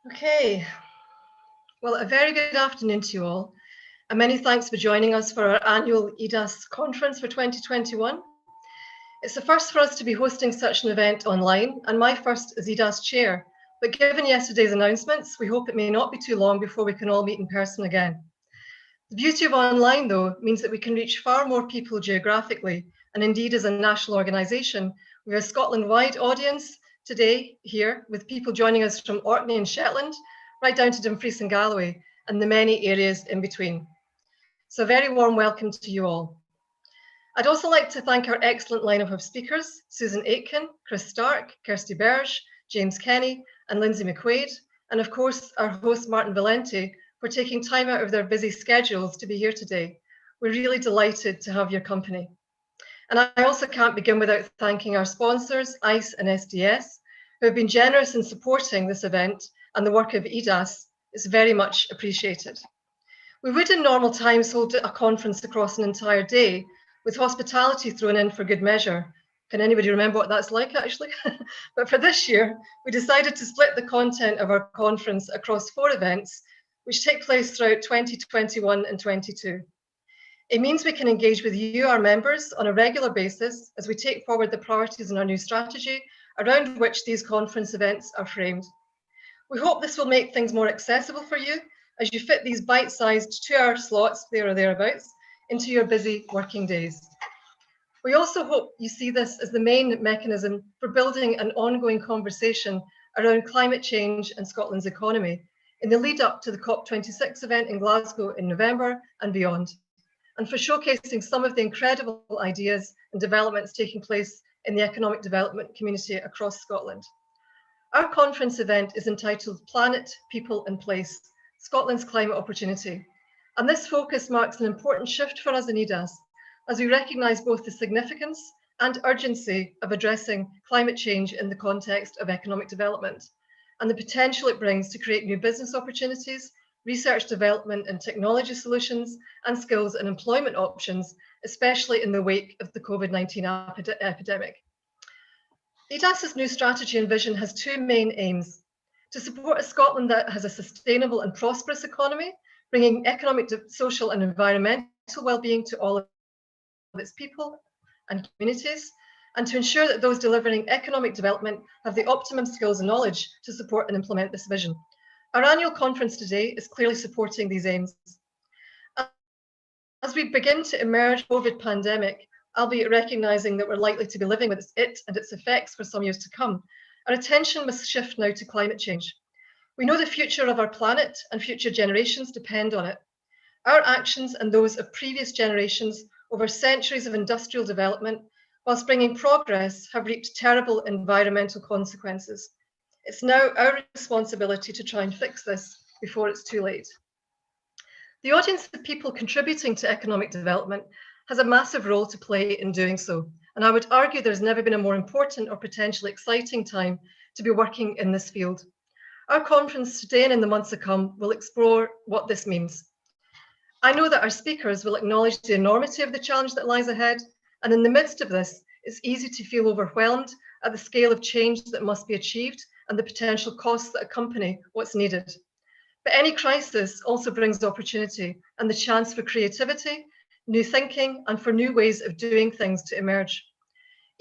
Okay, well, a very good afternoon to you all, and many thanks for joining us for our annual EDAS Conference for 2021. It's the first for us to be hosting such an event online, and my first as EDAS Chair, but given yesterday's announcements, we hope it may not be too long before we can all meet in person again. The beauty of online, though, means that we can reach far more people geographically, and indeed as a national organisation, we have a Scotland-wide audience today here, with people joining us from Orkney and Shetland, right down to Dumfries and Galloway, and the many areas in between. So a very warm welcome to you all. I'd also like to thank our excellent lineup of speakers, Susan Aitken, Chris Stark, Kirsty Berge, James Kenny, and Lindsay McQuaid, and of course, our host, Martin Valenti, for taking time out of their busy schedules to be here today. We're really delighted to have your company. And I also can't begin without thanking our sponsors, ICE and SDS, who have been generous in supporting this event, and the work of EDAS is very much appreciated. We would in normal times hold a conference across an entire day, with hospitality thrown in for good measure. Can anybody remember what that's like, actually? But for this year, we decided to split the content of our conference across 4 events, which take place throughout 2021 and 22. It means we can engage with you, our members, on a regular basis as we take forward the priorities in our new strategy around which these conference events are framed. We hope this will make things more accessible for you as you fit these bite-sized 2-hour slots, there or thereabouts, into your busy working days. We also hope you see this as the main mechanism for building an ongoing conversation around climate change and Scotland's economy in the lead up to the COP26 event in Glasgow in November and beyond, and for showcasing some of the incredible ideas and developments taking place in the economic development community across Scotland. Our conference event is entitled Planet, People and Place, Scotland's Climate Opportunity. And this focus marks an important shift for us in EDAS, as we recognise both the significance and urgency of addressing climate change in the context of economic development, and the potential it brings to create new business opportunities, research development and technology solutions, and skills and employment options, especially in the wake of the COVID-19 epidemic. EDAS's new strategy and vision has 2 main aims: to support a Scotland that has a sustainable and prosperous economy, bringing economic, social and environmental well-being to all of its people and communities, and to ensure that those delivering economic development have the optimum skills and knowledge to support and implement this vision. Our annual conference today is clearly supporting these aims. As we begin to emerge from the COVID pandemic, albeit recognising that we're likely to be living with it and its effects for some years to come, our attention must shift now to climate change. We know the future of our planet and future generations depend on it. Our actions and those of previous generations over centuries of industrial development, whilst bringing progress, have reaped terrible environmental consequences. It's now our responsibility to try and fix this before it's too late. The audience of people contributing to economic development has a massive role to play in doing so, and I would argue there's never been a more important or potentially exciting time to be working in this field. Our conference today and in the months to come will explore what this means. I know that our speakers will acknowledge the enormity of the challenge that lies ahead, and in the midst of this, it's easy to feel overwhelmed at the scale of change that must be achieved and the potential costs that accompany what's needed. But any crisis also brings opportunity and the chance for creativity, new thinking, and for new ways of doing things to emerge.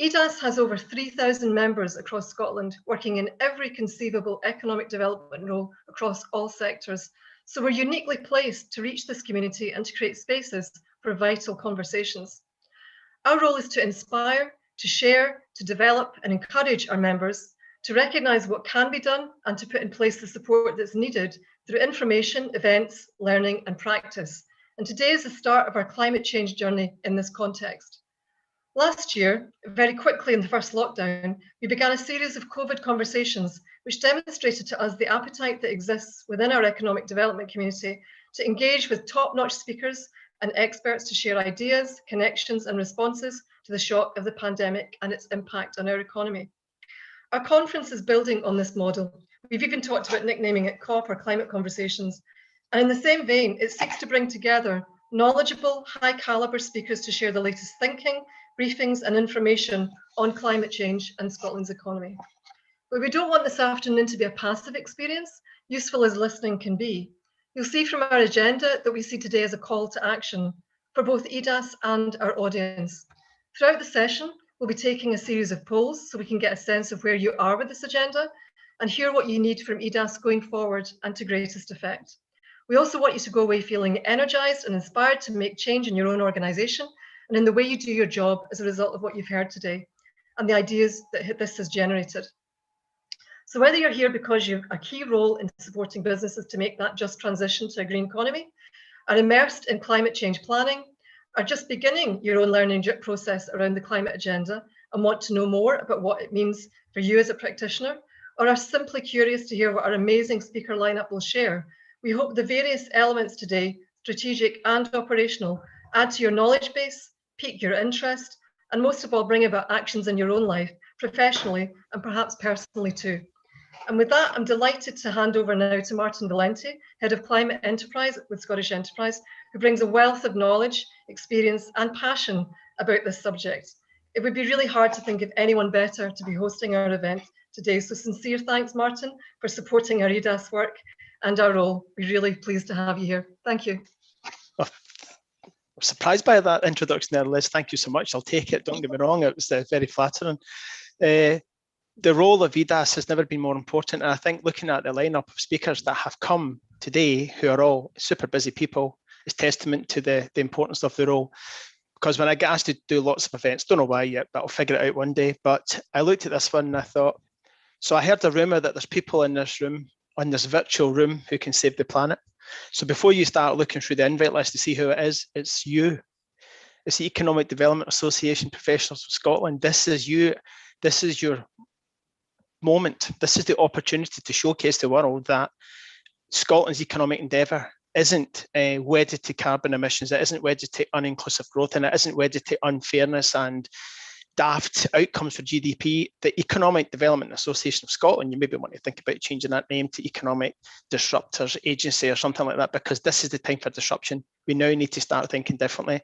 EDAS has over 3,000 members across Scotland working in every conceivable economic development role across all sectors. So we're uniquely placed to reach this community and to create spaces for vital conversations. Our role is to inspire, to share, to develop and encourage our members, to recognise what can be done and to put in place the support that's needed through information, events, learning and practice. And today is the start of our climate change journey in this context. Last year, very quickly in the first lockdown, we began a series of COVID conversations which demonstrated to us the appetite that exists within our economic development community to engage with top-notch speakers and experts to share ideas, connections and responses to the shock of the pandemic and its impact on our economy. Our conference is building on this model. We've even talked about nicknaming it COP, or Climate Conversations. And in the same vein, it seeks to bring together knowledgeable, high-caliber speakers to share the latest thinking, briefings and information on climate change and Scotland's economy. But we don't want this afternoon to be a passive experience. useful as listening can be, you'll see from our agenda that we see today as a call to action for both EDAS and our audience. Throughout the session, we'll be taking a series of polls so we can get a sense of where you are with this agenda and hear what you need from EDAS going forward and to greatest effect. We also want you to go away feeling energized and inspired to make change in your own organisation and in the way you do your job as a result of what you've heard today and the ideas that this has generated. So whether you're here because you have a key role in supporting businesses to make that just transition to a green economy, are immersed in climate change planning, are just beginning your own learning process around the climate agenda and want to know more about what it means for you as a practitioner, or are simply curious to hear what our amazing speaker lineup will share, we hope the various elements today, strategic and operational, add to your knowledge base, pique your interest, and most of all, bring about actions in your own life, professionally and perhaps personally too. And with that, I'm delighted to hand over now to Martin Valenti, Head of Climate Enterprise with Scottish Enterprise, who brings a wealth of knowledge, experience and passion about this subject. It would be really hard to think of anyone better to be hosting our event today. So sincere thanks, Martin, for supporting our EDAS work and our role. We're really pleased to have you here. Thank you. I'm surprised by that introduction there, Liz. Thank you so much. I'll take it. Don't get me wrong. It was very flattering. The role of EDAS has never been more important. And I think looking at the lineup of speakers that have come today, who are all super busy people, is testament to the importance of the role. Because when I get asked to do lots of events, don't know why yet, but I'll figure it out one day. But I looked at this one and I thought, so I heard a rumor that there's people in this room, on this virtual room, who can save the planet. So before you start looking through the invite list to see who it is, it's you. It's the Economic Development Association Professionals of Scotland. This is you. This is your moment. This is the opportunity to showcase the world that Scotland's economic endeavour isn't wedded to carbon emissions, it isn't wedded to uninclusive growth, and it isn't wedded to unfairness and daft outcomes for GDP. The Economic Development Association of Scotland, you maybe want to think about changing that name to Economic Disruptors Agency or something like that, because this is the time for disruption. We now need to start thinking differently.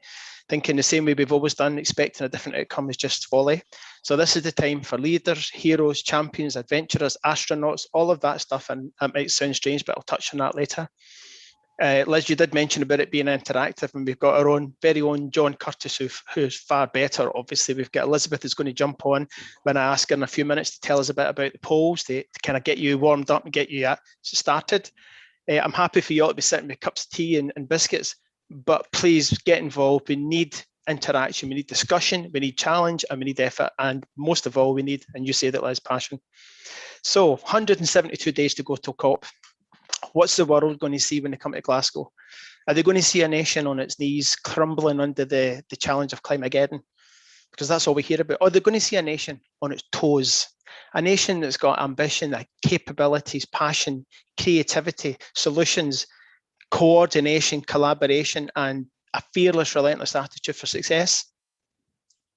Thinking the same way we've always done, expecting a different outcome is just folly. So this is the time for leaders, heroes, champions, adventurers, astronauts, all of that stuff. And it might sound strange, but I'll touch on that later. Liz, you did mention about it being interactive, and we've got our own very own John Curtis, who's far better. Obviously, we've got Elizabeth who's going to jump on when I ask her in a few minutes to tell us a bit about the polls, to kind of get you warmed up and get you started. I'm happy for you all to be sitting with cups of tea and biscuits, but please get involved. We need interaction, we need discussion, we need challenge, and we need effort. And most of all, we need, and you say that, Liz, passion. So 172 days to go till COP. What's the world going to see when they come to Glasgow? Are they going to see a nation on its knees crumbling under the challenge of Climageddon? Because that's all we hear about. Or they're going to see a nation on its toes, a nation that's got ambition, capabilities, passion, creativity, solutions, coordination, collaboration, and a fearless, relentless attitude for success.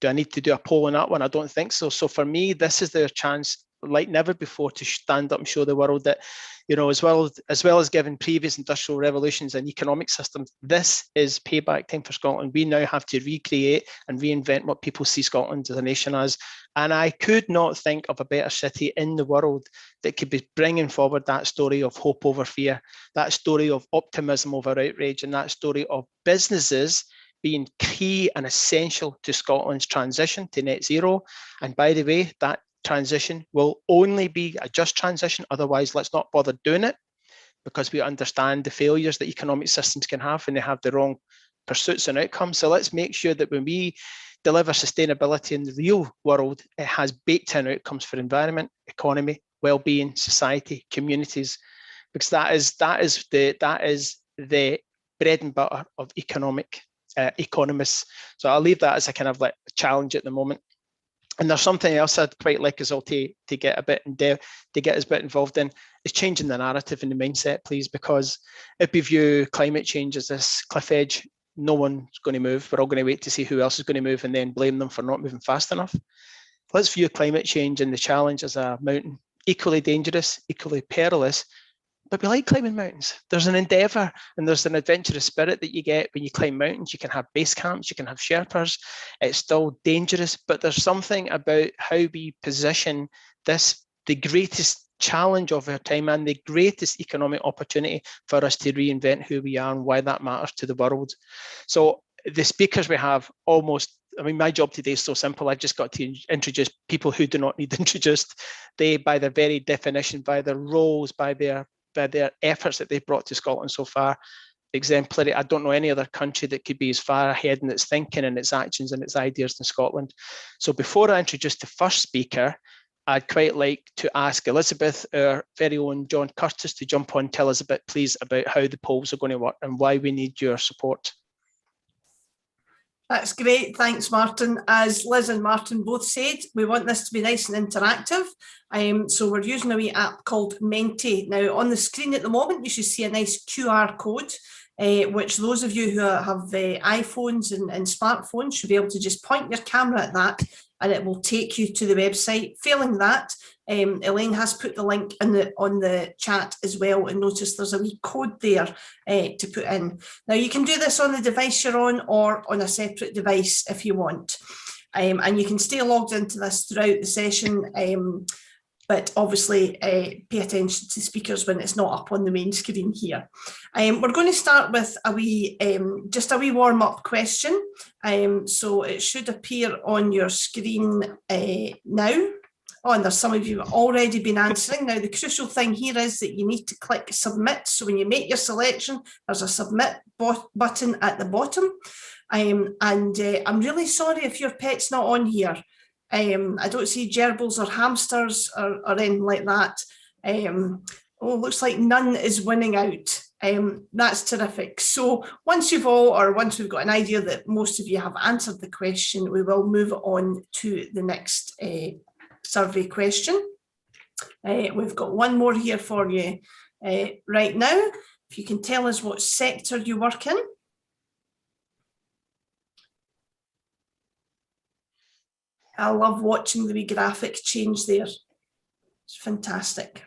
Do I need to do a poll on that one? I don't think so. So for me, this is their chance, like never before, to stand up and show the world that, you know, as well as given previous industrial revolutions and economic systems, this is payback time for Scotland. We now have to recreate and reinvent what people see Scotland as a nation as. And I could not think of a better city in the world that could be bringing forward that story of hope over fear, that story of optimism over outrage, and that story of businesses being key and essential to Scotland's transition to net zero. And by the way, that transition will only be a just transition. Otherwise, let's not bother doing it, because we understand the failures that economic systems can have when they have the wrong pursuits and outcomes. So let's make sure that when we deliver sustainability in the real world, it has baked in outcomes for environment, economy, well-being, society, communities, because that is the bread and butter of economists. So I'll leave that as a kind of like a challenge at the moment. And there's something else I'd quite like us all to get a bit involved in, is changing the narrative and the mindset, please, because if we view climate change as this cliff edge, no one's going to move. We're all going to wait to see who else is going to move and then blame them for not moving fast enough. Let's view climate change and the challenge as a mountain, equally dangerous, equally perilous, but we like climbing mountains. There's an endeavour and there's an adventurous spirit that you get when you climb mountains. You can have base camps, you can have Sherpas. It's still dangerous, but there's something about how we position this, the greatest challenge of our time and the greatest economic opportunity for us to reinvent who we are and why that matters to the world. So the speakers we have almost, I mean, my job today is so simple. I've just got to introduce people who do not need introduced. They, by their very definition, by their roles, by their efforts that they've brought to Scotland so far, exemplary. I don't know any other country that could be as far ahead in its thinking and its actions and its ideas than Scotland. So before I introduce the first speaker, I'd quite like to ask Elizabeth, our very own John Curtis, to jump on. Tell us a bit, please, about how the polls are going to work and why we need your support. That's great. Thanks, Martin. As Liz and Martin both said, we want this to be nice and interactive. So we're using a wee app called Menti. Now, on the screen at the moment, you should see a nice QR code, which those of you who have iPhones and smartphones should be able to just point your camera at that and it will take you to the website. Failing that, Elaine has put the link on the chat as well, and notice there's a wee code there to put in. Now you can do this on the device you're on or on a separate device if you want. And you can stay logged into this throughout the session, but obviously pay attention to speakers when it's not up on the main screen here. We're going to start with a wee, just a wee warm-up question. So it should appear on your screen now. Oh, and there's some of you have already been answering. Now, the crucial thing here is that you need to click submit. So when you make your selection, there's a submit button at the bottom. I'm really sorry if your pet's not on here. I don't see gerbils or hamsters or anything like that. Oh, looks like none is winning out. That's terrific. So once we've got an idea that most of you have answered the question, we will move on to the next survey question. We've got one more here for you right now. If you can tell us what sector you work in. I love watching the wee graphic change there. It's fantastic.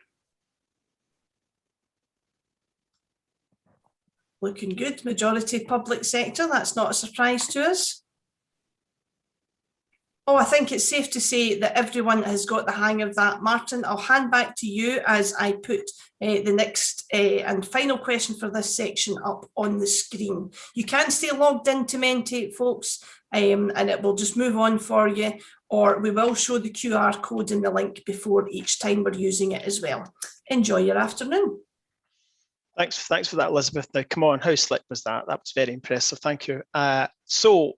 Looking good, majority public sector. That's not a surprise to us. Oh, I think it's safe to say that everyone has got the hang of that. Martin, I'll hand back to you as I put the next and final question for this section up on the screen. You can stay logged into Menti, folks, and it will just move on for you, or we will show the QR code in the link before each time we're using it as well. Enjoy your afternoon. Thanks for that, Elizabeth. Now, come on, how slick was that? That was very impressive. Thank you. So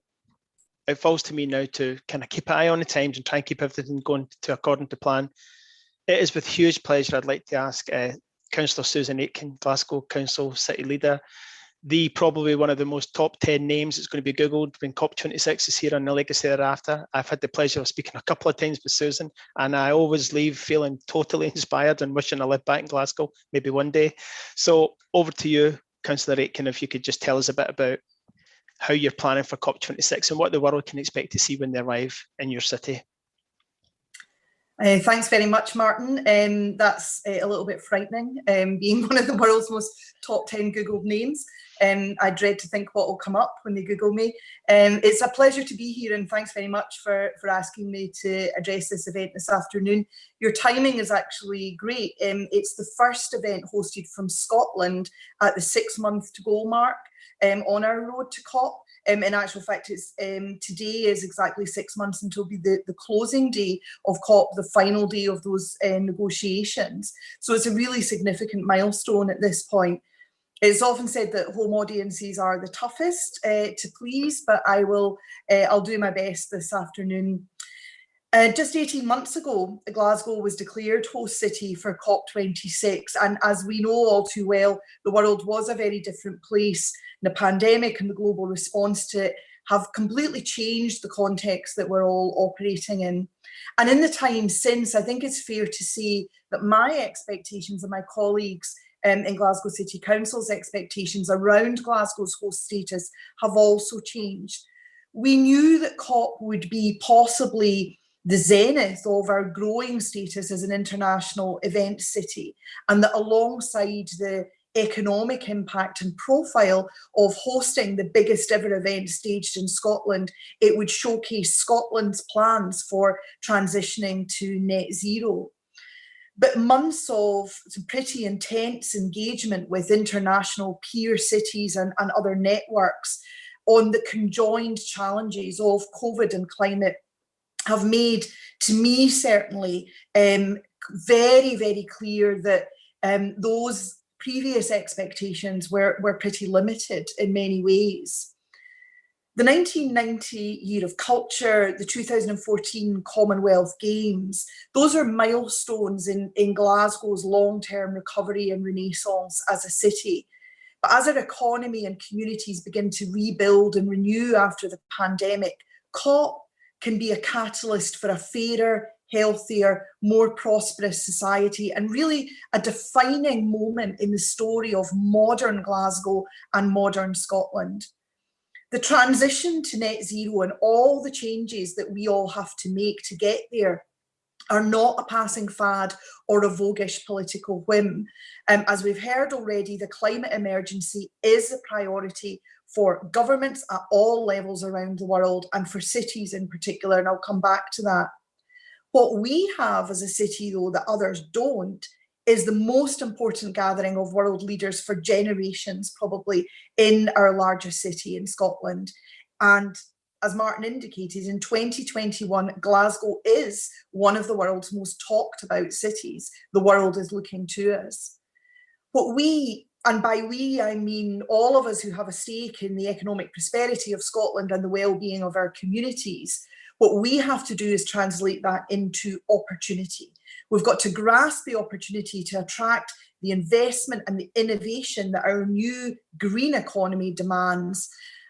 it falls to me now to kind of keep an eye on the times and try and keep everything going according to plan. It is with huge pleasure I'd like to ask Councillor Susan Aitken, Glasgow Council City Leader, probably one of the most top 10 names that's going to be Googled when COP26 is here and the legacy thereafter. I've had the pleasure of speaking a couple of times with Susan, and I always leave feeling totally inspired and wishing I lived back in Glasgow, maybe one day. So over to you, Councillor Aitken, if you could just tell us a bit about how you're planning for COP26 and what the world can expect to see when they arrive in your city. Thanks very much, Martin. That's a little bit frightening, being one of the world's most top 10 Googled names. I dread to think what will come up when they Google me. It's a pleasure to be here, and thanks very much for asking me to address this event this afternoon. Your timing is actually great. It's the first event hosted from Scotland at the 6-month to go mark on our road to COP. In actual fact, it's today is exactly 6 months until be the closing day of COP, the final day of those negotiations. So it's a really significant milestone at this point. It's often said that home audiences are the toughest to please, but I'll do my best this afternoon. Just 18 months ago, Glasgow was declared host city for COP26. And as we know all too well, the world was a very different place. The pandemic and the global response to it have completely changed the context that we're all operating in. And in the time since, I think it's fair to say that my expectations and my colleagues in Glasgow City Council's expectations around Glasgow's host status have also changed. We knew that COP would be possibly the zenith of our growing status as an international event city, and that alongside the economic impact and profile of hosting the biggest ever event staged in Scotland, it would showcase Scotland's plans for transitioning to net zero. But months of some pretty intense engagement with international peer cities and other networks on the conjoined challenges of COVID and climate have made, to me certainly, very, very clear that those previous expectations were pretty limited in many ways. The 1990 Year of Culture, the 2014 Commonwealth Games, those are milestones in Glasgow's long-term recovery and renaissance as a city. But as our economy and communities begin to rebuild and renew after the pandemic, COP can be a catalyst for a fairer, healthier, more prosperous society, and really a defining moment in the story of modern Glasgow and modern Scotland. The transition to net zero and all the changes that we all have to make to get there are not a passing fad or a voguish political whim. As we've heard already, the climate emergency is a priority for governments at all levels around the world and for cities in particular, and I'll come back to that. What we have as a city, though, that others don't, is the most important gathering of world leaders for generations, probably, in our largest city in Scotland. And as Martin indicated, in 2021, Glasgow is one of the world's most talked about cities. The world is looking to us. What we, and by we, I mean all of us who have a stake in the economic prosperity of Scotland and the well-being of our communities, what we have to do is translate that into opportunity. We've got to grasp the opportunity to attract the investment and the innovation that our new green economy demands.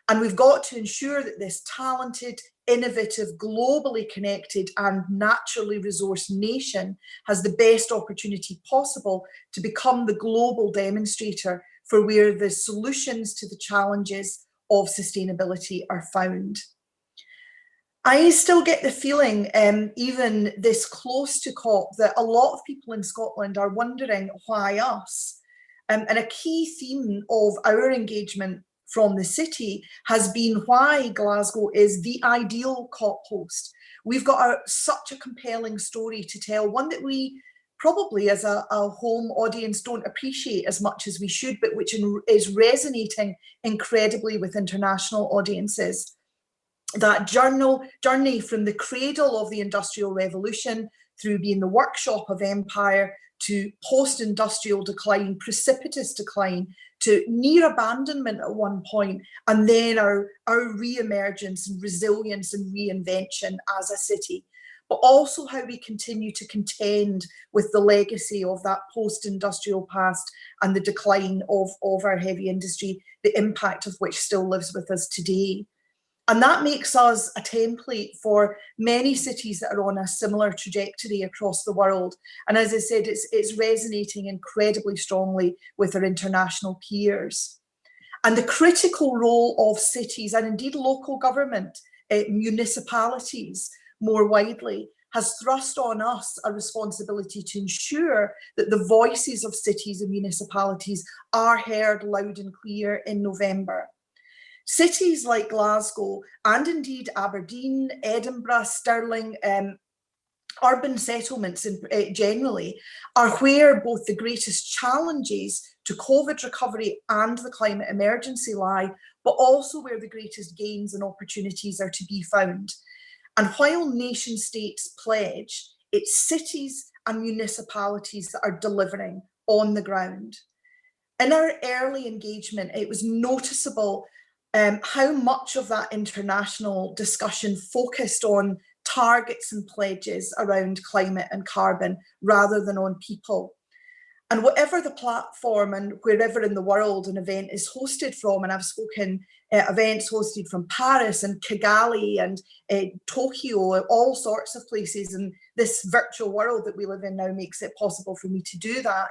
And we've got to ensure that this talented, innovative, globally connected and naturally resourced nation has the best opportunity possible to become the global demonstrator for where the solutions to the challenges of sustainability are found. I still get the feeling, even this close to COP, that a lot of people in Scotland are wondering why us. And a key theme of our engagement from the city has been why Glasgow is the ideal COP host. We've got such a compelling story to tell, one that we probably as a home audience don't appreciate as much as we should, but which is resonating incredibly with international audiences. That journey from the cradle of the Industrial Revolution through being the workshop of empire to post-industrial decline, precipitous decline, to near abandonment at one point, and then our re-emergence and resilience and reinvention as a city, but also how we continue to contend with the legacy of that post-industrial past and the decline of our heavy industry, the impact of which still lives with us today. And that makes us a template for many cities that are on a similar trajectory across the world. And as I said, it's resonating incredibly strongly with our international peers. And the critical role of cities and indeed local government, municipalities more widely, has thrust on us a responsibility to ensure that the voices of cities and municipalities are heard loud and clear in November. Cities like Glasgow and indeed Aberdeen, Edinburgh, Stirling, urban settlements generally are where both the greatest challenges to COVID recovery and the climate emergency lie, but also where the greatest gains and opportunities are to be found. And while nation states pledge, it's cities and municipalities that are delivering on the ground. In our early engagement, it was noticeable how much of that international discussion focused on targets and pledges around climate and carbon rather than on people. And whatever the platform and wherever in the world an event is hosted from, and I've spoken events hosted from Paris and Kigali and Tokyo, all sorts of places, and this virtual world that we live in now makes it possible for me to do that.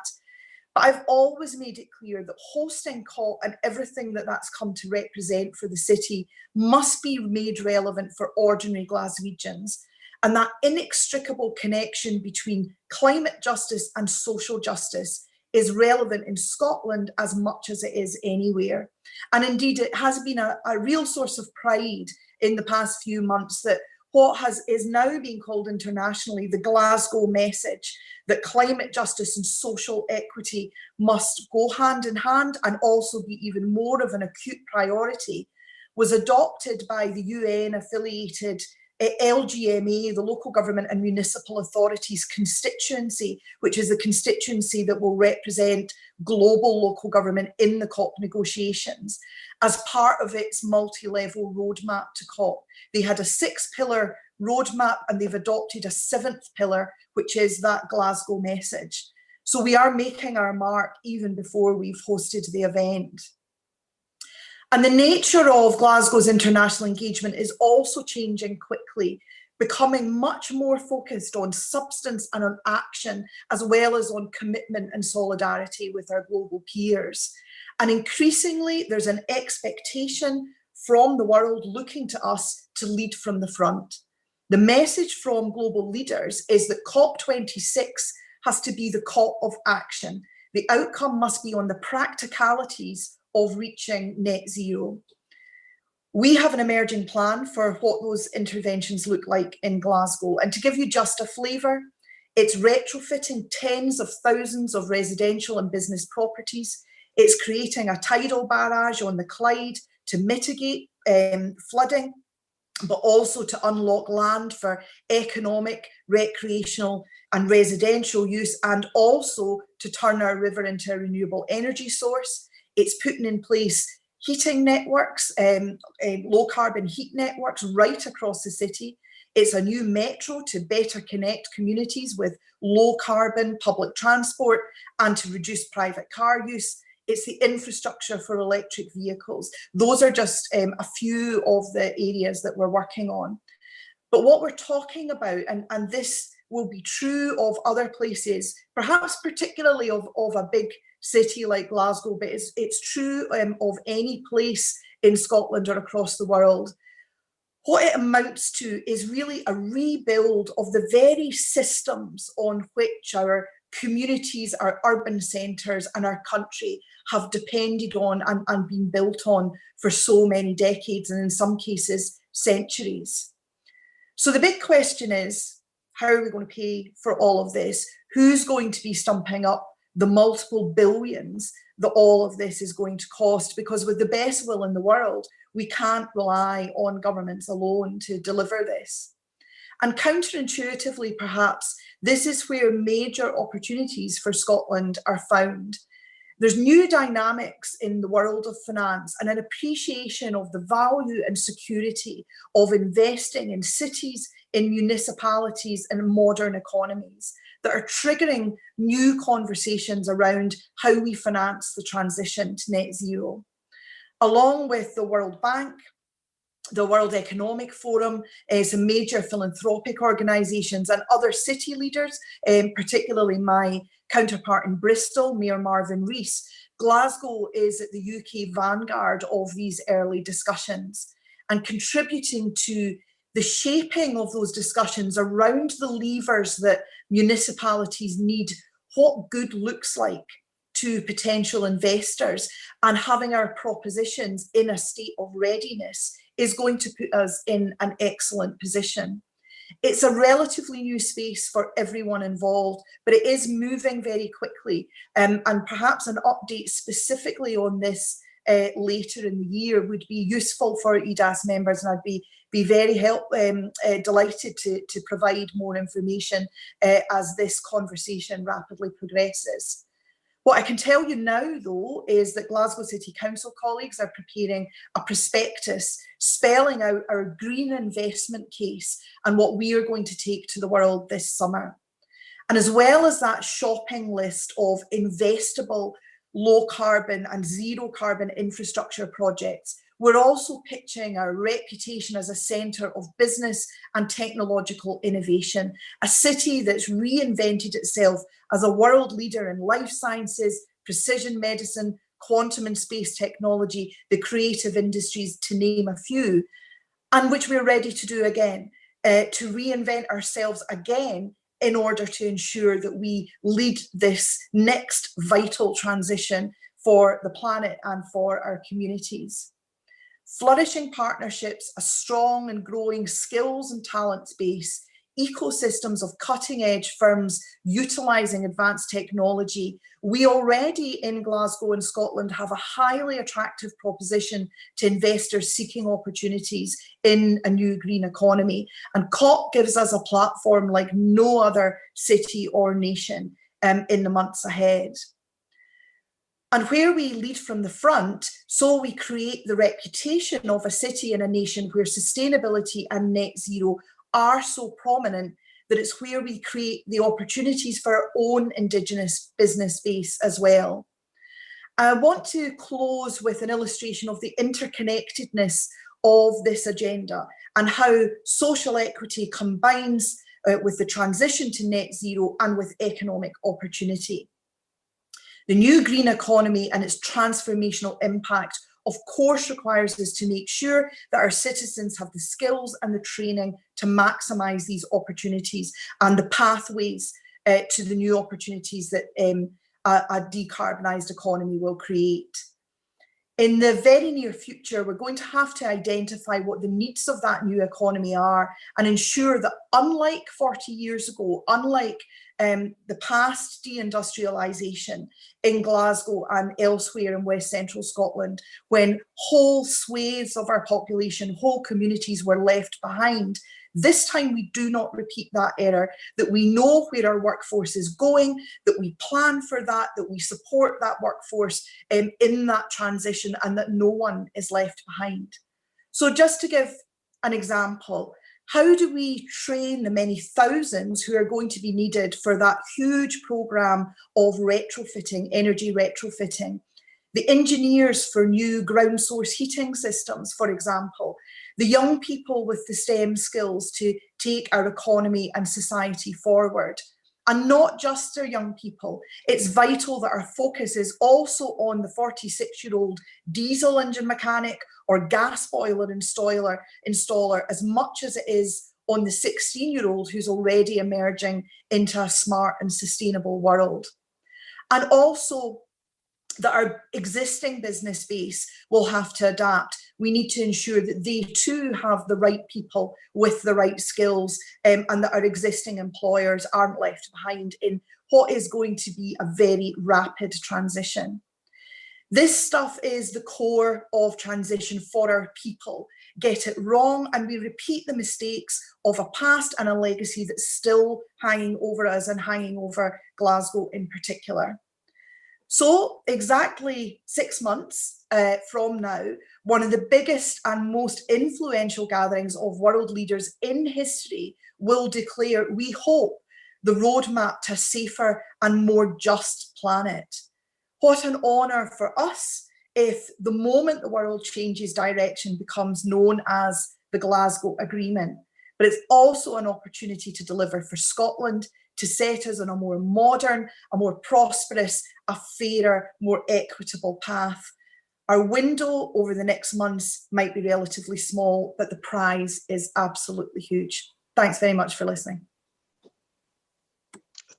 But I've always made it clear that hosting COP and everything that that's come to represent for the city must be made relevant for ordinary Glaswegians. And that inextricable connection between climate justice and social justice is relevant in Scotland as much as it is anywhere. And indeed, it has been a real source of pride in the past few months that is now being called internationally the Glasgow message, that climate justice and social equity must go hand in hand and also be even more of an acute priority, was adopted by the UN-affiliated LGMA, the Local Government and Municipal Authorities constituency, which is the constituency that will represent global local government in the COP negotiations, as part of its multi-level roadmap to COP. They had a 6-pillar roadmap and they've adopted a 7th pillar, which is that Glasgow message. So we are making our mark even before we've hosted the event. And the nature of Glasgow's international engagement is also changing quickly, becoming much more focused on substance and on action, as well as on commitment and solidarity with our global peers. And increasingly, there's an expectation from the world looking to us to lead from the front. The message from global leaders is that COP26 has to be the COP of action. The outcome must be on the practicalities of reaching net zero. We have an emerging plan for what those interventions look like in Glasgow. And to give you just a flavour, it's retrofitting tens of thousands of residential and business properties. It's creating a tidal barrage on the Clyde to mitigate flooding, but also to unlock land for economic, recreational and residential use, and also to turn our river into a renewable energy source. It's putting in place heating networks, low carbon heat networks right across the city. It's a new metro to better connect communities with low carbon public transport and to reduce private car use. It's the infrastructure for electric vehicles. Those are just a few of the areas that we're working on. But what we're talking about, and this will be true of other places, perhaps particularly of a big city like Glasgow, but it's true of any place in Scotland or across the world. What it amounts to is really a rebuild of the very systems on which our communities, our urban centres and our country have depended on and been built on for so many decades, and in some cases, centuries. So the big question is, how are we going to pay for all of this? Who's going to be stumping up the multiple billions that all of this is going to cost? Because with the best will in the world, we can't rely on governments alone to deliver this. And counterintuitively, perhaps, this is where major opportunities for Scotland are found. There's new dynamics in the world of finance and an appreciation of the value and security of investing in cities, in municipalities and modern economies that are triggering new conversations around how we finance the transition to net zero. Along with the World Bank, the World Economic Forum, some major philanthropic organisations and other city leaders, particularly my counterpart in Bristol, Mayor Marvin Rees, Glasgow is at the UK vanguard of these early discussions and contributing to the shaping of those discussions around the levers that municipalities need, what good looks like to potential investors, and having our propositions in a state of readiness is going to put us in an excellent position. It's a relatively new space for everyone involved, but it is moving very quickly. And perhaps an update specifically on this later in the year would be useful for EDAS members, and I'd be very delighted to provide more information as this conversation rapidly progresses. What I can tell you now, though, is that Glasgow City Council colleagues are preparing a prospectus spelling out our green investment case and what we are going to take to the world this summer. And as well as that shopping list of investable low carbon and zero carbon infrastructure projects, we're also pitching our reputation as a centre of business and technological innovation, a city that's reinvented itself as a world leader in life sciences, precision medicine, quantum and space technology, the creative industries, to name a few, and which we're ready to do again, to reinvent ourselves again in order to ensure that we lead this next vital transition for the planet and for our communities. Flourishing partnerships, a strong and growing skills and talents base, ecosystems of cutting-edge firms utilising advanced technology. We already in Glasgow and Scotland have a highly attractive proposition to investors seeking opportunities in a new green economy. And COP gives us a platform like no other city or nation in the months ahead. And where we lead from the front, so we create the reputation of a city and a nation where sustainability and net zero are so prominent that it's where we create the opportunities for our own Indigenous business base as well. I want to close with an illustration of the interconnectedness of this agenda and how social equity combines with the transition to net zero and with economic opportunity. The new green economy and its transformational impact of course requires us to make sure that our citizens have the skills and the training to maximise these opportunities and the pathways to the new opportunities that a decarbonised economy will create. In the very near future, we're going to have to identify what the needs of that new economy are and ensure that, unlike 40 years ago, unlike the past deindustrialisation in Glasgow and elsewhere in West Central Scotland, when whole swathes of our population, whole communities were left behind, this time we do not repeat that error, that we know where our workforce is going, that we plan for that, that we support that workforce in that transition, and that no one is left behind. So just to give an example, how do we train the many thousands who are going to be needed for that huge programme of retrofitting, energy retrofitting? The engineers for new ground source heating systems, for example, the young people with the STEM skills to take our economy and society forward. And not just our young people. It's vital that our focus is also on the 46-year-old diesel engine mechanic or gas boiler installer as much as it is on the 16-year-old who's already emerging into a smart and sustainable world. And also that our existing business base will have to adapt. We need to ensure that they too have the right people with the right skills and that our existing employers aren't left behind in what is going to be a very rapid transition. This stuff is the core of transition for our people. Get it wrong and we repeat the mistakes of a past and a legacy that's still hanging over us and hanging over Glasgow in particular. So exactly 6 months from now, one of the biggest and most influential gatherings of world leaders in history will declare, we hope, the roadmap to a safer and more just planet. What an honour for us if the moment the world changes direction becomes known as the Glasgow Agreement. But it's also an opportunity to deliver for Scotland, to set us on a more modern, a more prosperous, a fairer, more equitable path. Our window over the next months might be relatively small, but the prize is absolutely huge. Thanks very much for listening.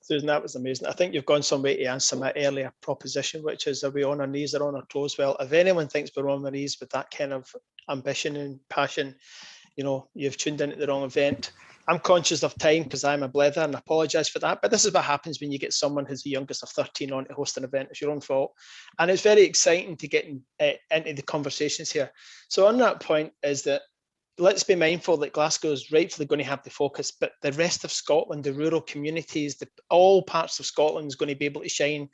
Susan, that was amazing. I think you've gone some way to answer my earlier proposition, which is, are we on our knees or on our toes? Well, if anyone thinks we're on our knees with that kind of ambition and passion, you know, you've tuned into the wrong event. I'm conscious of time because I'm a blether and I apologise for that. But this is what happens when you get someone who's the youngest of 13 on to host an event. It's your own fault. And it's very exciting to get into the conversations here. So on that point is that let's be mindful that Glasgow is rightfully going to have the focus, but the rest of Scotland, the rural communities, all parts of Scotland is going to be able to shine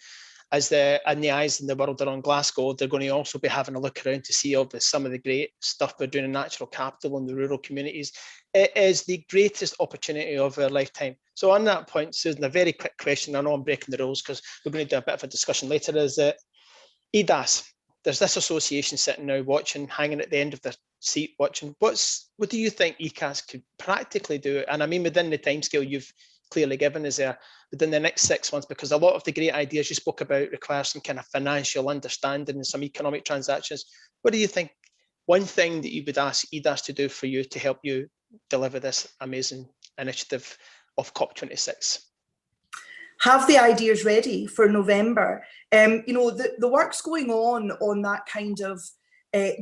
as the eyes in the world are on Glasgow. They're going to also be having a look around to see some of the great stuff we're doing in natural capital and the rural communities. It is the greatest opportunity of our lifetime. So on that point, Susan, a very quick question. I know I'm breaking the rules because we're going to do a bit of a discussion later. Is that EDAS? There's this association sitting now watching, hanging at the end of their seat watching. What do you think ECAS could practically do? And I mean, within the timescale you've clearly given is there within the next 6 months, because a lot of the great ideas you spoke about require some kind of financial understanding and some economic transactions. What do you think? One thing that you would ask EDAS to do for you to help you deliver this amazing initiative of COP26? Have the ideas ready for November. You know, the work's going on that kind of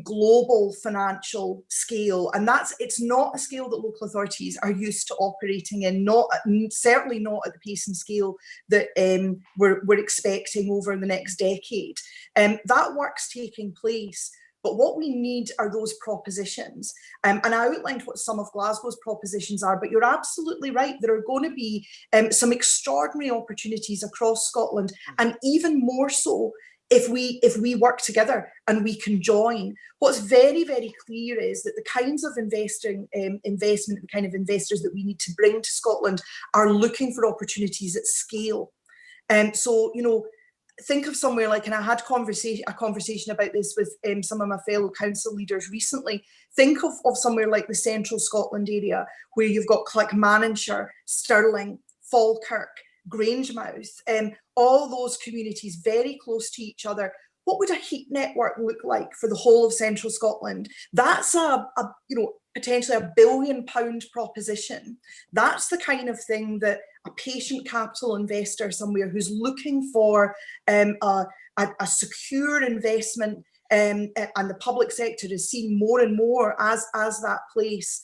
global financial scale, and it's not a scale that local authorities are used to operating in, certainly not at the pace and scale that we're expecting over the next decade. That work's taking place. But what we need are those propositions. And I outlined what some of Glasgow's propositions are, but you're absolutely right. There are going to be some extraordinary opportunities across Scotland, and even more so if we work together and we can join. What's very, very clear is that the kinds of investment, the kind of investors that we need to bring to Scotland are looking for opportunities at scale. So, think of somewhere like, and I had a conversation about this with some of my fellow council leaders recently. Think of somewhere like the central Scotland area, where you've got Clackmannanshire, Stirling, Falkirk, Grangemouth, all those communities very close to each other. What would a heat network look like for the whole of central Scotland? That's potentially £1 billion proposition. That's the kind of thing that a patient capital investor somewhere who's looking for a secure investment, and the public sector is seen more and more as that place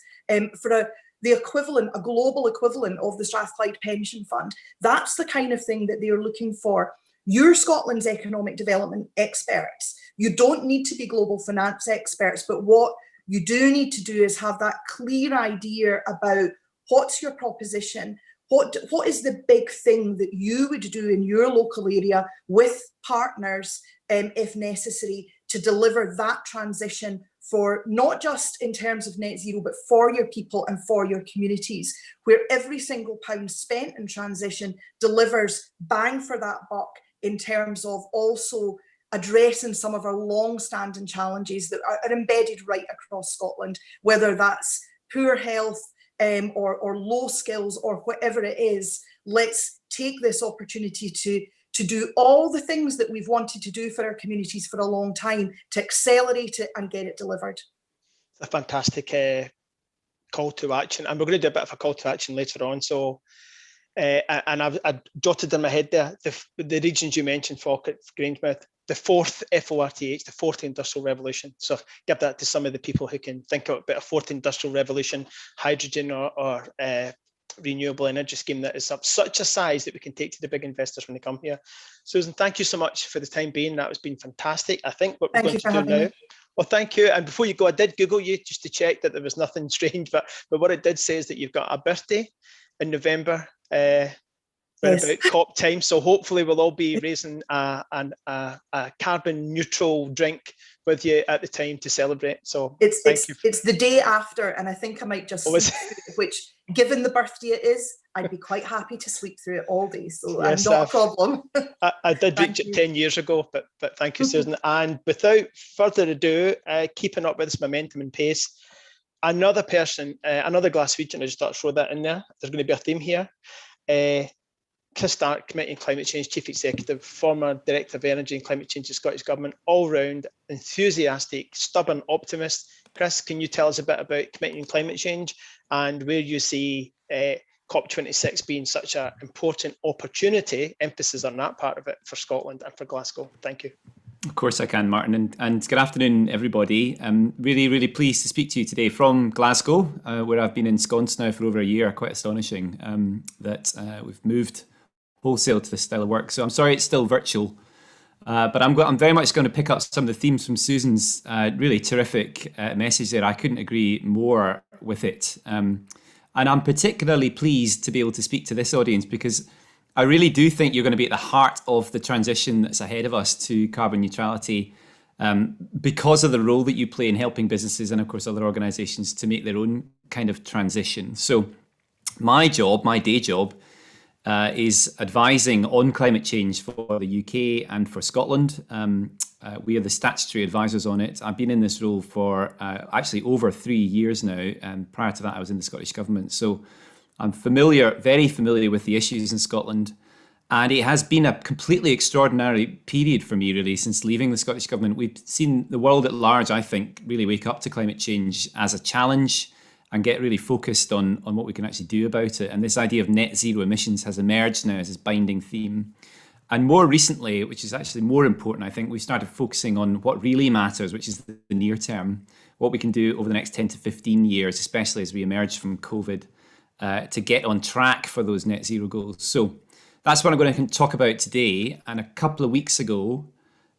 for the equivalent, a global equivalent of the Strathclyde Pension Fund. That's the kind of thing that they're looking for. You're Scotland's economic development experts. You don't need to be global finance experts, but what you do need to do is have that clear idea about what's your proposition, what is the big thing that you would do in your local area with partners, if necessary, to deliver that transition for not just in terms of net zero, but for your people and for your communities, where every single pound spent in transition delivers bang for that buck in terms of also addressing some of our long-standing challenges that are embedded right across Scotland, whether that's poor health or low skills or whatever it is. Let's take this opportunity to do all the things that we've wanted to do for our communities for a long time, to accelerate it and get it delivered. It's a fantastic call to action, and we're going to do a bit of a call to action later on. So, and I've jotted in my head there the regions you mentioned: Falkirk, Grangemouth, the fourth FORTH, the fourth industrial revolution. So give that to some of the people who can think about a fourth industrial revolution, hydrogen or renewable energy scheme that is of such a size that we can take to the big investors when they come here. Susan, thank you so much for the time being. That has been fantastic. I think what we're going to do now. Well, thank you. And before you go, I did Google you just to check that there was nothing strange, but what it did say is that you've got a birthday in November, yes, about COP time. So hopefully we'll all be raising a carbon neutral drink with you at the time to celebrate. So it's the day after, and I think I might just which, given the birthday it is, I'd be quite happy to sleep through it all day. So yes, not a problem. I did reach it 10 years ago, but thank you, Susan. And without further ado, keeping up with this momentum and pace, another person, another Glaswegian, I just thought I'd throw that in there. There's going to be a theme here. Chris Stark, Committee on Climate Change Chief Executive, former Director of Energy and Climate Change of Scottish Government, all-round enthusiastic, stubborn optimist. Chris, can you tell us a bit about Committee on Climate Change and where you see COP26 being such an important opportunity, emphasis on that part of it for Scotland and for Glasgow? Thank you. Of course I can, Martin, and good afternoon, everybody. I'm really, really pleased to speak to you today from Glasgow, where I've been ensconced now for over a year. Quite astonishing that we've moved wholesale to this style of work. So I'm sorry it's still virtual, but I'm very much going to pick up some of the themes from Susan's really terrific message there. I couldn't agree more with it. And I'm particularly pleased to be able to speak to this audience because I really do think you're going to be at the heart of the transition that's ahead of us to carbon neutrality because of the role that you play in helping businesses and, of course, other organisations to make their own kind of transition. So my day job, is advising on climate change for the UK and for Scotland. We are the statutory advisors on it. I've been in this role for actually over 3 years now, and prior to that I was in the Scottish Government. So I'm very familiar with the issues in Scotland, and it has been a completely extraordinary period for me really since leaving the Scottish Government. We've seen the world at large, I think, really wake up to climate change as a challenge and get really focused on what we can actually do about it. And this idea of net zero emissions has emerged now as this binding theme. And more recently, which is actually more important, I think, we started focusing on what really matters, which is the near term, what we can do over the next 10 to 15 years, especially as we emerge from COVID, to get on track for those net zero goals. So that's what I'm going to talk about today. And a couple of weeks ago,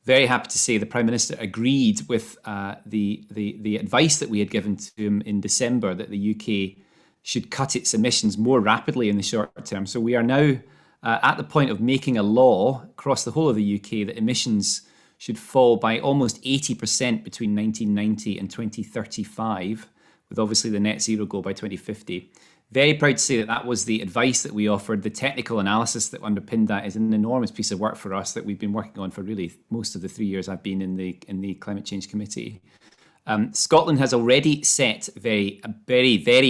very happy to say the Prime Minister agreed with the advice that we had given to him in December that the UK should cut its emissions more rapidly in the short term. So we are now at the point of making a law across the whole of the UK that emissions should fall by almost 80% between 1990 and 2035, with obviously the net zero goal by 2050. Very proud to say that that was the advice that we offered. The technical analysis that underpinned that is an enormous piece of work for us that we've been working on for really most of the 3 years I've been in the Climate Change Committee. Scotland has already set very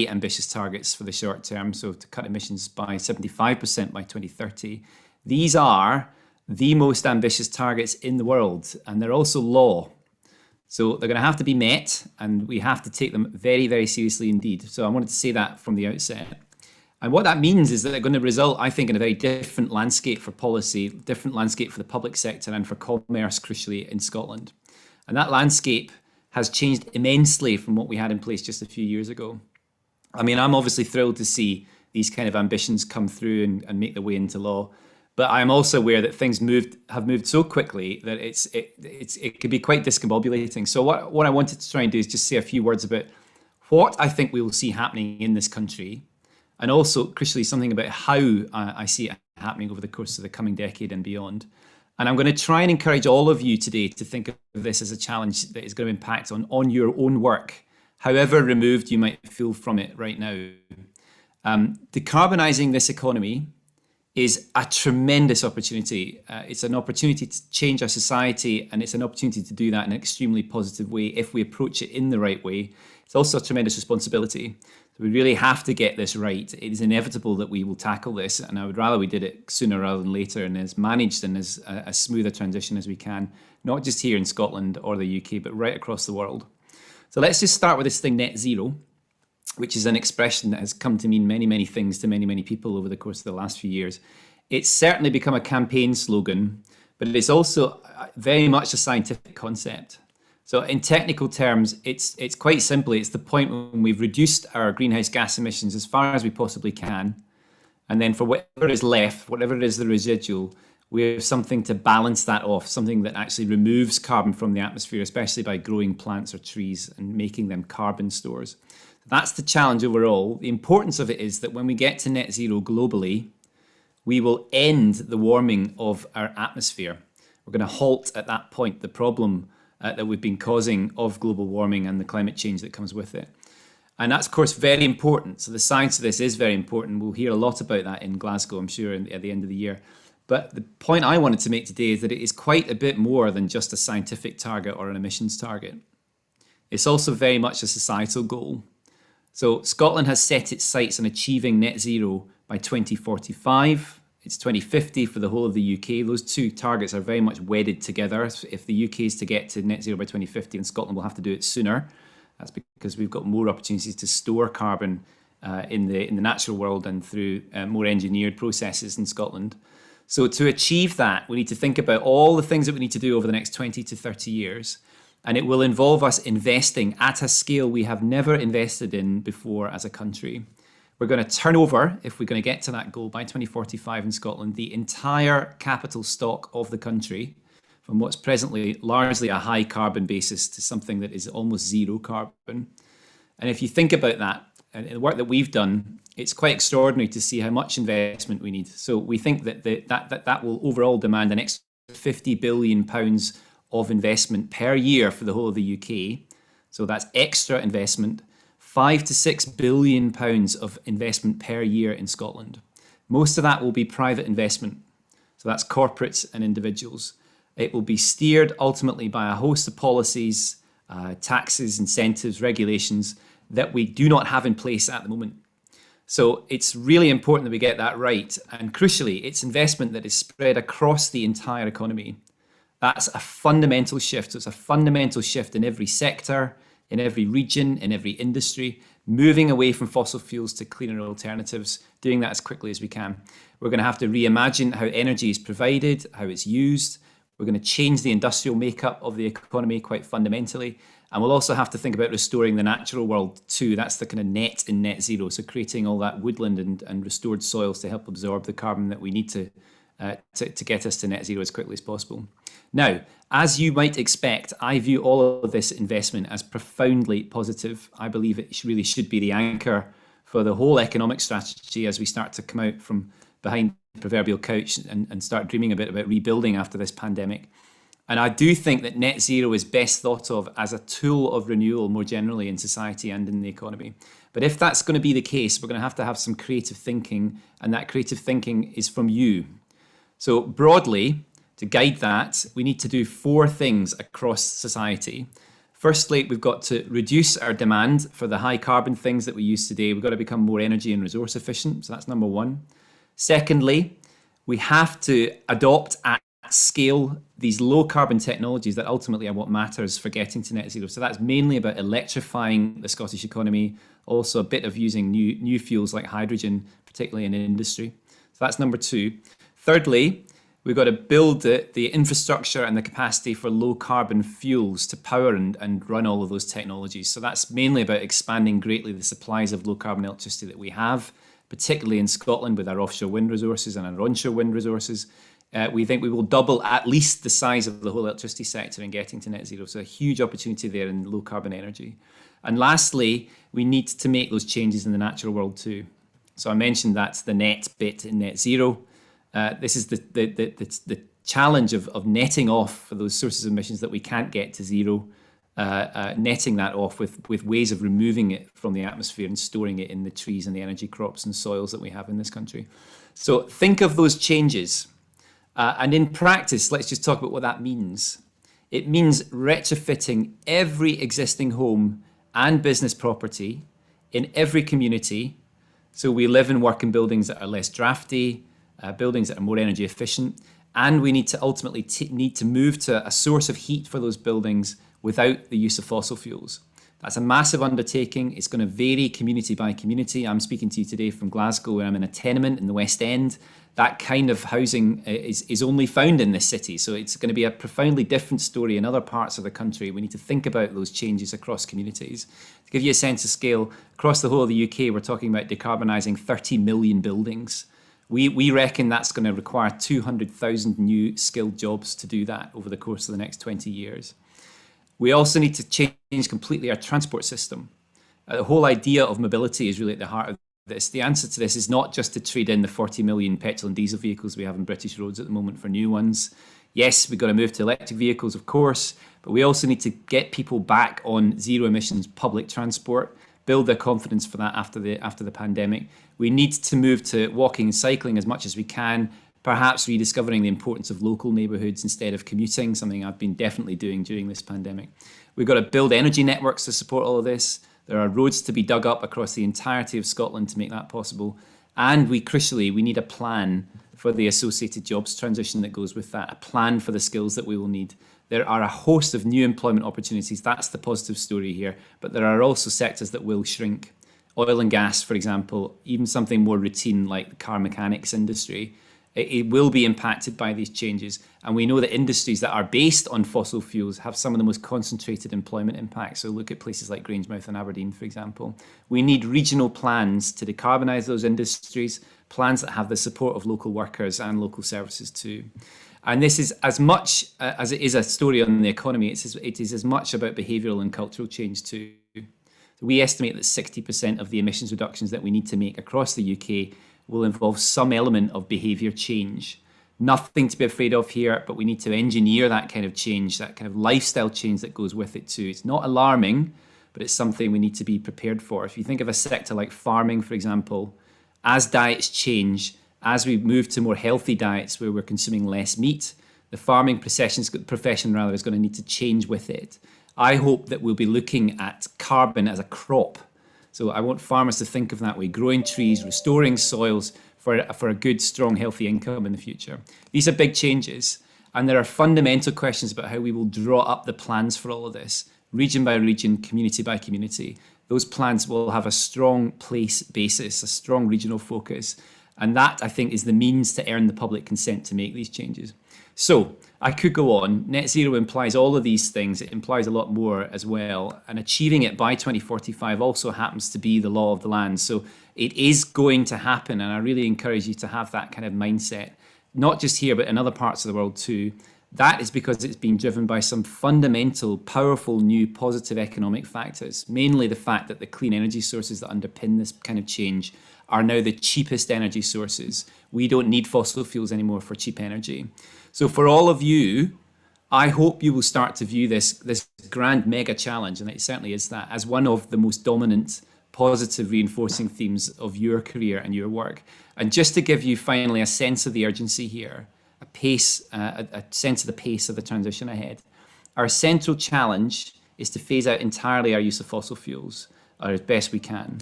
ambitious targets for the short term, so to cut emissions by 75% by 2030. These are the most ambitious targets in the world, and they're also law. So they're going to have to be met, and we have to take them very, very seriously indeed. So I wanted to say that from the outset. And what that means is that they're going to result, I think, in a very different landscape for policy, different landscape for the public sector and for commerce, crucially, in Scotland. And that landscape has changed immensely from what we had in place just a few years ago. I mean, I'm obviously thrilled to see these kind of ambitions come through and make their way into law. But I'm also aware that things have moved so quickly that it could be quite discombobulating. So what I wanted to try and do is just say a few words about what I think we will see happening in this country, and also, crucially, something about how I see it happening over the course of the coming decade and beyond. And I'm going to try and encourage all of you today to think of this as a challenge that is going to impact on your own work, however removed you might feel from it right now. Decarbonising this economy is a tremendous opportunity. It's an opportunity to change our society, and it's an opportunity to do that in an extremely positive way if we approach it in the right way. It's also a tremendous responsibility. So we really have to get this right. It is inevitable that we will tackle this, and I would rather we did it sooner rather than later and as managed and as a smooth a transition as we can, not just here in Scotland or the UK, but right across the world. So let's just start with this thing, net zero, which is an expression that has come to mean many, many things to many, many people over the course of the last few years. It's certainly become a campaign slogan, but it's also very much a scientific concept. So in technical terms, it's quite simply, it's the point when we've reduced our greenhouse gas emissions as far as we possibly can. And then for whatever is left, whatever it is the residual, we have something to balance that off, something that actually removes carbon from the atmosphere, especially by growing plants or trees and making them carbon stores. That's the challenge overall. The importance of it is that when we get to net zero globally, we will end the warming of our atmosphere. We're going to halt at that point the problem that we've been causing of global warming and the climate change that comes with it. And that's, of course, very important. So the science of this is very important. We'll hear a lot about that in Glasgow, I'm sure, at the end of the year. But the point I wanted to make today is that it is quite a bit more than just a scientific target or an emissions target. It's also very much a societal goal. So Scotland has set its sights on achieving net zero by 2045. It's 2050 for the whole of the UK. Those two targets are very much wedded together. If the UK is to get to net zero by 2050, and Scotland will have to do it sooner, that's because we've got more opportunities to store carbon in the natural world and through more engineered processes in Scotland. So to achieve that, we need to think about all the things that we need to do over the next 20 to 30 years. And it will involve us investing at a scale we have never invested in before as a country. We're going to turn over, if we're going to get to that goal by 2045 in Scotland, the entire capital stock of the country, from what's presently largely a high carbon basis to something that is almost zero carbon. And if you think about that, and the work that we've done, it's quite extraordinary to see how much investment we need. So we think that that will overall demand an extra £50 billion of investment per year for the whole of the UK. So that's extra investment. £5 to £6 billion of investment per year in Scotland. Most of that will be private investment. So that's corporates and individuals. It will be steered ultimately by a host of policies, taxes, incentives, regulations that we do not have in place at the moment. So it's really important that we get that right. And crucially, it's investment that is spread across the entire economy. That's a fundamental shift. So it's a fundamental shift in every sector, in every region, in every industry, moving away from fossil fuels to cleaner alternatives, doing that as quickly as we can. We're going to have to reimagine how energy is provided, how it's used. We're going to change the industrial makeup of the economy quite fundamentally. And we'll also have to think about restoring the natural world too. That's the kind of net in net zero. So creating all that woodland and restored soils to help absorb the carbon that we need to get us to net zero as quickly as possible. Now, as you might expect, I view all of this investment as profoundly positive. I believe it really should be the anchor for the whole economic strategy as we start to come out from behind the proverbial couch and start dreaming a bit about rebuilding after this pandemic. And I do think that net zero is best thought of as a tool of renewal more generally in society and in the economy. But if that's going to be the case, we're going to have some creative thinking, and that creative thinking is from you. So broadly, to guide that, we need to do 4 things across society. Firstly, we've got to reduce our demand for the high carbon things that we use today. We've got to become more energy and resource efficient. So that's number 1. Secondly, we have to adopt at scale these low carbon technologies that ultimately are what matters for getting to net zero. So that's mainly about electrifying the Scottish economy, also a bit of using new fuels like hydrogen, particularly in industry. So that's number 2. Thirdly, we've got to build the infrastructure and the capacity for low carbon fuels to power and run all of those technologies. So that's mainly about expanding greatly the supplies of low carbon electricity that we have, particularly in Scotland with our offshore wind resources and our onshore wind resources. We think we will double at least the size of the whole electricity sector in getting to net zero. So a huge opportunity there in low carbon energy. And lastly, we need to make those changes in the natural world too. So I mentioned that's the net bit in net zero. This is the challenge of netting off for those sources of emissions that we can't get to zero, netting that off with ways of removing it from the atmosphere and storing it in the trees and the energy crops and soils that we have in this country. So think of those changes. And in practice, let's just talk about what that means. It means retrofitting every existing home and business property in every community. So we live and work in buildings that are less drafty, buildings that are more energy efficient, and we need to ultimately need to move to a source of heat for those buildings without the use of fossil fuels. That's a massive undertaking. It's going to vary community by community. I'm speaking to you today from Glasgow, where I'm in a tenement in the West End. That kind of housing is only found in this city. So it's going to be a profoundly different story in other parts of the country. We need to think about those changes across communities. To give you a sense of scale, across the whole of the UK, we're talking about decarbonising 30 million buildings. We reckon that's going to require 200,000 new skilled jobs to do that over the course of the next 20 years. We also need to change completely our transport system. The whole idea of mobility is really at the heart of this. The answer to this is not just to trade in the 40 million petrol and diesel vehicles we have on British roads at the moment for new ones. Yes, we've got to move to electric vehicles, of course, but we also need to get people back on zero emissions public transport, build their confidence for that after the pandemic. We need to move to walking and cycling as much as we can, perhaps rediscovering the importance of local neighbourhoods instead of commuting, something I've been definitely doing during this pandemic. We've got to build energy networks to support all of this. There are roads to be dug up across the entirety of Scotland to make that possible. And crucially, we need a plan for the associated jobs transition that goes with that, a plan for the skills that we will need. There are a host of new employment opportunities. That's the positive story here. But there are also sectors that will shrink. Oil and gas, for example, even something more routine like the car mechanics industry, it will be impacted by these changes. And we know that industries that are based on fossil fuels have some of the most concentrated employment impacts. So look at places like Grangemouth and Aberdeen, for example. We need regional plans to decarbonise those industries, plans that have the support of local workers and local services too. And this is as much as it is a story on the economy, it is as much about behavioural and cultural change too. So we estimate that 60% of the emissions reductions that we need to make across the UK will involve some element of behaviour change. Nothing to be afraid of here, but we need to engineer that kind of change, that kind of lifestyle change that goes with it too. It's not alarming, but it's something we need to be prepared for. If you think of a sector like farming, for example, as diets change, as we move to more healthy diets where we're consuming less meat, the farming profession is going to need to change with it. I hope that we'll be looking at carbon as a crop. So I want farmers to think of that way, growing trees, restoring soils for a good, strong, healthy income in the future. These are big changes, and there are fundamental questions about how we will draw up the plans for all of this. region by region, community by community. Those plans will have a strong place basis, a strong regional focus. And that, I think, is the means to earn the public consent to make these changes. So I could go on. Net zero implies all of these things. It implies a lot more as well. And achieving it by 2045 also happens to be the law of the land. So it is going to happen. And I really encourage you to have that kind of mindset, not just here, but in other parts of the world too. That is because it's been driven by some fundamental, powerful, new positive economic factors, mainly the fact that the clean energy sources that underpin this kind of change are now the cheapest energy sources. We don't need fossil fuels anymore for cheap energy. So for all of you, I hope you will start to view this grand mega challenge, and it certainly is that, as one of the most dominant, positive, reinforcing themes of your career and your work. And just to give you finally a sense of the urgency here, a pace, a sense of the pace of the transition ahead. Our central challenge is to phase out entirely our use of fossil fuels, or as best we can.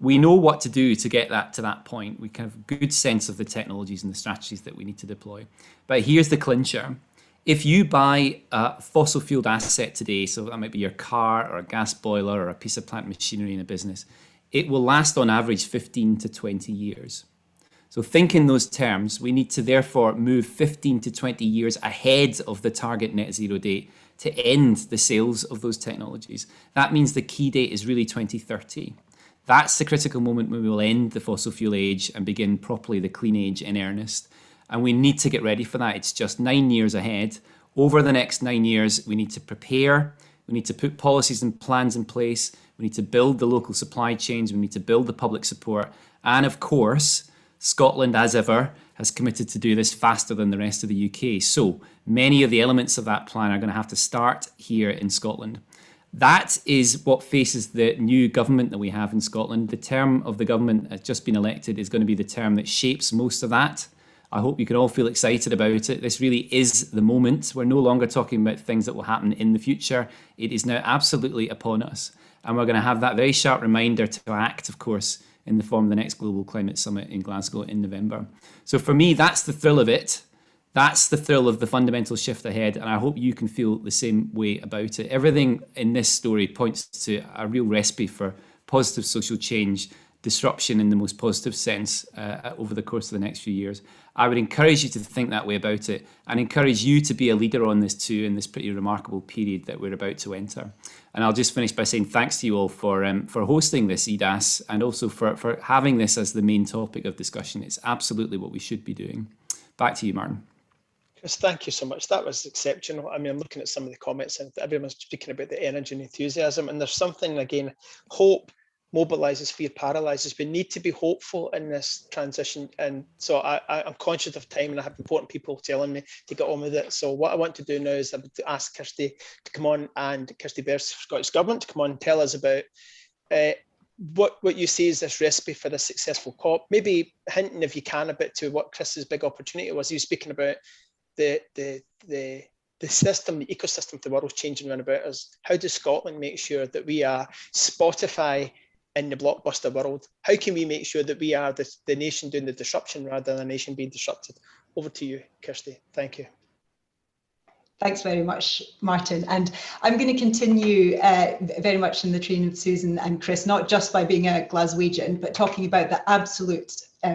We know what to do to get that to that point. We have a good sense of the technologies and the strategies that we need to deploy. But here's the clincher. If you buy a fossil fueled asset today, so that might be your car or a gas boiler or a piece of plant machinery in a business, it will last on average 15 to 20 years. So think in those terms. We need to therefore move 15 to 20 years ahead of the target net zero date to end the sales of those technologies. That means the key date is really 2030. That's the critical moment when we will end the fossil fuel age and begin properly the clean age in earnest. And we need to get ready for that. It's just 9 years ahead. Over the next 9 years, we need to prepare. We need to put policies and plans in place. We need to build the local supply chains. We need to build the public support. And of course, Scotland, as ever, has committed to do this faster than the rest of the UK. So many of the elements of that plan are going to have to start here in Scotland. That is what faces the new government that we have in Scotland. The term of the government that's just been elected is going to be the term that shapes most of that. I hope you can all feel excited about it. This really is the moment. We're no longer talking about things that will happen in the future. It is now absolutely upon us. And we're going to have that very sharp reminder to act, of course, in the form of the next Global Climate Summit in Glasgow in November. So for me, that's the thrill of it. That's the thrill of the fundamental shift ahead. And I hope you can feel the same way about it. Everything in this story points to a real recipe for positive social change, disruption in the most positive sense over the course of the next few years. I would encourage you to think that way about it and encourage you to be a leader on this too in this pretty remarkable period that we're about to enter. And I'll just finish by saying thanks to you all for hosting this EDAS and also for having this as the main topic of discussion. It's absolutely what we should be doing. Back to you, Martin. Chris, thank you so much. That was exceptional. I mean, I'm looking at some of the comments and everyone's speaking about the energy and enthusiasm, and there's something, again, hope mobilizes, fear paralyzes. We need to be hopeful in this transition. And so I'm conscious of time and I have important people telling me to get on with it. So what I want to do now is I would ask Kirsty to come on, and Kirsty Bears, Scottish Government, to come on and tell us about what you see is this recipe for the successful COP. Maybe hinting, if you can, a bit to what Chris's big opportunity was. He was speaking about the system, the ecosystem the world's changing around about us. How does Scotland make sure that we are Spotify in the blockbuster world? How can we make sure that we are the nation doing the disruption rather than a nation being disrupted? Over to you, Kirsty. Thank you. Thanks very much, Martin. And I'm going to continue very much in the train of Susan and Chris, not just by being a Glaswegian, but talking about the absolute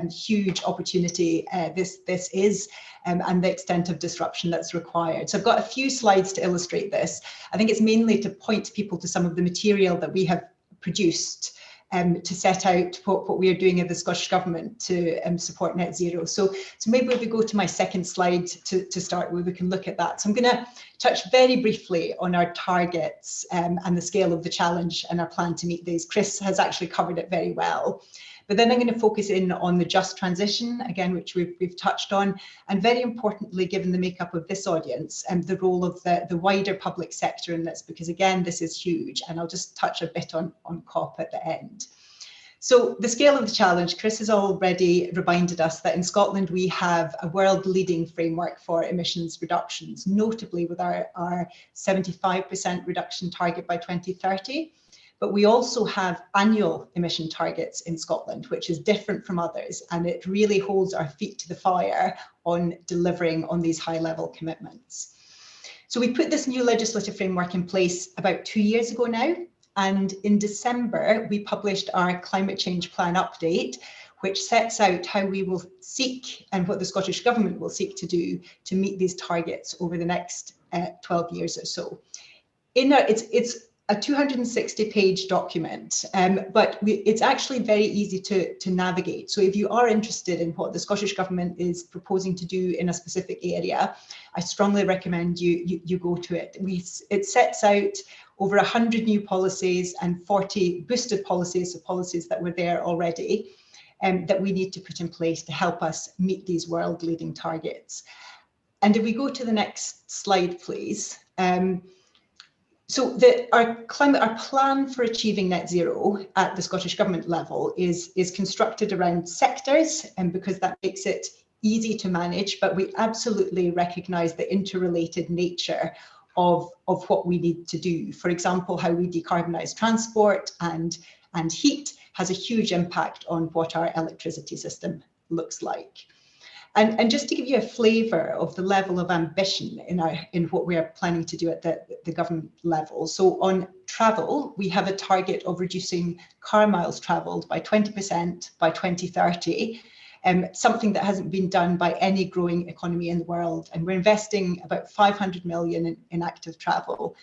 huge opportunity this is and the extent of disruption that's required. So I've got a few slides to illustrate this. I think it's mainly to point people to some of the material that we have produced to set out what we are doing in the Scottish Government to support net zero. So maybe if we go to my second slide to start with, we can look at that. So I'm going to touch very briefly on our targets and the scale of the challenge and our plan to meet these. Chris has actually covered it very well. But then I'm going to focus in on the just transition, again, which we've touched on, and very importantly, given the makeup of this audience and the role of the wider public sector in this, because again, this is huge, and I'll just touch a bit on COP at the end. So the scale of the challenge, Chris has already reminded us that in Scotland, we have a world-leading framework for emissions reductions, notably with our 75% reduction target by 2030. But we also have annual emission targets in Scotland, which is different from others, and it really holds our feet to the fire on delivering on these high-level commitments. So we put this new legislative framework in place about 2 years ago now, and in December we published our climate change plan update, which sets out how we will seek and what the Scottish Government will seek to do to meet these targets over the next 12 years or so. It's a 260-page document, but it's actually very easy to navigate. So if you are interested in what the Scottish Government is proposing to do in a specific area, I strongly recommend you go to it. It sets out over 100 new policies and 40 boosted policies, so policies that were there already, that we need to put in place to help us meet these world-leading targets. And if we go to the next slide, please. So our plan for achieving net zero at the Scottish Government level is constructed around sectors, and because that makes it easy to manage, but we absolutely recognise the interrelated nature of what we need to do. For example, how we decarbonise transport and heat has a huge impact on what our electricity system looks like. And just to give you a flavour of the level of ambition in what we are planning to do at the government level. So on travel, we have a target of reducing car miles travelled by 20% by 2030, something that hasn't been done by any growing economy in the world. And we're investing about 500 million in active travel.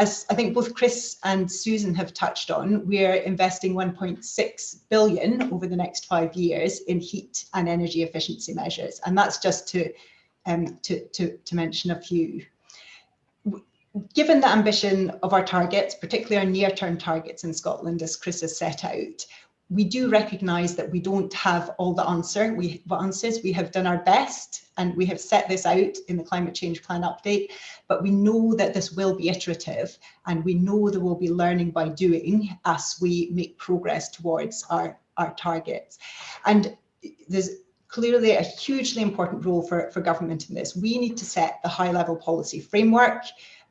As I think both Chris and Susan have touched on, we're investing 1.6 billion over the next 5 years in heat and energy efficiency measures. And that's just to mention a few. Given the ambition of our targets, particularly our near-term targets in Scotland, as Chris has set out, we do recognise that we don't have all the answers. We have done our best, and we have set this out in the climate change plan update, but we know that this will be iterative, and we know there will be learning by doing as we make progress towards our targets. And there's clearly a hugely important role for government in this. We need to set the high-level policy framework.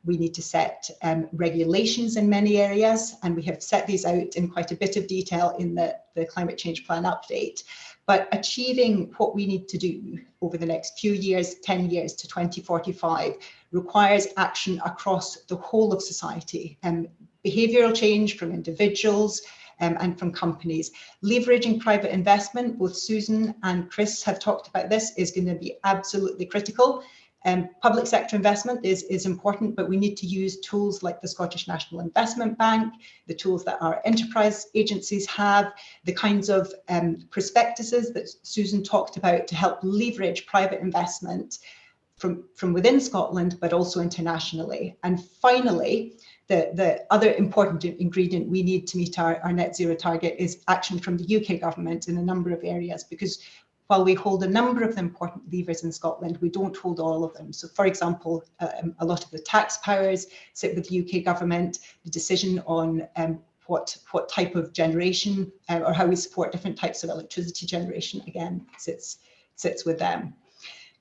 We need to set regulations in many areas, and we have set these out in quite a bit of detail in the climate change plan update. But achieving what we need to do over the next few years, 10 years to 2045, requires action across the whole of society, and behavioural change from individuals and from companies. Leveraging private investment, both Susan and Chris have talked about this, is going to be absolutely critical. Public sector investment is important, but we need to use tools like the Scottish National Investment Bank, the tools that our enterprise agencies have, the kinds of prospectuses that Susan talked about to help leverage private investment from within Scotland, but also internationally. And finally, the other important ingredient we need to meet our net zero target is action from the UK government in a number of areas, because while we hold a number of the important levers in Scotland, we don't hold all of them. So, for example, a lot of the tax powers sit with the UK government. The decision on what type of generation or how we support different types of electricity generation, again, sits with them.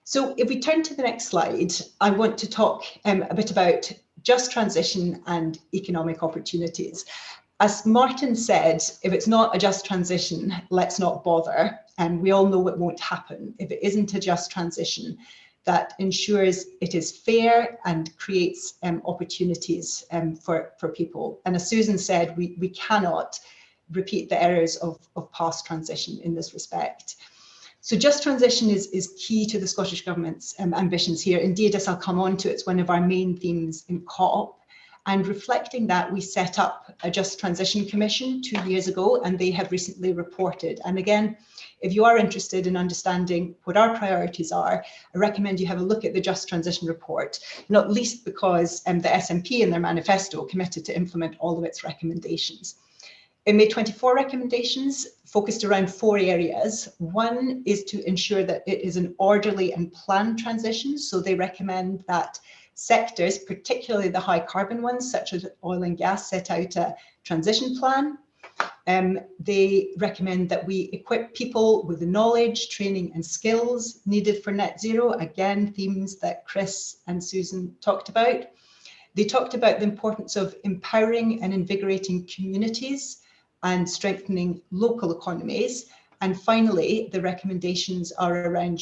So if we turn to the next slide, I want to talk a bit about just transition and economic opportunities. As Martin said, if it's not a just transition, let's not bother. And we all know it won't happen if it isn't a just transition that ensures it is fair and creates opportunities for people. And as Susan said, we cannot repeat the errors of past transition in this respect. So just transition is key to the Scottish Government's ambitions here. Indeed, as I'll come on to, it's one of our main themes in COP. And reflecting that, we set up a Just Transition Commission 2 years ago, and they have recently reported. And again, if you are interested in understanding what our priorities are, I recommend you have a look at the Just Transition report, not least because the SNP in their manifesto committed to implement all of its recommendations. It made 24 recommendations focused around 4 areas. One is to ensure that it is an orderly and planned transition. So they recommend that sectors, particularly the high carbon ones, such as oil and gas, set out a transition plan. They recommend that we equip people with the knowledge, training and skills needed for net zero. Again, themes that Chris and Susan talked about. They talked about the importance of empowering and invigorating communities and strengthening local economies. And finally, the recommendations are around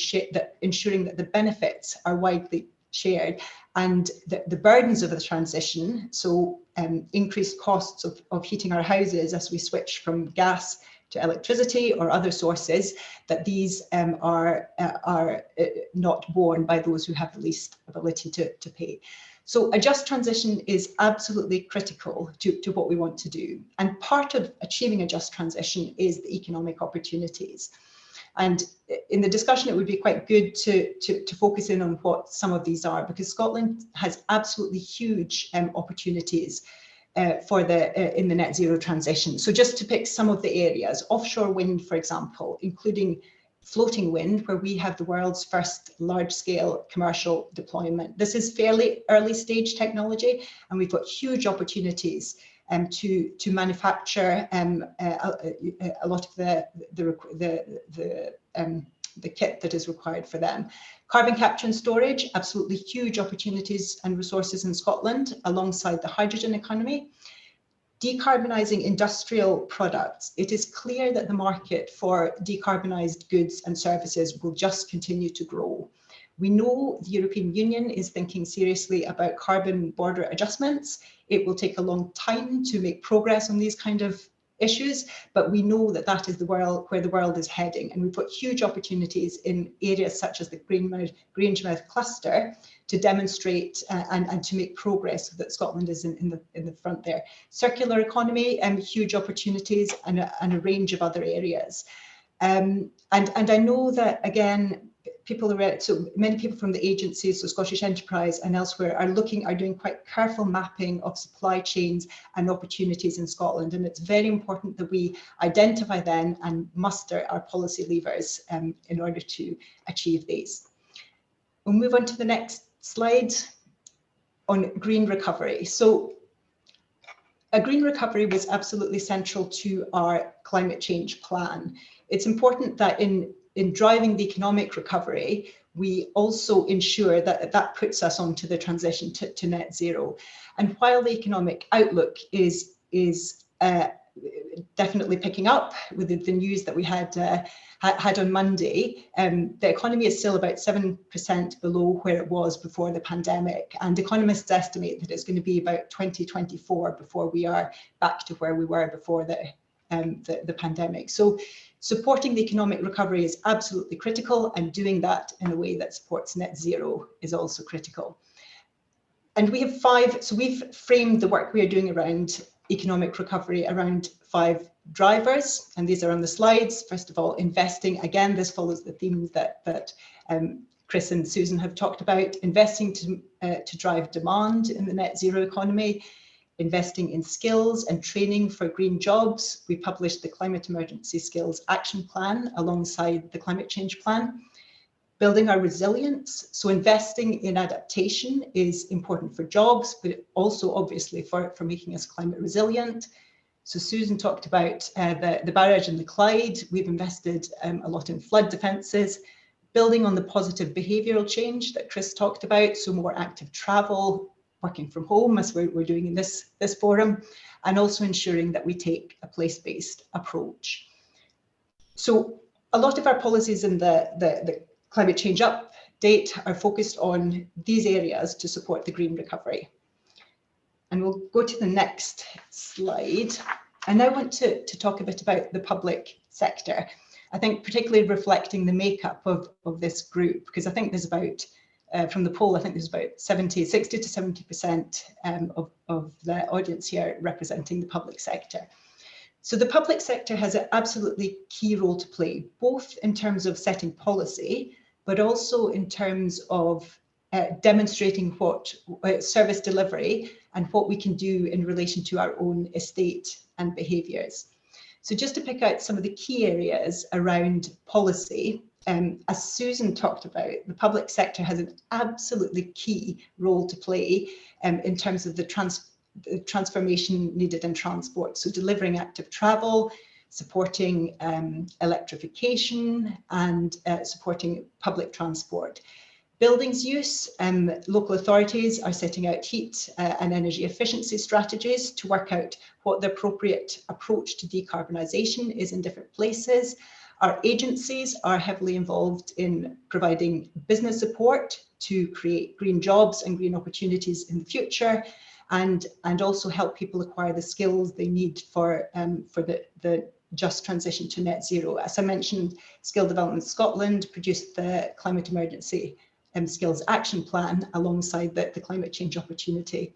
ensuring that the benefits are widely shared, and the burdens of the transition, so increased costs of heating our houses as we switch from gas to electricity or other sources, that these are not borne by those who have the least ability to pay. So a just transition is absolutely critical to what we want to do. And part of achieving a just transition is the economic opportunities. And in the discussion, it would be quite good to focus in on what some of these are, because Scotland has absolutely huge opportunities in the net zero transition. So just to pick some of the areas, offshore wind, for example, including floating wind, where we have the world's first large-scale commercial deployment. This is fairly early stage technology, and we've got huge opportunities to manufacture a lot of the kit that is required for them. Carbon capture and storage, absolutely huge opportunities and resources in Scotland alongside the hydrogen economy. Decarbonising industrial products. It is clear that the market for decarbonised goods and services will just continue to grow. We know the European Union is thinking seriously about carbon border adjustments. It will take a long time to make progress on these kind of issues, but we know that that is where the world is heading, and we've got huge opportunities in areas such as the Grangemouth cluster to demonstrate and to make progress so that Scotland is in the front there. Circular economy, huge opportunities, and a range of other areas. And I know that, again, so many people from the agencies, so Scottish Enterprise and elsewhere, are doing quite careful mapping of supply chains and opportunities in Scotland. And it's very important that we identify them and muster our policy levers in order to achieve these. We'll move on to the next slide on green recovery. So a green recovery was absolutely central to our climate change plan. It's important that in driving the economic recovery, we also ensure that that puts us onto the transition to net zero. And while the economic outlook is definitely picking up with the news that we had on Monday, the economy is still about 7% below where it was before the pandemic. And economists estimate that it's going to be about 2024 before we are back to where we were before the pandemic. So supporting the economic recovery is absolutely critical, and doing that in a way that supports net zero is also critical. And we have we've framed the work we are doing around economic recovery around 5 drivers, and these are on the slides. First of all, investing. Again, this follows the theme that Chris and Susan have talked about, investing to drive demand in the net zero economy, investing in skills and training for green jobs. We published the Climate Emergency Skills Action Plan alongside the Climate Change Plan. Building our resilience, so investing in adaptation is important for jobs, but also obviously for making us climate resilient. So Susan talked about the barrage in the Clyde. We've invested a lot in flood defences, building on the positive behavioural change that Chris talked about, so more active travel, working from home, as we're doing in this forum, and also ensuring that we take a place-based approach. So a lot of our policies in the climate change update are focused on these areas to support the green recovery. And we'll go to the next slide. I now want to talk a bit about the public sector. I think particularly reflecting the makeup of this group, because I think there's about from the poll, I think there's about 60 to 70% of the audience here representing the public sector. So the public sector has an absolutely key role to play, both in terms of setting policy, but also in terms of demonstrating what service delivery and what we can do in relation to our own estate and behaviours. So just to pick out some of the key areas around policy, as Susan talked about, the public sector has an absolutely key role to play in terms of the transformation needed in transport. So delivering active travel, supporting electrification, and supporting public transport. buildings use, local authorities are setting out heat and energy efficiency strategies to work out what the appropriate approach to decarbonisation is in different places. Our agencies are heavily involved in providing business support to create green jobs and green opportunities in the future, and also help people acquire the skills they need for the just transition to net zero. As I mentioned, Skill Development Scotland produced the Climate Emergency Skills Action Plan alongside the Climate Change Opportunity.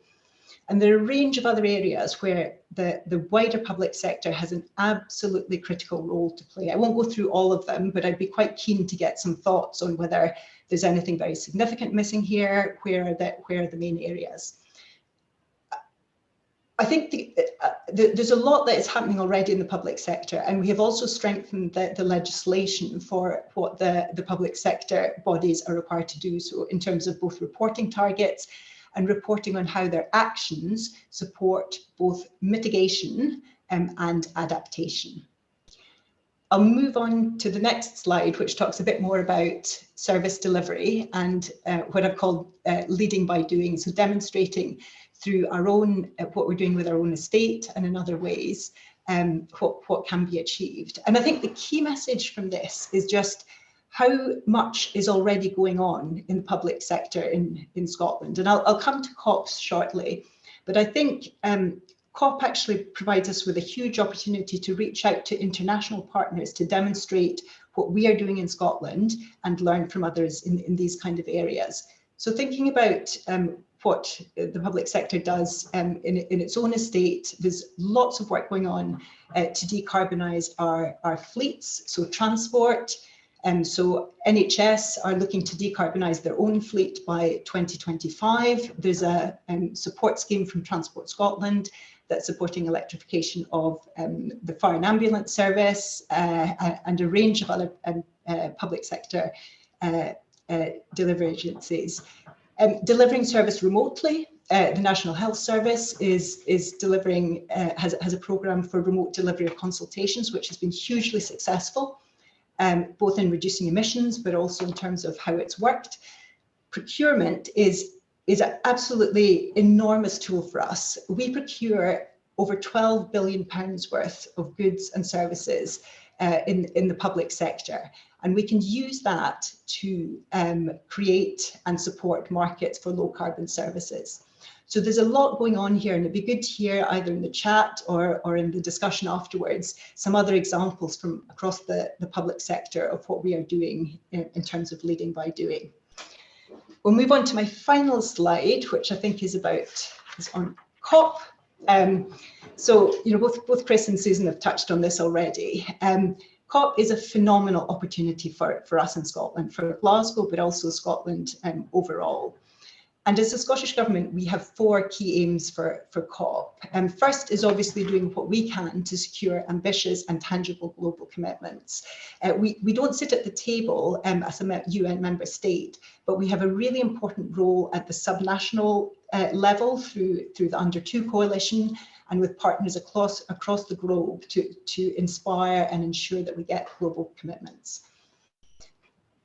And there are a range of other areas where the wider public sector has an absolutely critical role to play. I won't go through all of them, but I'd be quite keen to get some thoughts on whether there's anything very significant missing here, where are the main areas. I think there's a lot that is happening already in the public sector, and we have also strengthened the legislation for what the public sector bodies are required to do. So in terms of both reporting targets and reporting on how their actions support both mitigation and adaptation. I'll move on to the next slide, which talks a bit more about service delivery and what I've called leading by doing, so demonstrating through our own, what we're doing with our own estate and in other ways, what can be achieved. And I think the key message from this is just how much is already going on in the public sector in Scotland. And I'll come to COPs shortly, but I think COP actually provides us with a huge opportunity to reach out to international partners to demonstrate what we are doing in Scotland and learn from others in these kind of areas. So thinking about what the public sector does in its own estate, there's lots of work going on to decarbonise our fleets, so transport. So NHS are looking to decarbonise their own fleet by 2025. There's a support scheme from Transport Scotland that's supporting electrification of the fire and ambulance service and a range of other public sector delivery agencies. Delivering service remotely, the National Health Service is delivering, has a programme for remote delivery of consultations, which has been hugely successful, both in reducing emissions, but also in terms of how it's worked. Procurement is an absolutely enormous tool for us. We procure over £12 billion worth of goods and services in the public sector. And we can use that to create and support markets for low carbon services. So there's a lot going on here, and it'd be good to hear either in the chat or in the discussion afterwards, some other examples from across the public sector of what we are doing in terms of leading by doing. We'll move on to my final slide, which I think is on COP. So, you know, both Chris and Susan have touched on this already. COP is a phenomenal opportunity for us in Scotland, for Glasgow, but also Scotland overall. And as the Scottish Government, we have 4 key aims for COP. First is obviously doing what we can to secure ambitious and tangible global commitments. We don't sit at the table as a UN member state, but we have a really important role at the subnational level through the Under 2 coalition and with partners across the globe to inspire and ensure that we get global commitments.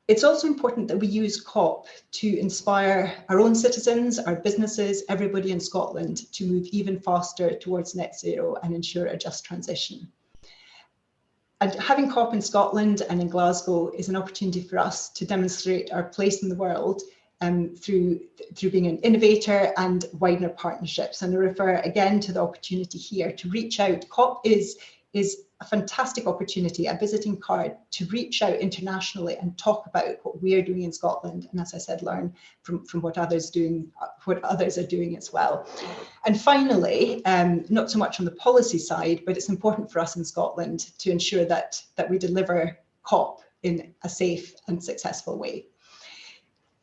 It's also important that we use COP to inspire our own citizens, our businesses, everybody in Scotland to move even faster towards net zero and ensure a just transition. And having COP in Scotland and in Glasgow is an opportunity for us to demonstrate our place in the world through being an innovator and widen our partnerships. And I refer again to the opportunity here to reach out. COP is a fantastic opportunity, a visiting card to reach out internationally and talk about what we are doing in Scotland. And as I said, learn from what others are doing as well. And finally, not so much on the policy side, but it's important for us in Scotland to ensure that we deliver COP in a safe and successful way.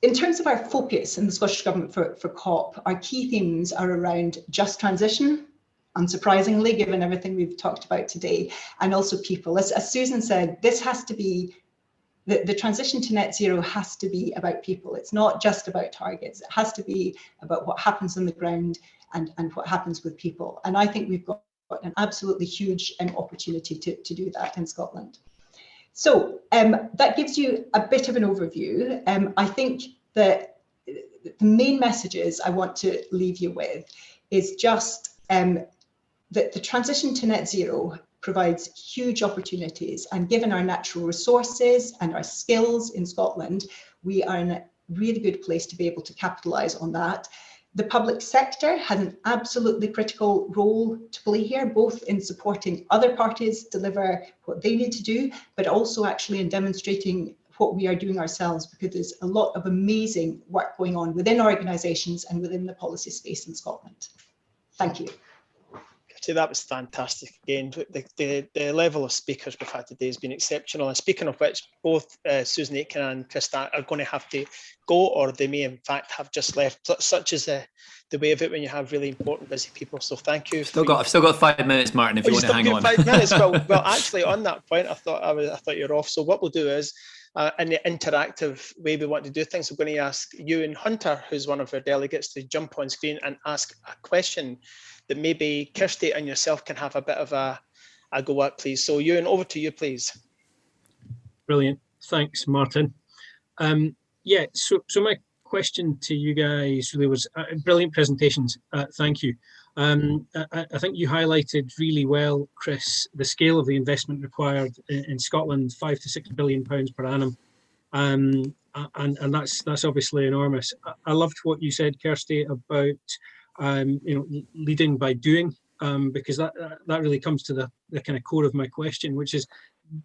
In terms of our focus in the Scottish Government for COP, our key themes are around just transition, unsurprisingly, given everything we've talked about today, and also people. As Susan said, this has to be, the transition to net zero has to be about people. It's not just about targets. It has to be about what happens on the ground and what happens with people. And I think we've got an absolutely huge opportunity to do that in Scotland. So that gives you a bit of an overview. I think the main messages I want to leave you with is just that the transition to net zero provides huge opportunities, and given our natural resources and our skills in Scotland, we are in a really good place to be able to capitalise on that. The public sector has an absolutely critical role to play here, both in supporting other parties deliver what they need to do, but also actually in demonstrating what we are doing ourselves, because there's a lot of amazing work going on within organisations and within the policy space in Scotland. Thank you. So that was fantastic again. The level of speakers we've had today has been exceptional. And speaking of which, both Susan Aitken and Krista are going to have to go, or they may in fact have just left. Such is the way of it when you have really important, busy people. So thank you. I've still got 5 minutes, Martin, if you want to hang on. 5 minutes. Well, actually, on that point, I thought you're off. So what we'll do is, in the interactive way we want to do things, I'm going to ask Ewan Hunter, who's one of our delegates, to jump on screen and ask a question that maybe Kirsty and yourself can have a bit of a go at, please. So Ewan, over to you, please. Brilliant. Thanks, Martin. Yeah, so my question to you guys really was brilliant presentations. Thank you. I think you highlighted really well, Chris, the scale of the investment required in Scotland, £5 to £6 billion per annum. And that's obviously enormous. I loved what you said, Kirsty, about leading by doing, because that really comes to the kind of core of my question, which is,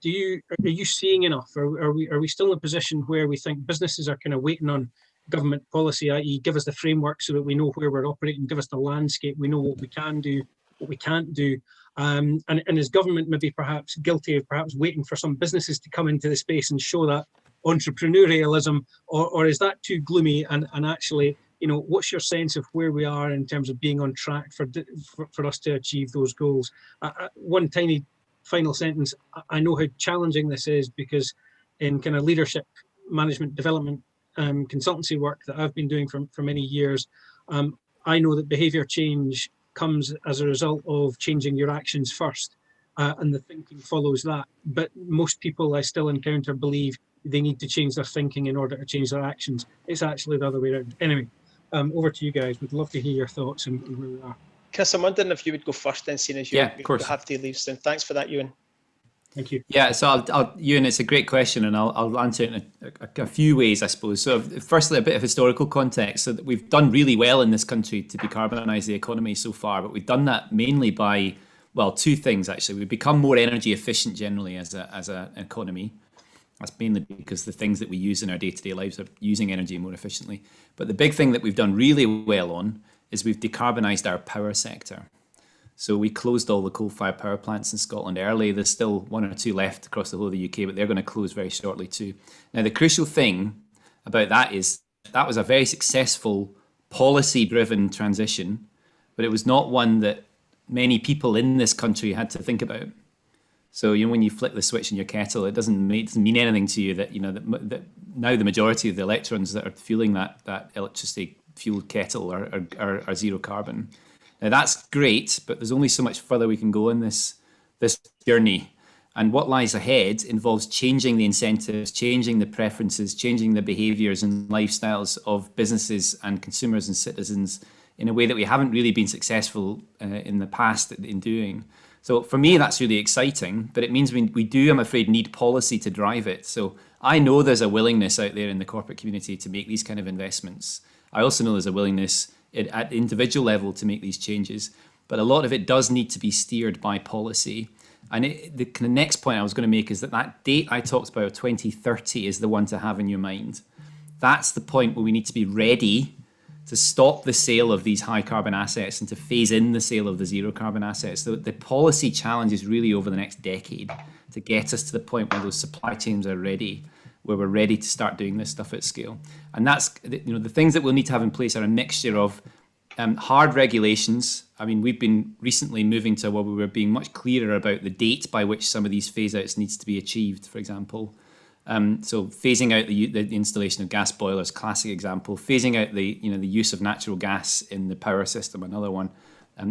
are you seeing enough? Are we still in a position where we think businesses are kind of waiting on government policy, i.e. give us the framework so that we know where we're operating, give us the landscape, we know what we can do, what we can't do, and is government maybe perhaps guilty of perhaps waiting for some businesses to come into the space and show that entrepreneurialism, or is that too gloomy? And actually, what's your sense of where we are in terms of being on track for us to achieve those goals? One tiny final sentence. I know how challenging this is, because in kind of leadership, management, development, consultancy work that I've been doing for many years, I know that behaviour change comes as a result of changing your actions first, and the thinking follows that. But most people I still encounter believe they need to change their thinking in order to change their actions. It's actually the other way around. Anyway, over to you guys. We'd love to hear your thoughts and where we are. Chris, I'm wondering if you would go first then, seeing as you have to leave soon. Thanks for that, Ewan. Thank you. Yeah, so Ewan, it's a great question, and I'll answer it in a few ways, I suppose. So firstly, a bit of historical context. So that we've done really well in this country to decarbonise the economy so far, but we've done that mainly by, well, two things actually. We've become more energy efficient generally as an economy. That's mainly because the things that we use in our day-to-day lives are using energy more efficiently. But the big thing that we've done really well on is we've decarbonised our power sector. So we closed all the coal-fired power plants in Scotland early. There's still one or two left across the whole of the UK, but they're going to close very shortly too. Now, the crucial thing about that is that was a very successful policy-driven transition, but it was not one that many people in this country had to think about. So, when you flick the switch in your kettle, it doesn't mean anything to you that, that now the majority of the electrons that are fueling that electricity fueled kettle are zero carbon. Now that's great, but there's only so much further we can go in this journey. And what lies ahead involves changing the incentives, changing the preferences, changing the behaviours and lifestyles of businesses and consumers and citizens in a way that we haven't really been successful in the past in doing. So for me, that's really exciting, but it means we do, I'm afraid, need policy to drive it. So I know there's a willingness out there in the corporate community to make these kind of investments. I also know there's a willingness at individual level to make these changes, but a lot of it does need to be steered by policy. And the kind of next point I was going to make is that date I talked about, 2030, is the one to have in your mind. That's the point where we need to be ready to stop the sale of these high carbon assets and to phase in the sale of the zero carbon assets. So the policy challenge is really over the next decade to get us to the point where those supply chains are ready, where we're ready to start doing this stuff at scale. And that's, the things that we'll need to have in place are a mixture of hard regulations. I mean, we've been recently moving to where we were being much clearer about the date by which some of these phase outs needs to be achieved, for example. So phasing out the installation of gas boilers, classic example. Phasing out the use of natural gas in the power system, another one.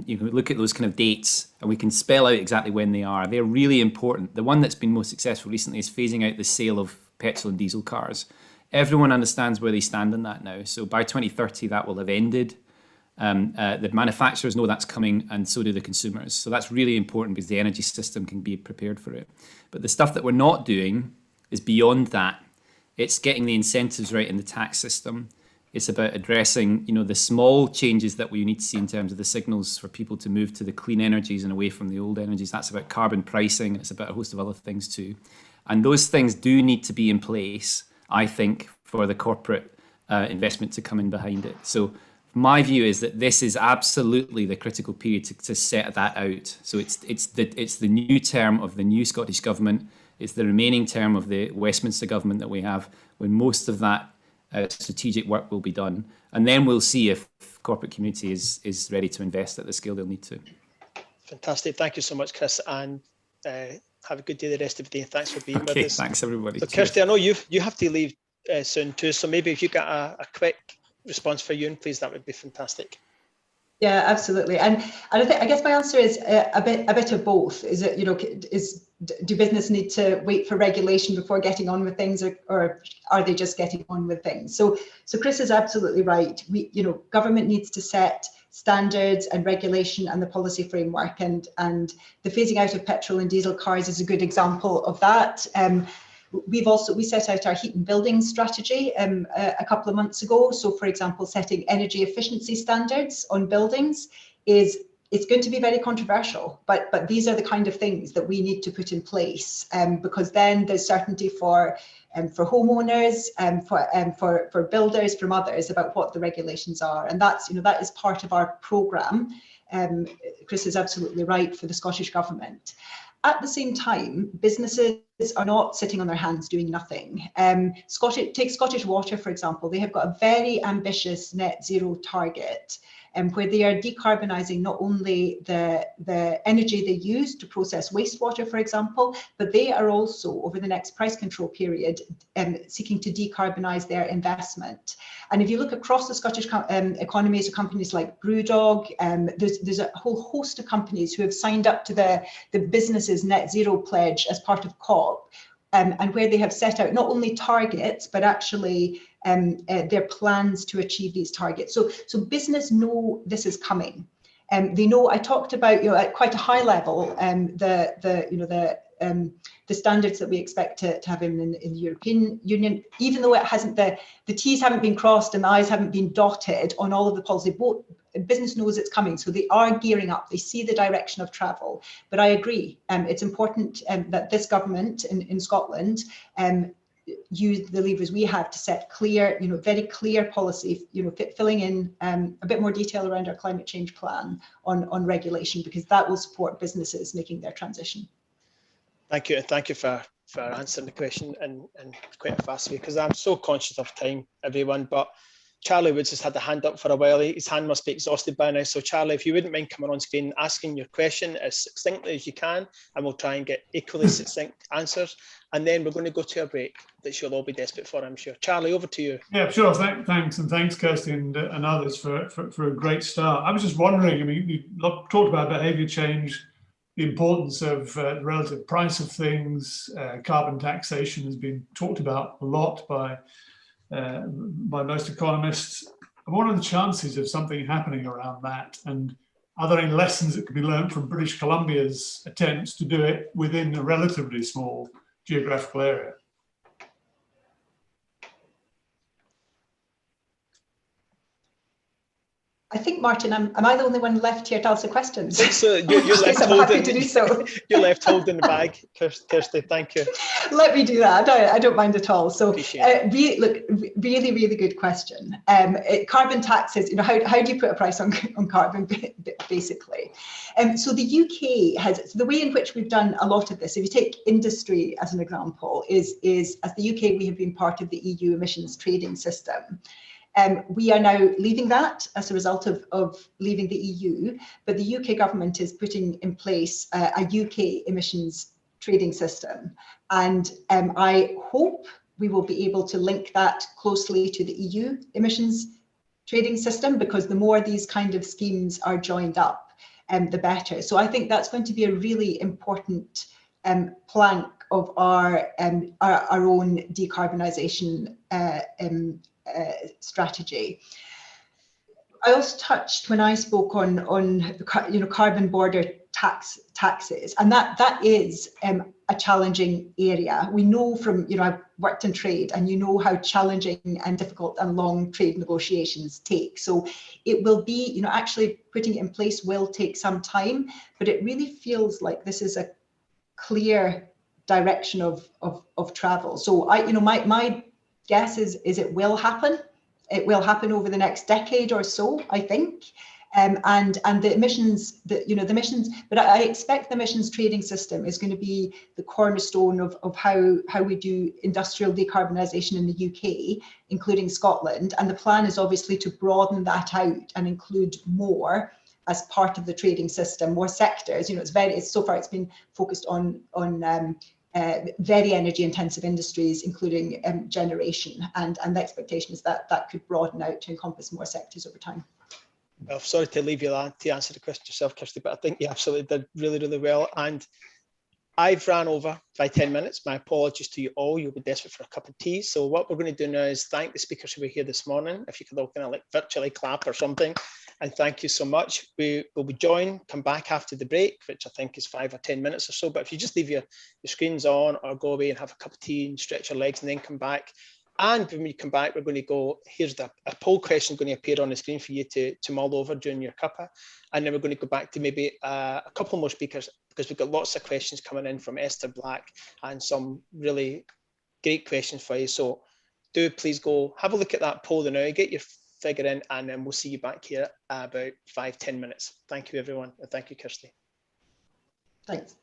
You can look at those kind of dates and we can spell out exactly when they are. They're really important. The one that's been most successful recently is phasing out the sale of petrol and diesel cars. Everyone understands where they stand on that now. So by 2030, that will have ended. The manufacturers know that's coming, and so do the consumers. So that's really important because the energy system can be prepared for it. But the stuff that we're not doing is beyond that. It's getting the incentives right in the tax system. It's about addressing, the small changes that we need to see in terms of the signals for people to move to the clean energies and away from the old energies. That's about carbon pricing. It's about a host of other things too. And those things do need to be in place, I think, for the corporate investment to come in behind it. So my view is that this is absolutely the critical period to set that out. So it's the new term of the new Scottish Government. It's the remaining term of the Westminster Government that we have, when most of that strategic work will be done. And then we'll see if corporate community is ready to invest at the scale they'll need to. Fantastic. Thank you so much, Chris. And have a good day the rest of the day. Thanks for being with us. Thanks, everybody. So, Kirsty, I know you have to leave soon too. So maybe if you got a quick response for you, please, that would be fantastic. Yeah, absolutely. And I guess my answer is a bit of both. Is it, do business need to wait for regulation before getting on with things, or are they just getting on with things? So Chris is absolutely right. Government needs to set standards and regulation and the policy framework, and the phasing out of petrol and diesel cars is a good example of that. We set out our heat and building strategy a couple of months ago. So, for example, setting energy efficiency standards on buildings it's going to be very controversial, but these are the kind of things that we need to put in place, because then there's certainty for homeowners, for builders, from others, about what the regulations are, and that is part of our programme. Chris is absolutely right, for the Scottish Government. At the same time, businesses are not sitting on their hands doing nothing. Take Scottish Water, for example. They have got a very ambitious net zero target, where they are decarbonising not only the energy they use to process wastewater, for example, but they are also, over the next price control period, seeking to decarbonise their investment. And if you look across the Scottish economies, companies like Brewdog, there's a whole host of companies who have signed up to the business's net zero pledge as part of COP, and where they have set out not only targets, but actually their plans to achieve these targets. So business know this is coming. They know. I talked about, at quite a high level, the standards that we expect to have in the European Union, even though it hasn't, the T's haven't been crossed and the I's haven't been dotted on all of the policy. Business knows it's coming, so they are gearing up. They see the direction of travel. But I agree, it's important that this government in Scotland use the levers we have to set clear, very clear policy, filling in a bit more detail around our climate change plan on regulation, because that will support businesses making their transition. Thank you for answering the question in quite a fast way, because I'm so conscious of time, everyone. But Charlie Woods has had the hand up for a while. His hand must be exhausted by now. So Charlie, if you wouldn't mind coming on screen, asking your question as succinctly as you can, and we'll try and get equally succinct answers. And then we're going to go to a break that you'll all be desperate for, I'm sure. Charlie, over to you. Yeah, sure. Thanks, and thanks, Kirsty and others for a great start. I was just wondering, we talked about behaviour change, the importance of the relative price of things. Carbon taxation has been talked about a lot by most economists. What are the chances of something happening around that? And are there any lessons that can be learned from British Columbia's attempts to do it within a relatively small geographical area? I think, Martin, am I the only one left here to answer questions? So you're left I'm happy to do so. You're left holding the bag, Kirsty. Thank you. Let me do that. I don't mind at all. So, really, really good question. Carbon taxes. How do you put a price on carbon, basically? So the UK has, the way in which we've done a lot of this. If you take industry as an example, is as the UK, we have been part of the EU emissions trading system. We are now leaving that as a result of leaving the EU, but the UK government is putting in place a UK emissions trading system. And I hope we will be able to link that closely to the EU emissions trading system, because the more these kind of schemes are joined up, the better. So I think that's going to be a really important plank of our own decarbonisation strategy. I also touched when I spoke on carbon border taxes, and that is a challenging area. We know from, I've worked in trade, and you know how challenging and difficult and long trade negotiations take. So it will be, actually putting it in place will take some time, but it really feels like this is a clear direction of travel. So my guess is it will happen. It will happen over the next decade or so, I think. And the emissions, the emissions, but I expect the emissions trading system is going to be the cornerstone of how we do industrial decarbonisation in the UK, including Scotland. And the plan is obviously to broaden that out and include more as part of the trading system, more sectors. So far it's been focused on very energy intensive industries, including generation, and the expectation is that that could broaden out to encompass more sectors over time. Well, sorry to leave you that to answer the question yourself, Kirsty, but I think you absolutely did really, really well. And I've ran over by 10 minutes. My apologies to you all. You'll be desperate for a cup of tea. So what we're going to do now is thank the speakers who were here this morning. If you could all kind of like virtually clap or something. And thank you so much. We will be joined, come back after the break, which I think is 5 or 10 minutes or so. But if you just leave your screens on or go away and have a cup of tea and stretch your legs and then come back. And when we come back, we're going to go, here's a poll question going to appear on the screen for you to mull over during your cuppa. And then we're going to go back to maybe a couple more speakers, because we've got lots of questions coming in from Esther Black and some really great questions for you. So do please go have a look at that poll now, get your figure in, and then we'll see you back here about 5-10 minutes. Thank you, everyone. And thank you, Kirsty. Thanks.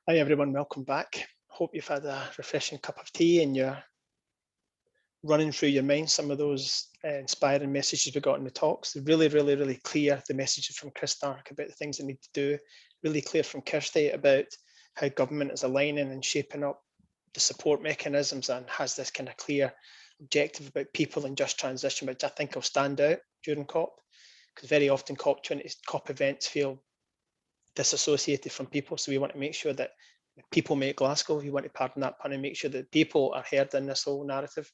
Hi everyone, welcome back. Hope you've had a refreshing cup of tea and you're running through your mind some of those inspiring messages we got in the talks. Really, really, really clear, the messages from Chris Stark about the things they need to do. Really clear from Kirsty about how government is aligning and shaping up the support mechanisms and has this kind of clear objective about people and just transition, which I think will stand out during COP, because very often COP events feel disassociated from people. So we want to make sure that people make Glasgow, you want to pardon that pun, and make sure that people are heard in this whole narrative.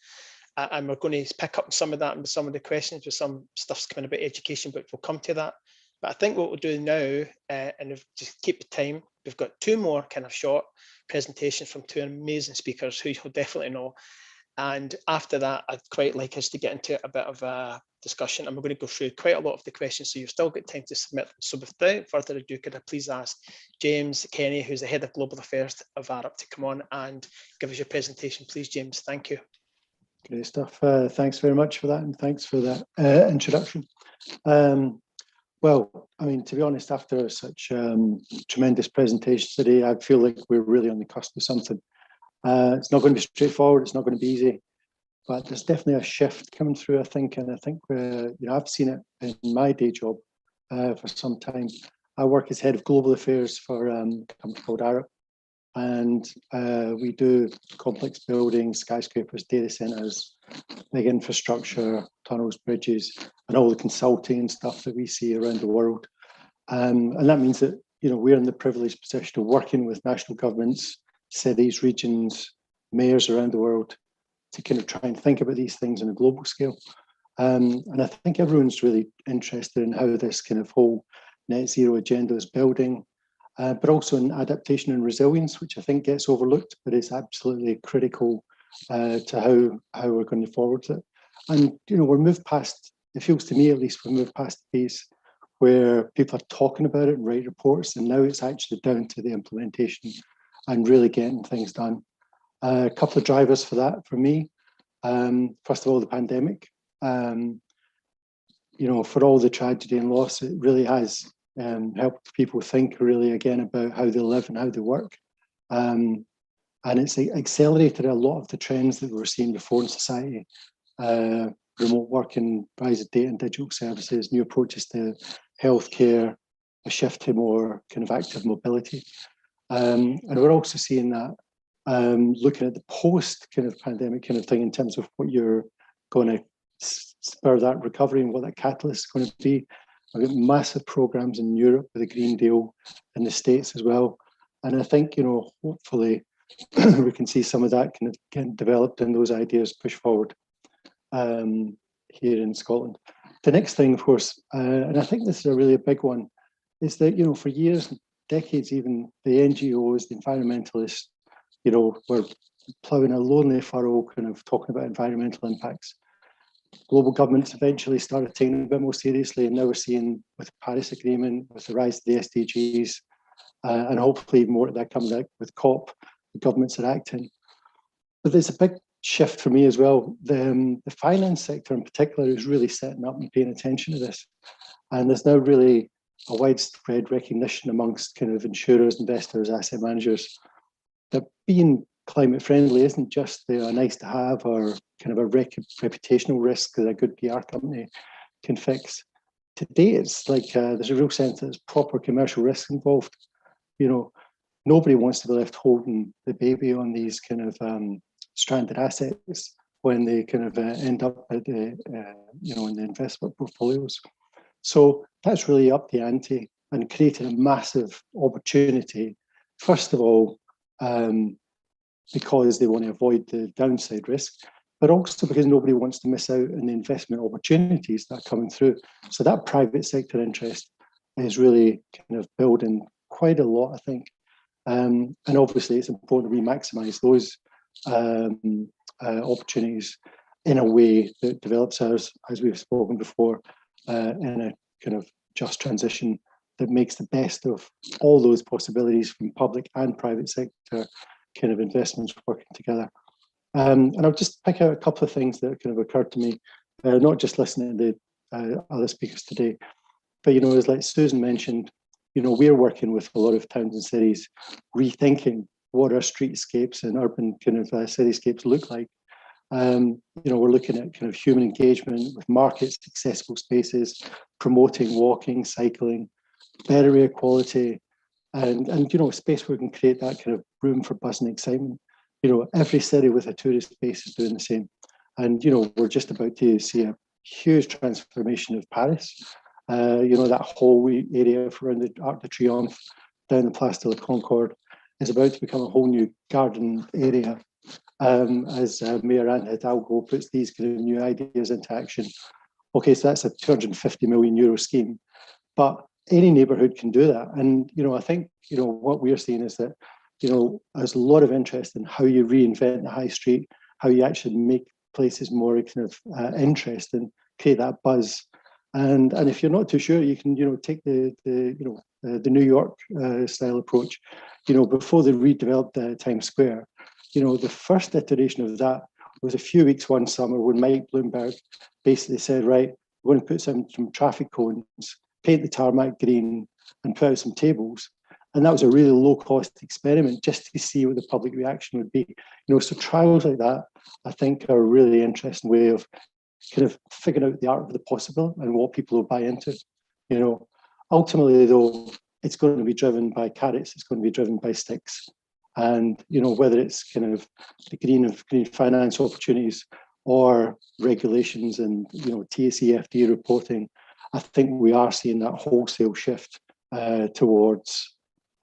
And we're going to pick up some of that and some of the questions with some stuff's coming about education, but we'll come to that. But I think what we'll do now, and just keep the time, we've got two more kind of short presentations from two amazing speakers who you'll definitely know. And after that, I'd quite like us to get into a bit of a discussion, and we're going to go through quite a lot of the questions, so you've still got time to submit them. So without further ado, could I please ask James Kenny, who's the Head of Global Affairs of ARUP, to come on and give us your presentation, please, James. Thank you. Great stuff. Thanks very much for that, and thanks for that introduction. Well, I mean, to be honest, after such tremendous presentations today, I feel like we're really on the cusp of something. It's not going to be straightforward, it's not going to be easy, but there's definitely a shift coming through, I think, and I think I've seen it in my day job for some time. I work as Head of Global Affairs for a company called ARUP, and we do complex buildings, skyscrapers, data centres, big infrastructure, tunnels, bridges, and all the consulting and stuff that we see around the world. And that means that, we're in the privileged position of working with national governments, cities, regions, mayors around the world to kind of try and think about these things on a global scale. And I think everyone's really interested in how this kind of whole net zero agenda is building, but also in adaptation and resilience, which I think gets overlooked, but is absolutely critical to how we're going to forward it. And, we're moved past, it feels to me at least, we've moved past the piece where people are talking about it and write reports, and now it's actually down to the implementation and really getting things done. A couple of drivers for that for me. First of all, the pandemic. For all the tragedy and loss, it really has helped people think really again about how they live and how they work. And it's accelerated a lot of the trends that we were seeing before in society. Remote working, rise of data and digital services, new approaches to healthcare, a shift to more kind of active mobility. And we're also seeing that looking at the post kind of pandemic kind of thing in terms of what you're going to spur that recovery and what that catalyst is going to be. We've got massive programs in Europe with the Green Deal, in the States as well. And I think, hopefully we can see some of that kind of getting developed and those ideas pushed forward here in Scotland. The next thing, of course, and I think this is a really big one, is that, for years, decades even, the NGOs, the environmentalists, were ploughing a lonely furrow kind of talking about environmental impacts. Global governments eventually started taking it a bit more seriously, and now we're seeing with the Paris Agreement, with the rise of the SDGs, and hopefully more of that comes out with COP, the governments are acting. But there's a big shift for me as well. The finance sector in particular is really setting up and paying attention to this. And there's now really a widespread recognition amongst kind of insurers, investors, asset managers, that being climate friendly isn't just a nice to have or kind of a reputational risk that a good PR company can fix. Today, it's like there's a real sense that there's proper commercial risk involved. Nobody wants to be left holding the baby on these kind of stranded assets when they kind of end up at the, in the investment portfolios. So that's really up the ante and created a massive opportunity. First of all, because they want to avoid the downside risk, but also because nobody wants to miss out on the investment opportunities that are coming through. So that private sector interest is really kind of building quite a lot, I think. And obviously it's important we maximise those opportunities in a way that develops us, as we've spoken before, in a kind of just transition that makes the best of all those possibilities from public and private sector kind of investments working together. And I'll just pick out a couple of things that kind of occurred to me, not just listening to the other speakers today, but as like Susan mentioned, we're working with a lot of towns and cities, rethinking what our streetscapes and urban kind of cityscapes look like. We're looking at kind of human engagement with markets, accessible spaces, promoting walking, cycling, better air quality, and space where we can create that kind of room for buzz and excitement. Every city with a tourist base is doing the same. And, we're just about to see a huge transformation of Paris. That whole area around the Arc de Triomphe, down the Place de la Concorde, is about to become a whole new garden area as Mayor Anne Hidalgo puts these kind of new ideas into action. Okay, so that's a 250 million euro scheme, but any neighbourhood can do that. And, I think, what we're seeing is that, there's a lot of interest in how you reinvent the high street, how you actually make places more kind of interesting, create that buzz. And if you're not too sure, you can, take the New York style approach. Before they redeveloped Times Square, the first iteration of that was a few weeks one summer when Mike Bloomberg basically said, right, we're going to put some traffic cones, paint the tarmac green, and put out some tables. And that was a really low cost experiment just to see what the public reaction would be. So trials like that, I think, are a really interesting way of kind of figuring out the art of the possible and what people will buy into. Ultimately, though, it's going to be driven by carrots, it's going to be driven by sticks. And, whether it's kind of the green finance opportunities or regulations and, TCFD reporting, I think we are seeing that wholesale shift towards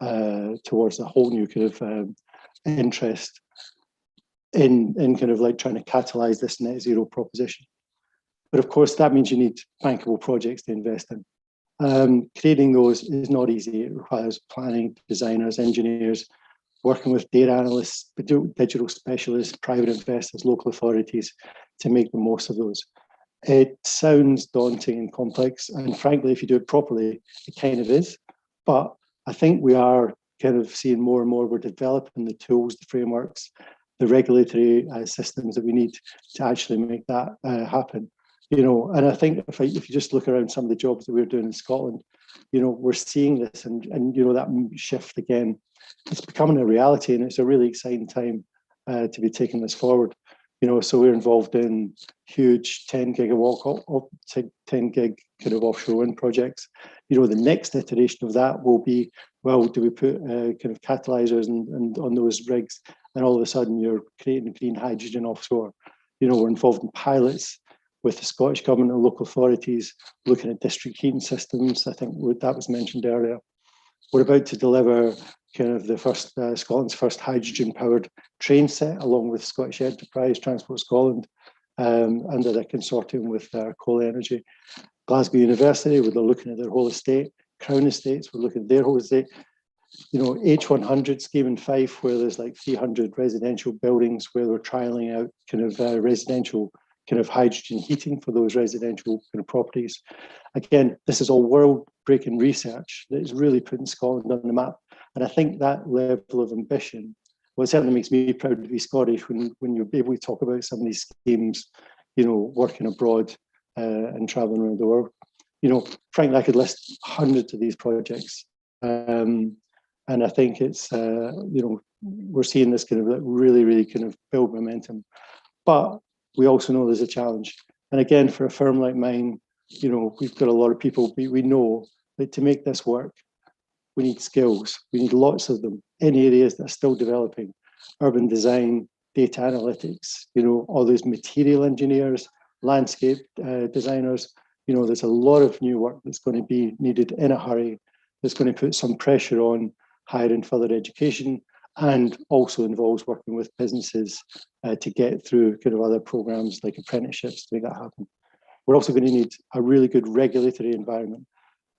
a whole new kind of interest in kind of like trying to catalyze this net zero proposition. But of course, that means you need bankable projects to invest in. Creating those is not easy. It requires planning, designers, engineers, working with data analysts, digital specialists, private investors, local authorities to make the most of those. It sounds daunting and complex, and frankly, if you do it properly, it kind of is. But I think we are kind of seeing more and more, we're developing the tools, the frameworks, the regulatory systems that we need to actually make that happen. And I think if you just look around some of the jobs that we're doing in Scotland, we're seeing this and that shift again. It's becoming a reality, and it's a really exciting time to be taking this forward. So we're involved in huge 10 gig kind of offshore wind projects. The next iteration of that will be, well, do we put kind of catalyzers and on those rigs, and all of a sudden you're creating green hydrogen offshore. We're involved in pilots with the Scottish Government and local authorities, looking at district heating systems. I think that was mentioned earlier. We're about to deliver kind of the first Scotland's first hydrogen-powered train set, along with Scottish Enterprise, Transport Scotland, under the consortium with Coal Energy. Glasgow University, where they're looking at their whole estate. Crown Estates, we're looking at their whole estate. H100 scheme in Fife, where there's like 300 residential buildings where we're trialling out kind of residential kind of hydrogen heating for those residential kind of properties. Again, this is all world-breaking research that is really putting Scotland on the map. And I think that level of ambition, well, it certainly makes me proud to be Scottish when you're able to talk about some of these schemes, working abroad and traveling around the world. Frankly, I could list hundreds of these projects. And I think it's, we're seeing this kind of really, really kind of build momentum. But we also know there's a challenge. And again, for a firm like mine, we've got a lot of people, we know that to make this work, we need skills. We need lots of them in areas that are still developing. Urban design, data analytics, all those material engineers, landscape designers. There's a lot of new work that's going to be needed in a hurry. That's going to put some pressure on higher and further education, and also involves working with businesses to get through kind of other programs like apprenticeships to make that happen. We're also going to need a really good regulatory environment,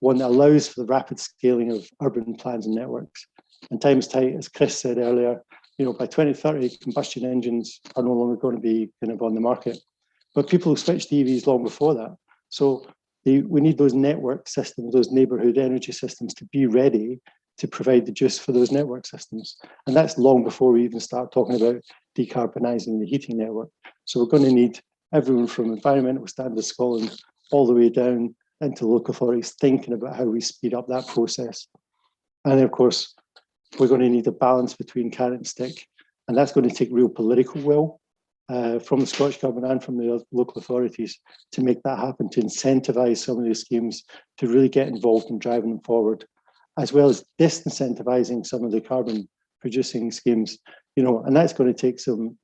one that allows for the rapid scaling of urban plans and networks. And time is tight, as Chris said earlier, by 2030, combustion engines are no longer going to be kind of on the market. But people have switched to EVs long before that. So we need those network systems, those neighbourhood energy systems to be ready to provide the juice for those network systems. And that's long before we even start talking about decarbonising the heating network. So we're going to need everyone from Environmental Standards Scotland all the way down into local authorities thinking about how we speed up that process. And then, of course, we're going to need a balance between carrot and stick. And that's going to take real political will from the Scottish Government and from the local authorities to make that happen, to incentivise some of these schemes, to really get involved in driving them forward, as well as disincentivising some of the carbon producing schemes, and that's going to take some,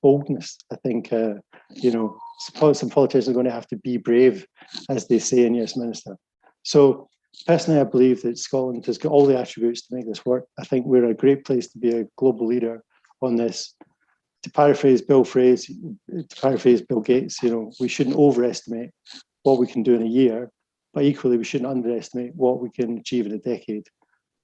boldness. I think, some politicians are going to have to be brave, as they say in Yes Minister. So personally, I believe that Scotland has got all the attributes to make this work. I think we're a great place to be a global leader on this. To paraphrase Bill Gates, we shouldn't overestimate what we can do in a year, but equally we shouldn't underestimate what we can achieve in a decade.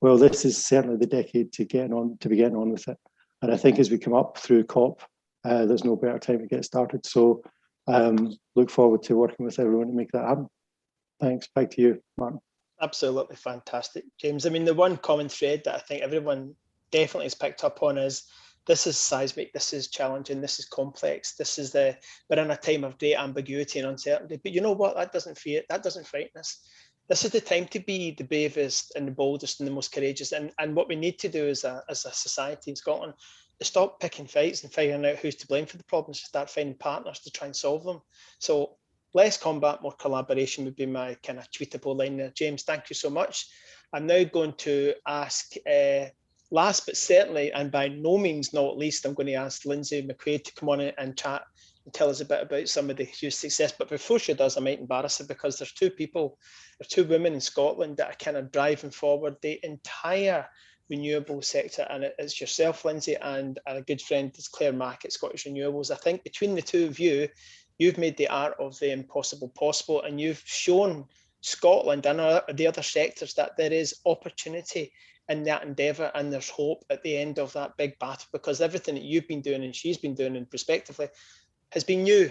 Well, this is certainly the decade to be getting on with it. And I think as we come up through COP, there's no better time to get started. So look forward to working with everyone to make that happen. Thanks. Back to you, Martin. Absolutely fantastic, James. I mean, the one common thread that I think everyone definitely has picked up on is this is seismic, this is challenging, this is complex, we're in a time of great ambiguity and uncertainty. But you know what? That doesn't frighten us. This is the time to be the bravest and the boldest and the most courageous. And what we need to do as a society in Scotland is stop picking fights and figuring out who's to blame for the problems, start finding partners to try and solve them. So less combat, more collaboration would be my kind of tweetable line there. James, thank you so much. I'm now going to ask, last but certainly, and by no means not least, I'm going to ask Lindsay McQuaid to come on and chat and tell us a bit about some of the huge success. But before she does, I might embarrass her, because there's two women in Scotland that are kind of driving forward the entire renewable sector, and it's yourself, Lindsay, and a good friend is Claire Mack at Scottish Renewables. I think between the two of you, you've made the art of the impossible possible, and you've shown Scotland and the other sectors that there is opportunity in that endeavour, and there's hope at the end of that big battle, because everything that you've been doing and she's been doing, and respectively, has been new.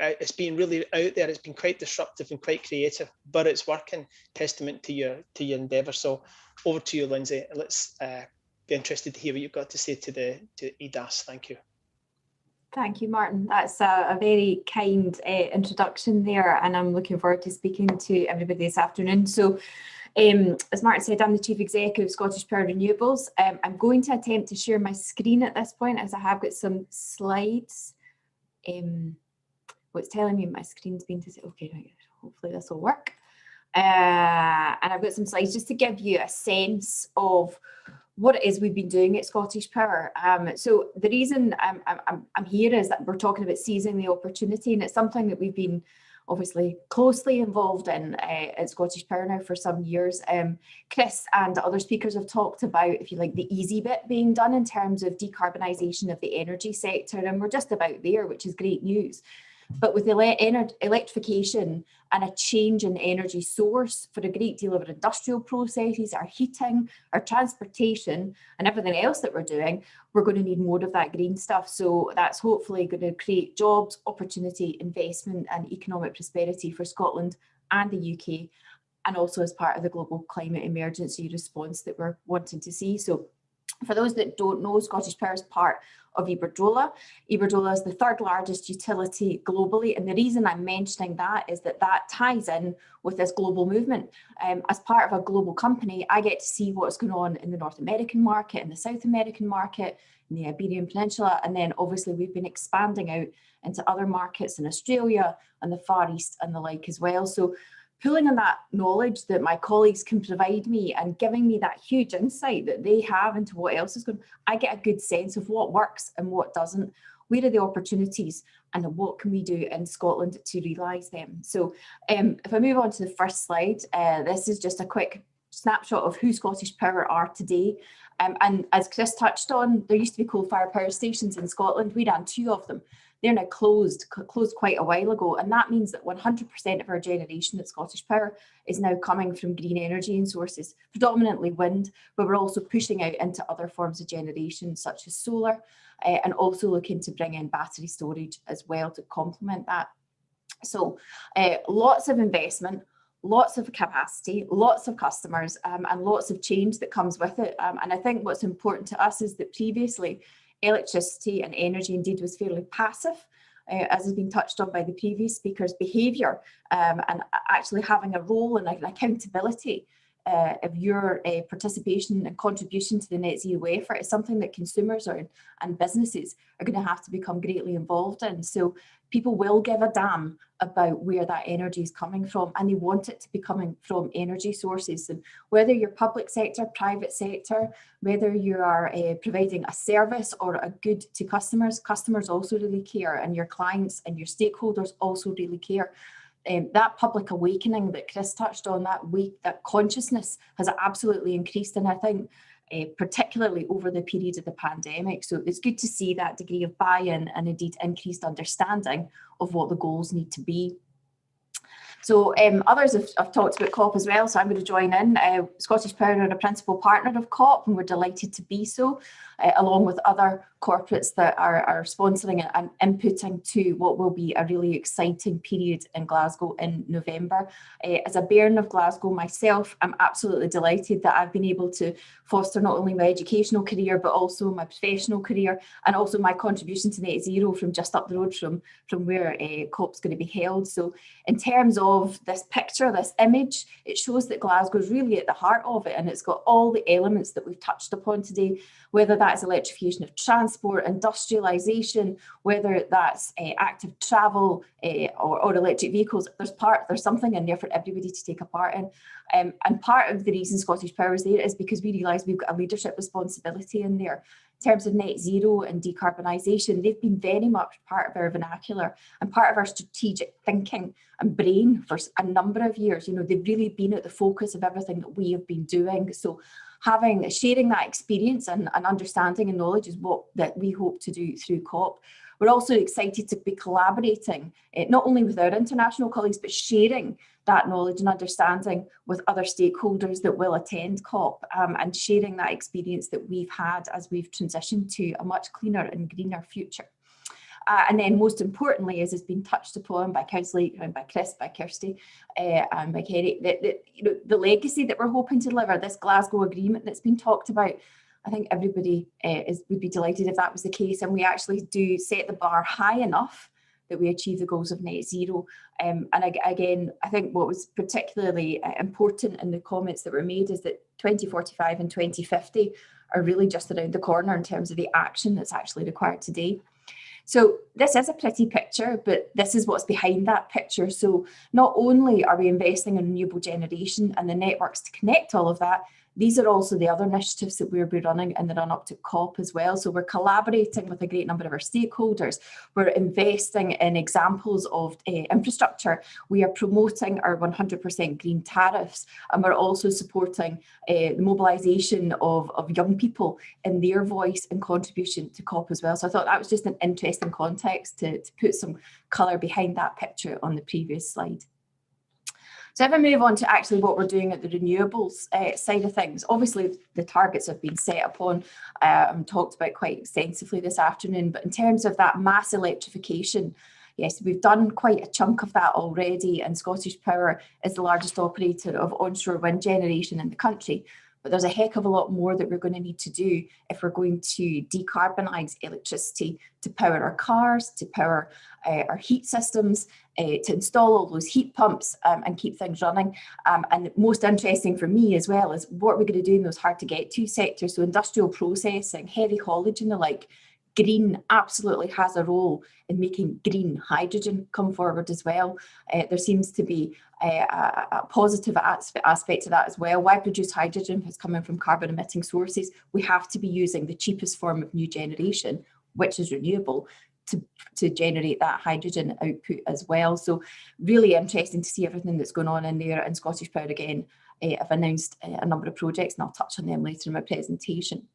It's been really out there. It's been quite disruptive and quite creative, but it's working. Testament to your endeavour. So over to you, Lindsay. Let's be interested to hear what you've got to say to EDAS. Thank you. Thank you, Martin. That's a very kind introduction there, and I'm looking forward to speaking to everybody this afternoon. So, as Martin said, I'm the Chief Executive of Scottish Power Renewables. I'm going to attempt to share my screen at this point, as I have got some slides. It's telling me my screen's been okay, right, hopefully this will work. And I've got some slides just to give you a sense of what it is we've been doing at Scottish Power. So the reason I'm here is that we're talking about seizing the opportunity, and it's something that we've been obviously closely involved in at Scottish Power now for some years. Chris and other speakers have talked about, if you like, the easy bit being done in terms of decarbonisation of the energy sector, and we're just about there, which is great news. But with electrification and a change in energy source for a great deal of our industrial processes, our heating, our transportation, and everything else that we're doing, we're going to need more of that green stuff. So that's hopefully going to create jobs, opportunity, investment, and economic prosperity for Scotland and the UK, and also as part of the global climate emergency response that we're wanting to see. So for those that don't know, Scottish Power is part of Iberdrola. Iberdrola is the third largest utility globally, and the reason I'm mentioning that is that that ties in with this global movement. As part of a global company, I get to see what's going on in the North American market, in the South American market, in the Iberian Peninsula, and then obviously we've been expanding out into other markets in Australia and the Far East and the like as well. So pulling on that knowledge that my colleagues can provide me and giving me that huge insight that they have into what else is going, I get a good sense of what works and what doesn't, where are the opportunities, and what can we do in Scotland to realise them. So if I move on to the first slide, this is just a quick snapshot of who Scottish Power are today. And as Chris touched on, there used to be coal-fired power stations in Scotland. We ran 2 of them. They're now closed quite a while ago, and that means that 100% of our generation at Scottish Power is now coming from green energy and sources, predominantly wind, but we're also pushing out into other forms of generation such as solar, and also looking to bring in battery storage as well to complement that. So lots of investment, lots of capacity, lots of customers, and lots of change that comes with it. And I think what's important to us is that previously electricity and energy indeed was fairly passive, as has been touched on by the previous speakers. Behaviour and actually having a role and an accountability your participation and contribution to the net zero effort is something that consumers and businesses are going to have to become greatly involved in. So people will give a damn about where that energy is coming from, and they want it to be coming from energy sources. And whether you're public sector, private sector, whether you are providing a service or a good to customers, customers also really care, and your clients and your stakeholders also really care. That public awakening that Chris touched on, that consciousness has absolutely increased, and I think particularly over the period of the pandemic. So it's good to see that degree of buy-in and indeed increased understanding of what the goals need to be. So others have talked about COP as well, so I'm going to join in. Scottish Power are a principal partner of COP, and we're delighted to be so, along with other corporates that are sponsoring and inputting to what will be a really exciting period in Glasgow in November. As a bairn of Glasgow myself, I'm absolutely delighted that I've been able to foster not only my educational career, but also my professional career, and also my contribution to net zero from just up the road from where COP's going to be held. So in terms of this picture, this image, it shows that Glasgow is really at the heart of it, and it's got all the elements that we've touched upon today, whether that's electrification of transport, industrialisation, whether that's active travel or electric vehicles. There's something in there for everybody to take a part in. And part of the reason Scottish Power is there is because we realise we've got a leadership responsibility in there. In terms of net zero and decarbonisation, they've been very much part of our vernacular and part of our strategic thinking and brain for a number of years. You know, they've really been at the focus of everything that we have been doing. So sharing that experience and understanding and knowledge is what that we hope to do through COP. We're also excited to be collaborating, not only with our international colleagues, but sharing that knowledge and understanding with other stakeholders that will attend COP, and sharing that experience that we've had as we've transitioned to a much cleaner and greener future. And then most importantly, as has been touched upon by Councillor Aikman, by Chris, by Kirsty, and by Kerry, the legacy that we're hoping to deliver, this Glasgow agreement that's been talked about, I think everybody would be delighted if that was the case, and we actually do set the bar high enough that we achieve the goals of net zero. And again, I think what was particularly important in the comments that were made is that 2045 and 2050 are really just around the corner in terms of the action that's actually required today. So this is a pretty picture, but this is what's behind that picture. So not only are we investing in renewable generation and the networks to connect all of that, these are also the other initiatives that we'll be running in the run up to COP as well. So we're collaborating with a great number of our stakeholders. We're investing in examples of infrastructure. We are promoting our 100% green tariffs, and we're also supporting the mobilisation of young people in their voice and contribution to COP as well. So I thought that was just an interesting context to put some colour behind that picture on the previous slide. So if I move on to actually what we're doing at the renewables side of things, obviously the targets have been set upon and talked about quite extensively this afternoon, but in terms of that mass electrification, yes, we've done quite a chunk of that already, and Scottish Power is the largest operator of onshore wind generation in the country. But there's a heck of a lot more that we're going to need to do if we're going to decarbonise electricity to power our cars, to power our heat systems, to install all those heat pumps and keep things running. And most interesting for me as well is what we're going to do in those hard to get to sectors. So industrial processing, heavy haulage and the like. Green absolutely has a role in making green hydrogen come forward as well. There seems to be a positive aspect to that as well. Why produce hydrogen if it's coming from carbon emitting sources? We have to be using the cheapest form of new generation, which is renewable, to generate that hydrogen output as well. So really interesting to see everything that's going on in there. And Scottish Power again have announced a number of projects, and I'll touch on them later in my presentation.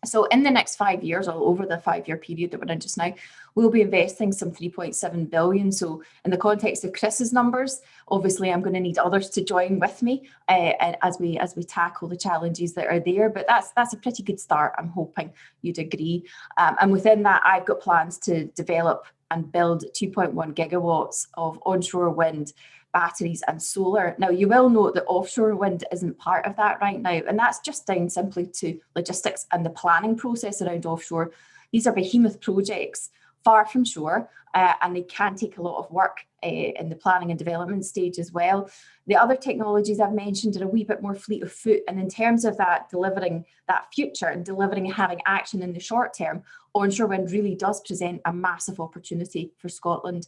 So in the next 5 years, or over the 5-year period that we're in just now, we'll be investing some 3.7 billion. So in the context of Chris's numbers, obviously I'm going to need others to join with me as we tackle the challenges that are there. But that's a pretty good start, I'm hoping you'd agree. And within that, I've got plans to develop and build 2.1 gigawatts of onshore wind, batteries and solar. Now, you will note that offshore wind isn't part of that right now, and that's just down simply to logistics and the planning process around offshore. These are behemoth projects far from shore, and they can take a lot of work in the planning and development stage as well. The other technologies I've mentioned are a wee bit more fleet of foot, and in terms of that, delivering that future and delivering and having action in the short term, onshore wind really does present a massive opportunity for Scotland.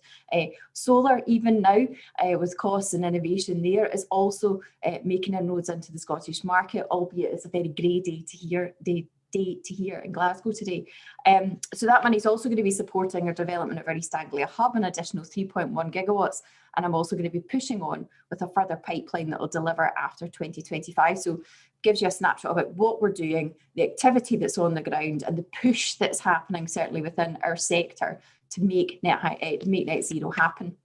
Solar, even now, with costs and innovation there, is also making inroads into the Scottish market, albeit it's a very grey day to hear in Glasgow today. So that money is also going to be supporting our development of our East Anglia hub, an additional 3.1 gigawatts. And I'm also going to be pushing on with a further pipeline that will deliver after 2025. So gives you a snapshot about what we're doing, the activity that's on the ground, and the push that's happening certainly within our sector to make net zero happen.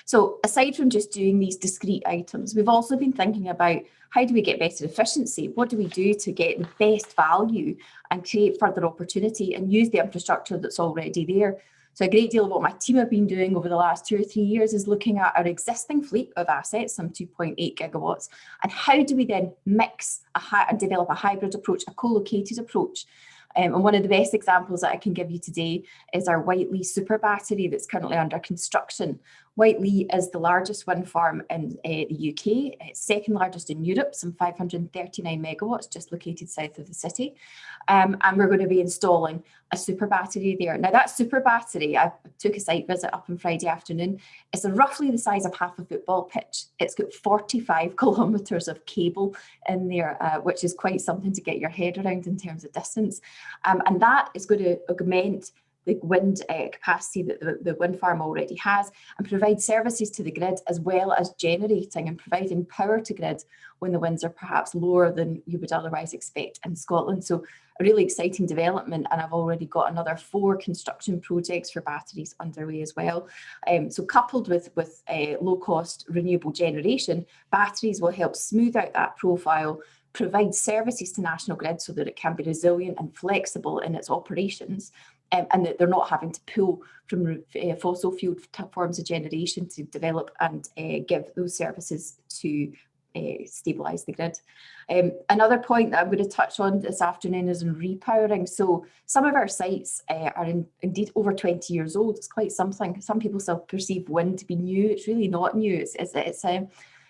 So aside from just doing these discrete items, we've also been thinking about how do we get better efficiency? What do we do to get the best value and create further opportunity and use the infrastructure that's already there? So a great deal of what my team have been doing over the last 2 or 3 years is looking at our existing fleet of assets, some 2.8 gigawatts, and how do we then mix and develop a hybrid approach, a co-located approach. And one of the best examples that I can give you today is our Whiteley super battery that's currently under construction. Whiteley is the largest wind farm in the UK. It's second largest in Europe, some 539 megawatts, just located south of the city. And we're going to be installing a super battery there. Now that super battery, I took a site visit up on Friday afternoon. It's roughly the size of half a football pitch. It's got 45 kilometres of cable in there, which is quite something to get your head around in terms of distance. And that is going to augment the wind capacity that the wind farm already has and provide services to the grid, as well as generating and providing power to grid when the winds are perhaps lower than you would otherwise expect in Scotland. So a really exciting development, and I've already got another 4 construction projects for batteries underway as well. So coupled with low cost renewable generation, batteries will help smooth out that profile, provide services to National Grid so that it can be resilient and flexible in its operations, and that they're not having to pull from fossil fuel forms of generation to develop and give those services to stabilise the grid. Another point that I'm going to touch on this afternoon is in repowering. So some of our sites are indeed over 20 years old. It's quite something. Some people still perceive wind to be new. It's really not new.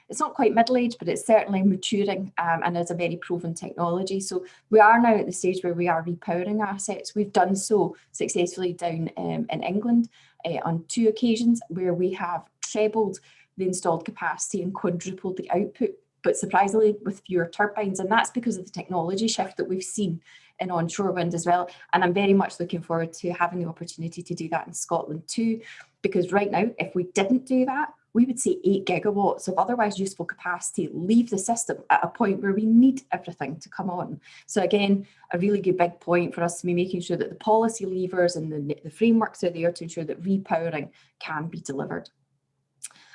It's not quite middle-aged, but it's certainly maturing and is a very proven technology. So we are now at the stage where we are repowering assets. We've done so successfully down in England on 2 occasions, where we have trebled the installed capacity and quadrupled the output, but surprisingly with fewer turbines. And that's because of the technology shift that we've seen in onshore wind as well. And I'm very much looking forward to having the opportunity to do that in Scotland too, because right now, if we didn't do that, we would see 8 gigawatts of otherwise useful capacity leave the system at a point where we need everything to come on. So again, a really good big point for us to be making sure that the policy levers and the frameworks are there to ensure that repowering can be delivered.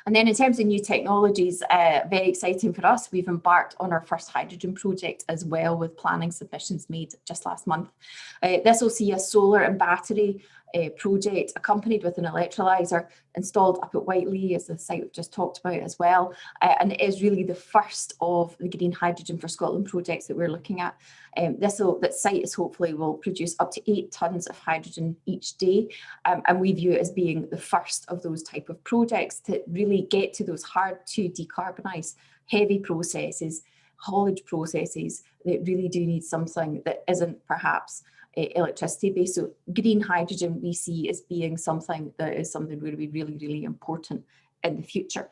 And then in terms of new technologies, very exciting for us, we've embarked on our first hydrogen project as well, with planning submissions made just last month. This will see a solar and battery project accompanied with an electrolyser installed up at Whiteley, as the site we've just talked about as well. And it is really the first of the Green Hydrogen for Scotland projects that we're looking at. That site is hopefully will produce up to 8 tonnes of hydrogen each day. And we view it as being the first of those type of projects to really get to those hard to decarbonise heavy processes, haulage processes that really do need something that isn't perhaps electricity based. So green hydrogen we see as being something that is something going to be really, really important in the future.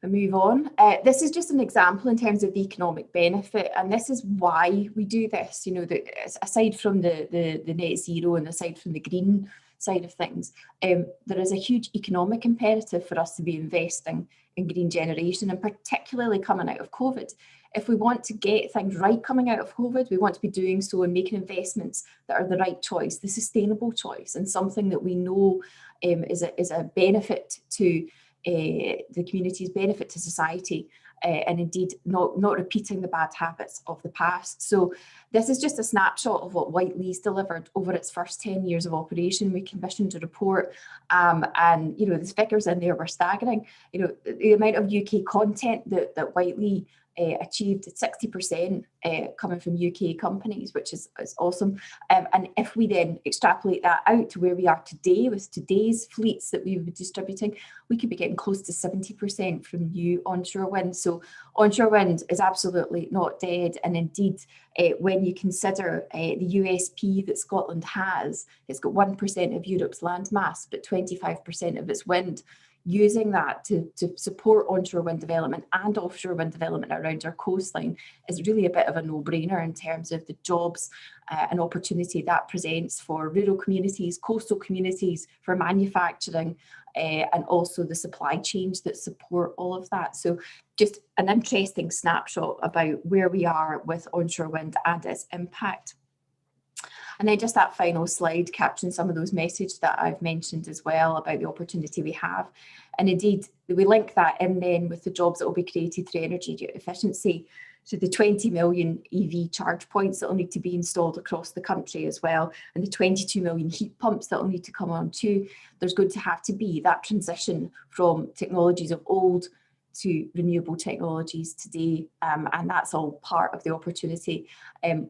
We move on. This is just an example in terms of the economic benefit, and this is why we do this. You know, aside from the net zero and aside from the green side of things, there is a huge economic imperative for us to be investing in green generation, and particularly coming out of COVID. If we want to get things right coming out of COVID, we want to be doing so and making investments that are the right choice, the sustainable choice, and something that we know is a benefit to the community's benefit to society, and indeed not repeating the bad habits of the past. So this is just a snapshot of what Whiteley's delivered over its first 10 years of operation. We commissioned a report, and you know, the figures in there were staggering. You know, the amount of UK content that Whiteley achieved 60% coming from UK companies, which is awesome. And if we then extrapolate that out to where we are today with today's fleets that we were distributing, we could be getting close to 70% from new onshore wind. So onshore wind is absolutely not dead. And indeed, when you consider the USP that Scotland has, it's got 1% of Europe's land mass, but 25% of its wind. Using that to support onshore wind development and offshore wind development around our coastline is really a bit of a no-brainer in terms of the jobs and opportunity that presents for rural communities, coastal communities, for manufacturing, and also the supply chains that support all of that. So just an interesting snapshot about where we are with onshore wind and its impact. And then just that final slide capturing some of those messages that I've mentioned as well about the opportunity we have. And indeed, we link that in then with the jobs that will be created through energy efficiency. So the 20 million EV charge points that will need to be installed across the country as well, and the 22 million heat pumps that will need to come on too. There's going to have to be that transition from technologies of old to renewable technologies today, and that's all part of the opportunity.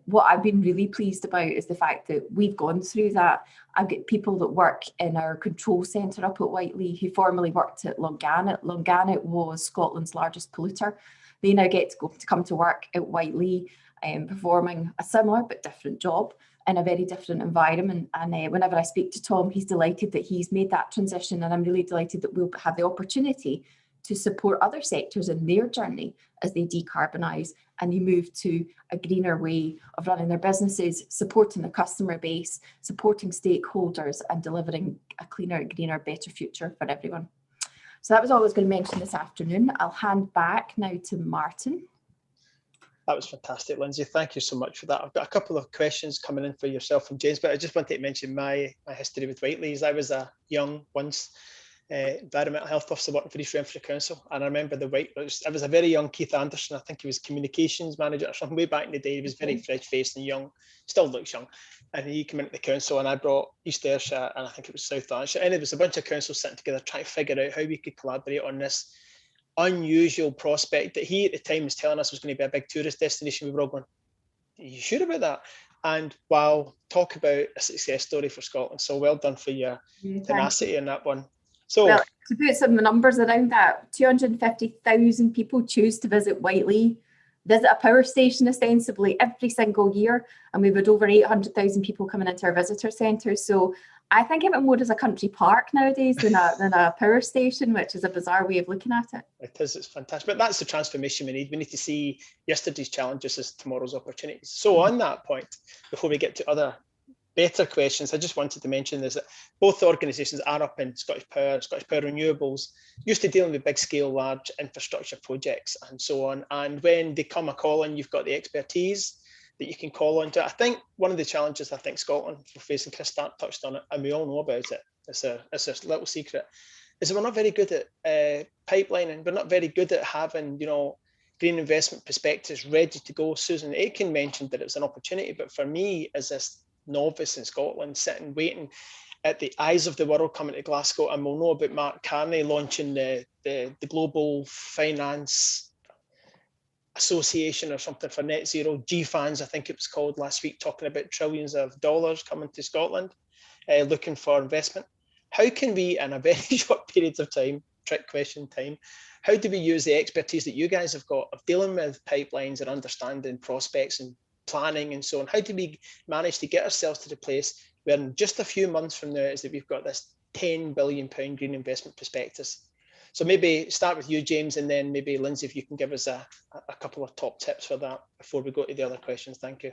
What I've been really pleased about is the fact that we've gone through that. I've got people that work in our control centre up at Whiteley who formerly worked at Longannet. Longannet was Scotland's largest polluter. They now get to come to work at Whiteley, performing a similar but different job in a very different environment. And whenever I speak to Tom, he's delighted that he's made that transition, and I'm really delighted that we'll have the opportunity to support other sectors in their journey as they decarbonise and they move to a greener way of running their businesses, supporting the customer base, supporting stakeholders and delivering a cleaner, greener, better future for everyone. So that was all I was going to mention this afternoon. I'll hand back now to Martin. That was fantastic, Lindsay. Thank you so much for that. I've got a couple of questions coming in for yourself and James, but I just wanted to mention my history with Whiteley's. I was a young once environmental health officer working for East Renfrewshire Council, and I remember I was a very young Keith Anderson. I think he was communications manager or something way back in the day. He was very fresh-faced and young, still looks young, and he came into the council, and I brought East Ayrshire and I think it was South Ayrshire, and it was a bunch of councils sitting together trying to figure out how we could collaborate on this unusual prospect that he at the time was telling us was going to be a big tourist destination. We were all going, are you sure about that? And wow, talk about a success story for Scotland. So well done for your tenacity in that one. So, well, to put some numbers around that, 250,000 people choose to visit Whiteley, visit a power station ostensibly every single year, and we've had over 800,000 people coming into our visitor centre. So I think of it more as a country park nowadays than a power station, which is a bizarre way of looking at it. It is, it's fantastic. But that's the transformation we need. We need to see yesterday's challenges as tomorrow's opportunities. So on that point, before we get to other better questions, I just wanted to mention is that both organisations are up in Scottish Power Renewables, used to dealing with big scale, large infrastructure projects and so on. And when they come a calling, you've got the expertise that you can call on to. I think one of the challenges I think Scotland will face, and Chris touched on it, and we all know about it, it's a little secret, is that we're not very good at pipelining. We're not very good at having, green investment perspectives ready to go. Susan Aitken mentioned that it was an opportunity, but for me as this novice in Scotland, sitting waiting at the eyes of the world coming to Glasgow, and we'll know about Mark Carney launching the Global Finance Association or something for net zero, GFANS I think it was called last week, talking about trillions of dollars coming to Scotland, looking for investment. How can we, in a very short period of time, trick question time, how do we use the expertise that you guys have got of dealing with pipelines and understanding prospects and planning and so on? How do we manage to get ourselves to the place where in just a few months from now is that we've got this £10 billion green investment prospectus? So maybe start with you, James, and then maybe Lindsay, if you can give us a couple of top tips for that before we go to the other questions. Thank you.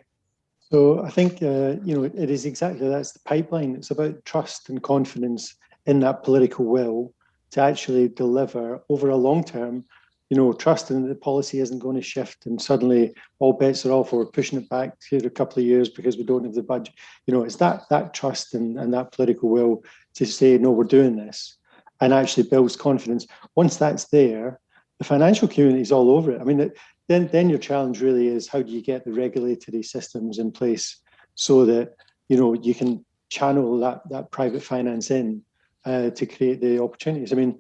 So I think, it is exactly that's the pipeline. It's about trust and confidence in that political will to actually deliver over a long term, trusting that the policy isn't going to shift and suddenly all bets are off, or we're pushing it back to a couple of years because we don't have the budget. It's that trust and that political will to say, no, we're doing this, and actually builds confidence. Once that's there, the financial community is all over it. I mean, then your challenge really is how do you get the regulatory systems in place so that, you can channel that private finance in to create the opportunities. I mean,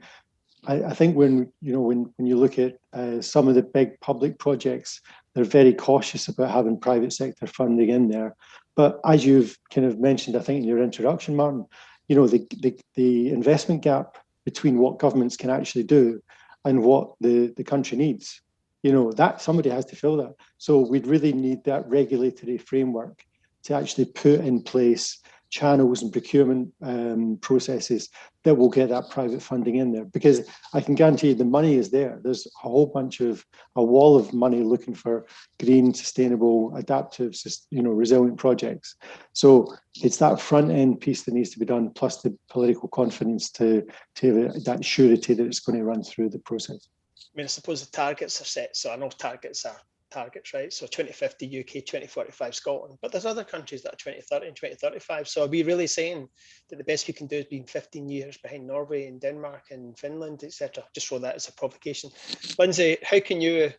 I think when you look at some of the big public projects, they're very cautious about having private sector funding in there. But as you've kind of mentioned, I think in your introduction, Martin, the investment gap between what governments can actually do and what the country needs, that somebody has to fill that. So we'd really need that regulatory framework to actually put in place channels and procurement processes that will get that private funding in there, because I can guarantee you the money is there. There's a wall of money looking for green, sustainable, adaptive, resilient projects. So it's that front end piece that needs to be done, plus the political confidence to have that surety that it's going to run through the process. I mean, I suppose the targets are set, so I know targets are targets, right? So 2050 UK, 2045 Scotland, but there's other countries that are 2030 and 2035. So are we really saying that the best we can do is being 15 years behind Norway and Denmark and Finland, etc.? Just throw that as a provocation. Lindsay, how can you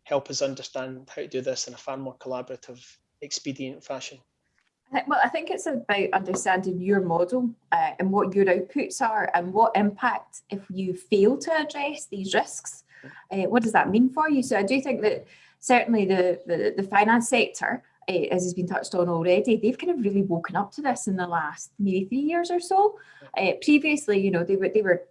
help us understand how to do this in a far more collaborative, expedient fashion? Well, I think it's about understanding your model and what your outputs are and what impact if you fail to address these risks. What does that mean for you? So I do think that certainly the finance sector, as has been touched on already, they've kind of really woken up to this in the last maybe 3 years or so. Previously, they were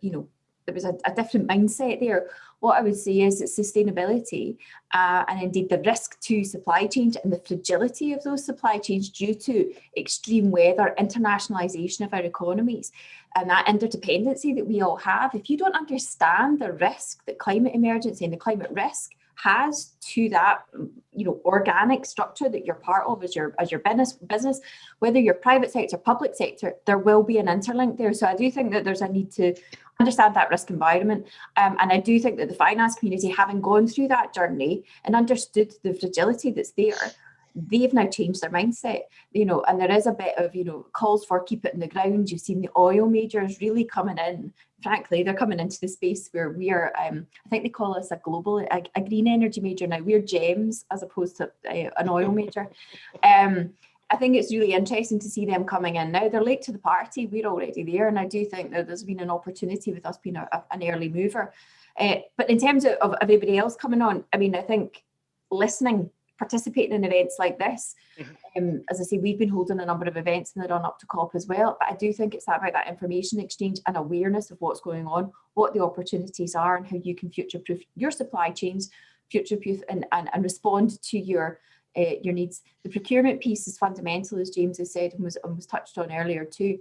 there was a different mindset there. What I would say is that sustainability and indeed the risk to supply chains and the fragility of those supply chains due to extreme weather, internationalisation of our economies, and that interdependency that we all have. If you don't understand the risk that climate emergency and the climate risk has to that, organic structure that you're part of as your business, whether you're private sector, public sector, there will be an interlink there. So I do think that there's a need to understand that risk environment. And I do think that the finance community, having gone through that journey and understood the fragility that's there, they've now changed their mindset, and there is a bit of, calls for keep it in the ground. You've seen the oil majors really coming in. Frankly, they're coming into the space where we are, I think they call us a green energy major now. We're GEMS as opposed to an oil major. I think it's really interesting to see them coming in now. They're late to the party. We're already there. And I do think that there's been an opportunity with us being an early mover. But in terms of everybody else coming on, I mean, I think listening, participating in events like this, as I say, we've been holding a number of events in the run up to COP as well. But I do think it's about that information exchange and awareness of what's going on, what the opportunities are, and how you can future-proof your supply chains, future-proof and respond to your needs. The procurement piece is fundamental, as James has said and was touched on earlier too.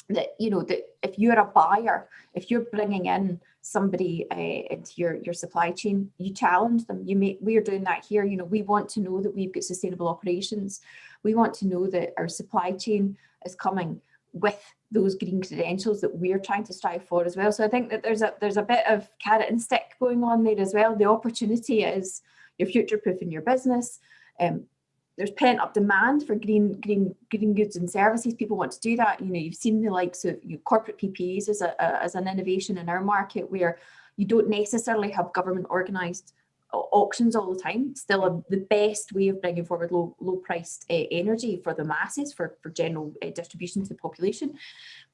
That that if you're a buyer, if you're bringing in somebody into your supply chain, you challenge them. We're doing that here. We want to know that we've got sustainable operations. We want to know that our supply chain is coming with those green credentials that we're trying to strive for as well. So I think that there's a bit of carrot and stick going on there as well. The opportunity is you're future-proofing your business. There's pent-up demand for green goods and services. People want to do that. You've seen the likes of corporate PPAs as an innovation in our market, where you don't necessarily have government organised auctions all the time. Still the best way of bringing forward low-priced energy for the masses, for general distribution to the population.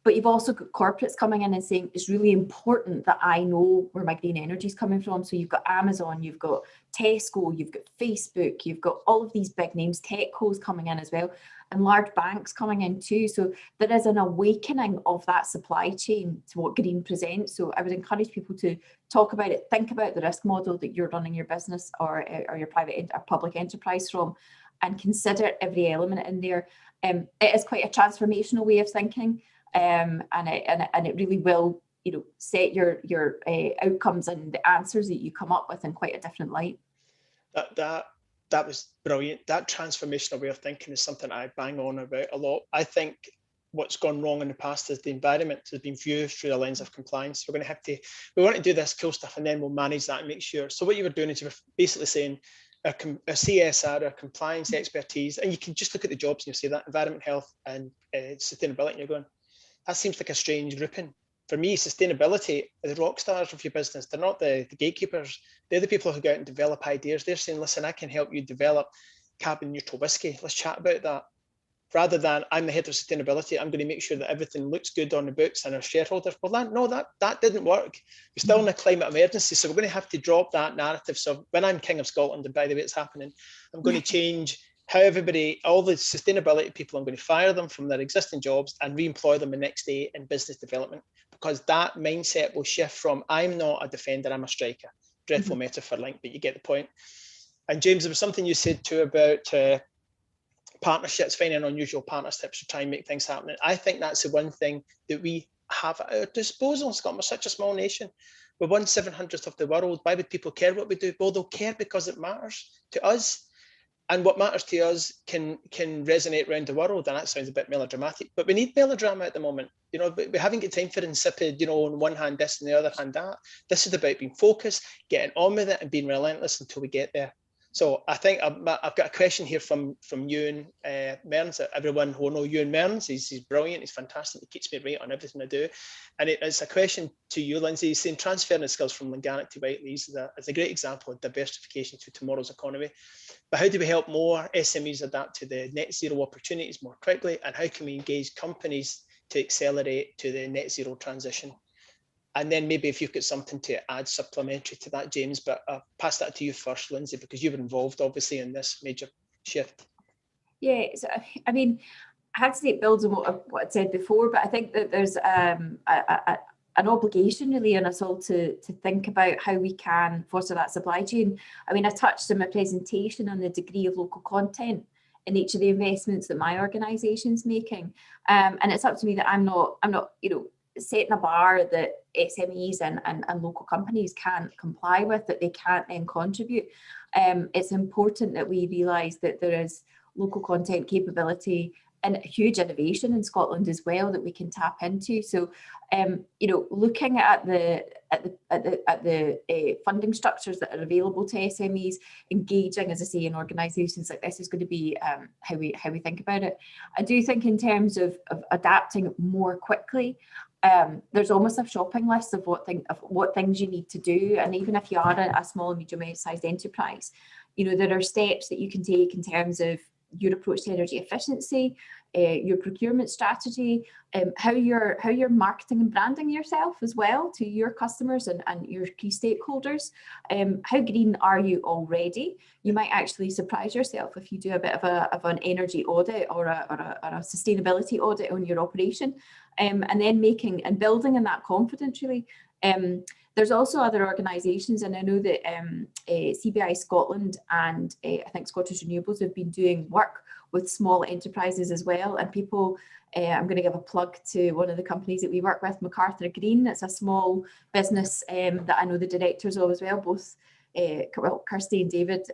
But you've also got corporates coming in and saying, it's really important that I know where my green energy is coming from. So you've got Amazon, you've got Tesco, you've got Facebook, you've got all of these big names, techcos coming in as well, and large banks coming in too. So there is an awakening of that supply chain to what green presents. So I would encourage people to talk about it, think about the risk model that you're running your business or your private or public enterprise from, and consider every element in there. It is quite a transformational way of thinking. And it really will, set your outcomes and the answers that you come up with in quite a different light. That was brilliant. That transformational way of thinking is something I bang on about a lot. I think what's gone wrong in the past is the environment has been viewed through the lens of compliance. We want to do this cool stuff and then we'll manage that and make sure. So what you were doing is you were basically saying a CSR, a compliance expertise, and you can just look at the jobs and you'll see that environment, health and sustainability, and you're going, that seems like a strange grouping. For me, sustainability are the rock stars of your business. They're not the gatekeepers. They're the people who go out and develop ideas. They're saying, listen, I can help you develop carbon neutral whiskey. Let's chat about that. rather than I'm the head of sustainability, I'm going to make sure that everything looks good on the books and our shareholders. Well, that didn't work. We're still in a climate emergency, so we're going to have to drop that narrative. So when I'm King of Scotland, and by the way, it's happening, I'm going to change how everybody, all the sustainability people, I'm going to fire them from their existing jobs and re-employ them the next day in business development, because that mindset will shift from I'm not a defender, I'm a striker. Dreadful metaphor link, but you get the point. And James, there was something you said too about partnerships, finding unusual partnerships to try and make things happen. I think that's the one thing that we have at our disposal in Scotland. We're such a small nation. We're 1/700th of the world. Why would people care what we do? Well, they'll care because it matters to us. And what matters to us can resonate around the world. And that sounds a bit melodramatic, but we need melodrama at the moment. You know, we haven't got time for insipid, you know, on one hand this and the other hand that. This is about being focused, getting on with it and being relentless until we get there. So I think I've got a question here from Ewan Mearns. Everyone will know Ewan Mearns. He's brilliant. He's fantastic. He keeps me right on everything I do. And it's a question to you, Lindsay. He's saying transferring the skills from Linganic to Whiteley is a great example of diversification to tomorrow's economy. But how do we help more SMEs adapt to the net zero opportunities more quickly? And how can we engage companies to accelerate to the net zero transition? And then maybe if you've got something to add supplementary to that, James, but I'll pass that to you first, Lindsay, because you were involved obviously in this major shift. Yeah, so, I mean, I had to say it builds on what I said before, but I think that there's an obligation really on us all to think about how we can foster that supply chain. I mean, I touched in my presentation on the degree of local content in each of the investments that my organisation's making, and it's up to me that I'm not, you know, setting a bar that SMEs and local companies can't comply with, that they can't then contribute. It's important that we realise that there is local content capability and huge innovation in Scotland as well that we can tap into. So, you know, looking at the funding structures that are available to SMEs, engaging, as I say, in organisations like this is going to be how we think about it. I do think in terms of adapting more quickly. There's almost a shopping list of what things you need to do, and even if you are a small and medium-sized enterprise, you know, there are steps that you can take in terms of your approach to energy efficiency, your procurement strategy, how you're marketing and branding yourself as well to your customers and your key stakeholders. How green are you already? You might actually surprise yourself if you do a bit of an energy audit or a sustainability audit on your operation, and then making and building in that confidence really. There's also other organisations, and I know that CBI Scotland and I think Scottish Renewables have been doing work with small enterprises as well. And people, I'm going to give a plug to one of the companies that we work with, MacArthur Green. It's a small business that I know the directors of as well. Both, Kirsty and David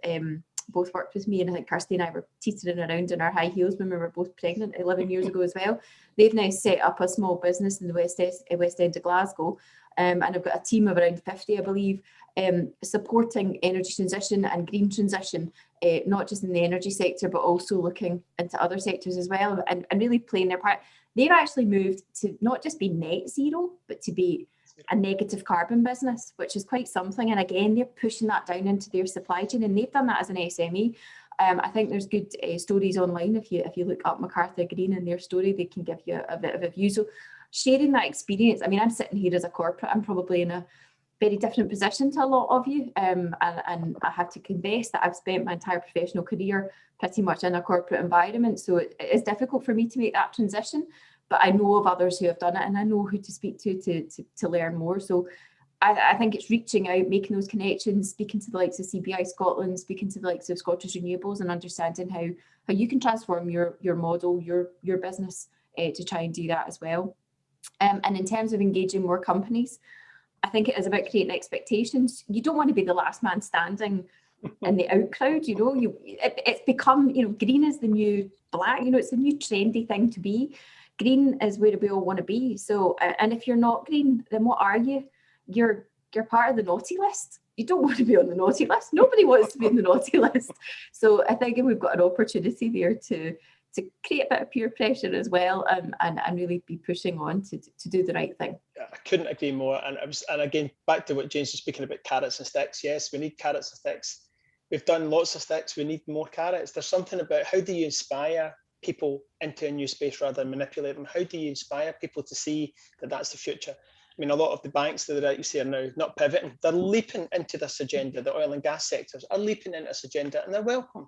both worked with me, and I think Kirsty and I were teetering around in our high heels when we were both pregnant 11 years ago as well. They've now set up a small business in the West End of Glasgow. And I've got a team of around 50, I believe, supporting energy transition and green transition, not just in the energy sector, but also looking into other sectors as well, and really playing their part. They've actually moved to not just be net zero, but to be a negative carbon business, which is quite something. And again, they're pushing that down into their supply chain, and they've done that as an SME. I think there's good stories online. If you look up MacArthur Green and their story, they can give you a bit of a view. So sharing that experience, I mean, I'm sitting here as a corporate, I'm probably in a very different position to a lot of you, and I have to confess that I've spent my entire professional career pretty much in a corporate environment, so it is difficult for me to make that transition, but I know of others who have done it, and I know who to speak to learn more. So I think it's reaching out, making those connections, speaking to the likes of CBI Scotland, speaking to the likes of Scottish Renewables, and understanding how you can transform your model, your business to try and do that as well. And in terms of engaging more companies, I think it is about creating expectations. You don't want to be the last man standing in the out crowd, you know. It's become, you know, green is the new black, you know, it's the new trendy thing to be. Green is where we all want to be. So, and if you're not green, then what are you? You're part of the naughty list. You don't want to be on the naughty list. Nobody wants to be on the naughty list. So I think we've got an opportunity there to create a bit of peer pressure as well, and really be pushing on to do the right thing. Yeah, I couldn't agree more. And again, back to what James was speaking about, carrots and sticks. Yes, we need carrots and sticks. We've done lots of sticks. We need more carrots. There's something about how do you inspire people into a new space rather than manipulate them? How do you inspire people to see that that's the future? I mean, a lot of the banks that you see are now not pivoting. They're leaping into this agenda. The oil and gas sectors are leaping into this agenda, and they're welcome.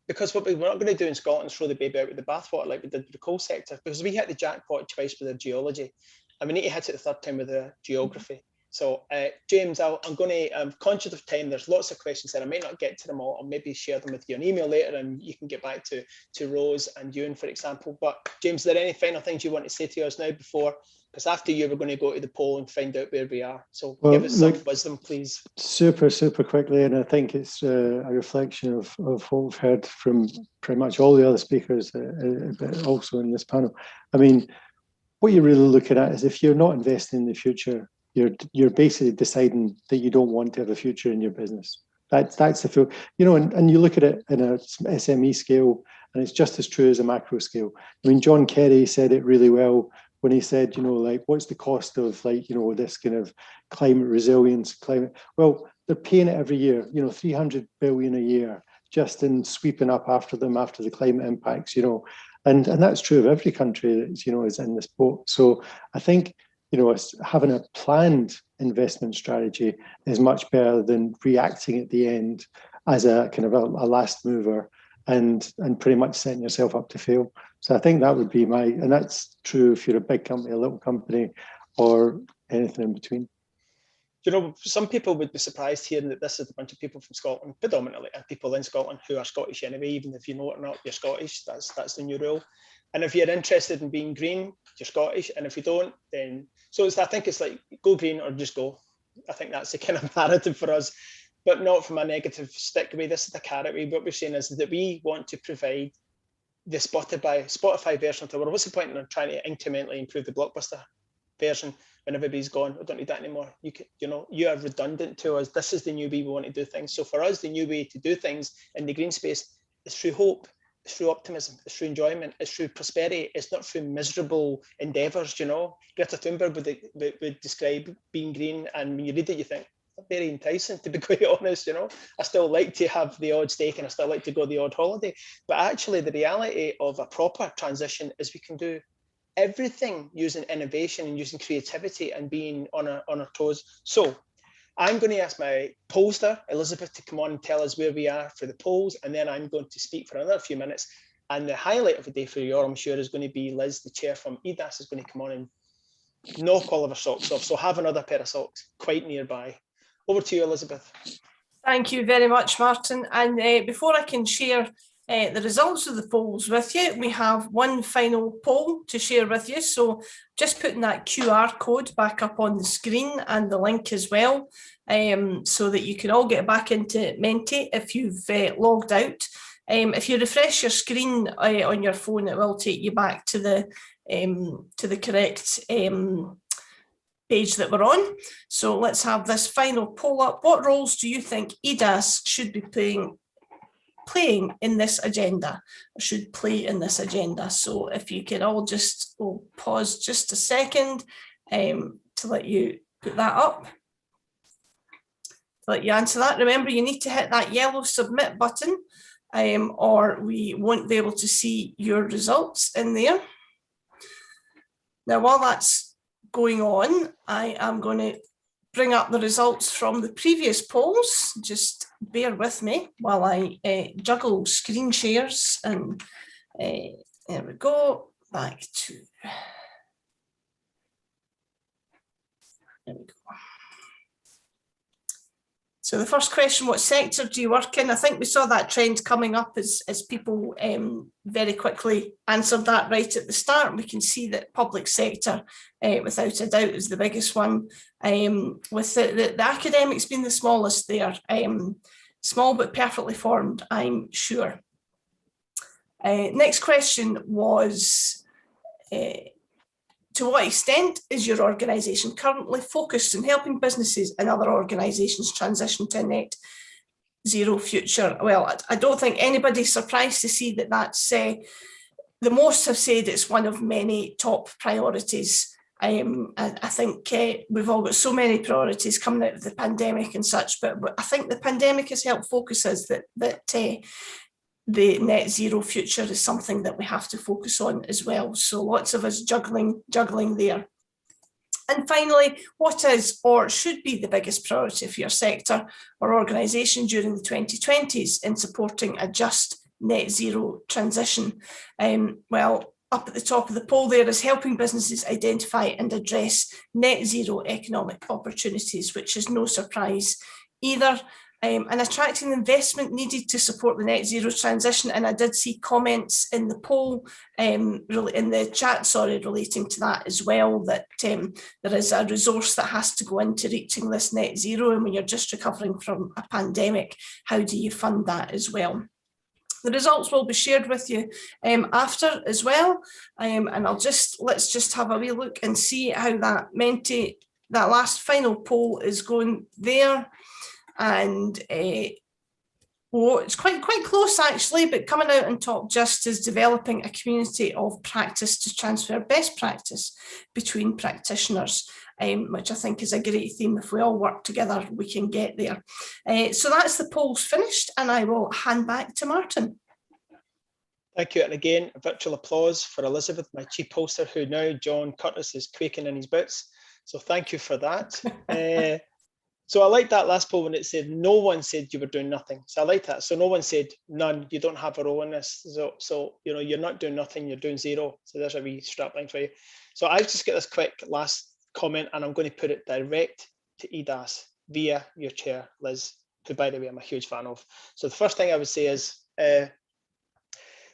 Because what we're not going to do in Scotland is throw the baby out with the bathwater like we did with the coal sector, because we hit the jackpot twice with the geology, and we need to hit it the third time with the geography. So, James, I'm going to, I'm conscious of time. There's lots of questions there. I might not get to them all. I'll maybe share them with you an email later, and you can get back to Rose and Ewan, for example. But James, are there any final things you want to say to us now before? Because after you, we're going to go to the poll and find out where we are. So give us some wisdom, please. Super quickly, and I think it's a reflection of what we've heard from pretty much all the other speakers, but also in this panel. I mean, what you're really looking at is if you're not investing in the future, you're basically deciding that you don't want to have a future in your business. That's the feel, you know, and you look at it in a SME scale, and it's just as true as a macro scale. I mean, John Kerry said it really well when he said, you know, like, what's the cost of, like, you know, this kind of climate resilience, well, they're paying it every year, you know, 300 billion a year just in sweeping up after them after the climate impacts, you know, and that's true of every country that, you know, is in this boat. So I think, you know, having a planned investment strategy is much better than reacting at the end as a kind of a last mover and pretty much setting yourself up to fail. So I think that would be and that's true if you're a big company, a little company, or anything in between. You know, some people would be surprised hearing that this is a bunch of people from Scotland, predominantly, and people in Scotland who are Scottish anyway. Even if you know it or not, you're Scottish. That's the new rule. And if you're interested in being green, you're Scottish. And if you don't, then I think it's like go green or just go. I think that's the kind of narrative for us, but not from a negative stick way. This is the carrot way. What we're saying is that we want to provide the Spotify version of the world. What's the point in trying to incrementally improve the Blockbuster version when everybody's gone? I don't need that anymore. You are redundant to us. This is the new way we want to do things. So for us, the new way to do things in the green space is through hope. It's through optimism, it's through enjoyment, it's through prosperity. It's not through miserable endeavours, you know. Greta Thunberg would describe being green, and when you read it, you think, very enticing, to be quite honest, you know. I still like to have the odd steak and I still like to go the odd holiday. But actually, the reality of a proper transition is we can do everything using innovation and using creativity and being on our toes. So I'm going to ask my pollster, Elizabeth, to come on and tell us where we are for the polls, and then I'm going to speak for another few minutes. And the highlight of the day for you all, I'm sure, is going to be Liz, the chair from EDAS, is going to come on and knock all of our socks off. So have another pair of socks quite nearby. Over to you, Elizabeth. Thank you very much, Martin. And before I can share the results of the polls with you, we have one final poll to share with you. So just putting that QR code back up on the screen and the link as well, so that you can all get back into Menti if you've logged out. If you refresh your screen on your phone, it will take you back to the correct page that we're on. So let's have this final poll up. What roles do you think EDAS should be playing in this agenda, or should play in this agenda? So if you could all just pause just a second to let you put that up, to let you answer that. Remember, you need to hit that yellow submit button, or we won't be able to see your results in there. Now, while that's going on, I am going to bring up the results from the previous polls. Just bear with me while I juggle screen shares, and there we go, back to, there we go. So the first question, what sector do you work in? I think we saw that trend coming up as people very quickly answered that right at the start. We can see that public sector, without a doubt, is the biggest one, with the academics being the smallest there. Small but perfectly formed, I'm sure. Next question was, to what extent is your organisation currently focused on helping businesses and other organisations transition to a net zero future? Well, I don't think anybody's surprised to see that that's, the most have said it's one of many top priorities. I think we've all got so many priorities coming out of the pandemic and such, but I think the pandemic has helped focus us that the net zero future is something that we have to focus on as well. So lots of us juggling there. And finally, what is or should be the biggest priority for your sector or organisation during the 2020s in supporting a just net zero transition? Well, up at the top of the poll there is helping businesses identify and address net zero economic opportunities, which is no surprise either. And attracting the investment needed to support the net zero transition. And I did see comments in the poll, in the chat, relating to that as well, that there is a resource that has to go into reaching this net zero. And when you're just recovering from a pandemic, how do you fund that as well? The results will be shared with you after as well. And let's just have a wee look and see how that last final poll is going there. And it's quite close actually, but coming out on top just is developing a community of practice to transfer best practice between practitioners, which I think is a great theme. If we all work together, we can get there. So that's the polls finished, and I will hand back to Martin. Thank you. And again, a virtual applause for Elizabeth, my chief pollster, who now John Curtis is quaking in his boots. So thank you for that. So I like that last poll when it said no one said you were doing nothing. So I like that. So no one said none, you don't have a role in this. So you know, you're not doing nothing, you're doing zero. So there's a wee strapline for you. So I've just got this quick last comment, and I'm going to put it direct to EDAS via your chair, Liz, who, by the way, I'm a huge fan of. So the first thing I would say is,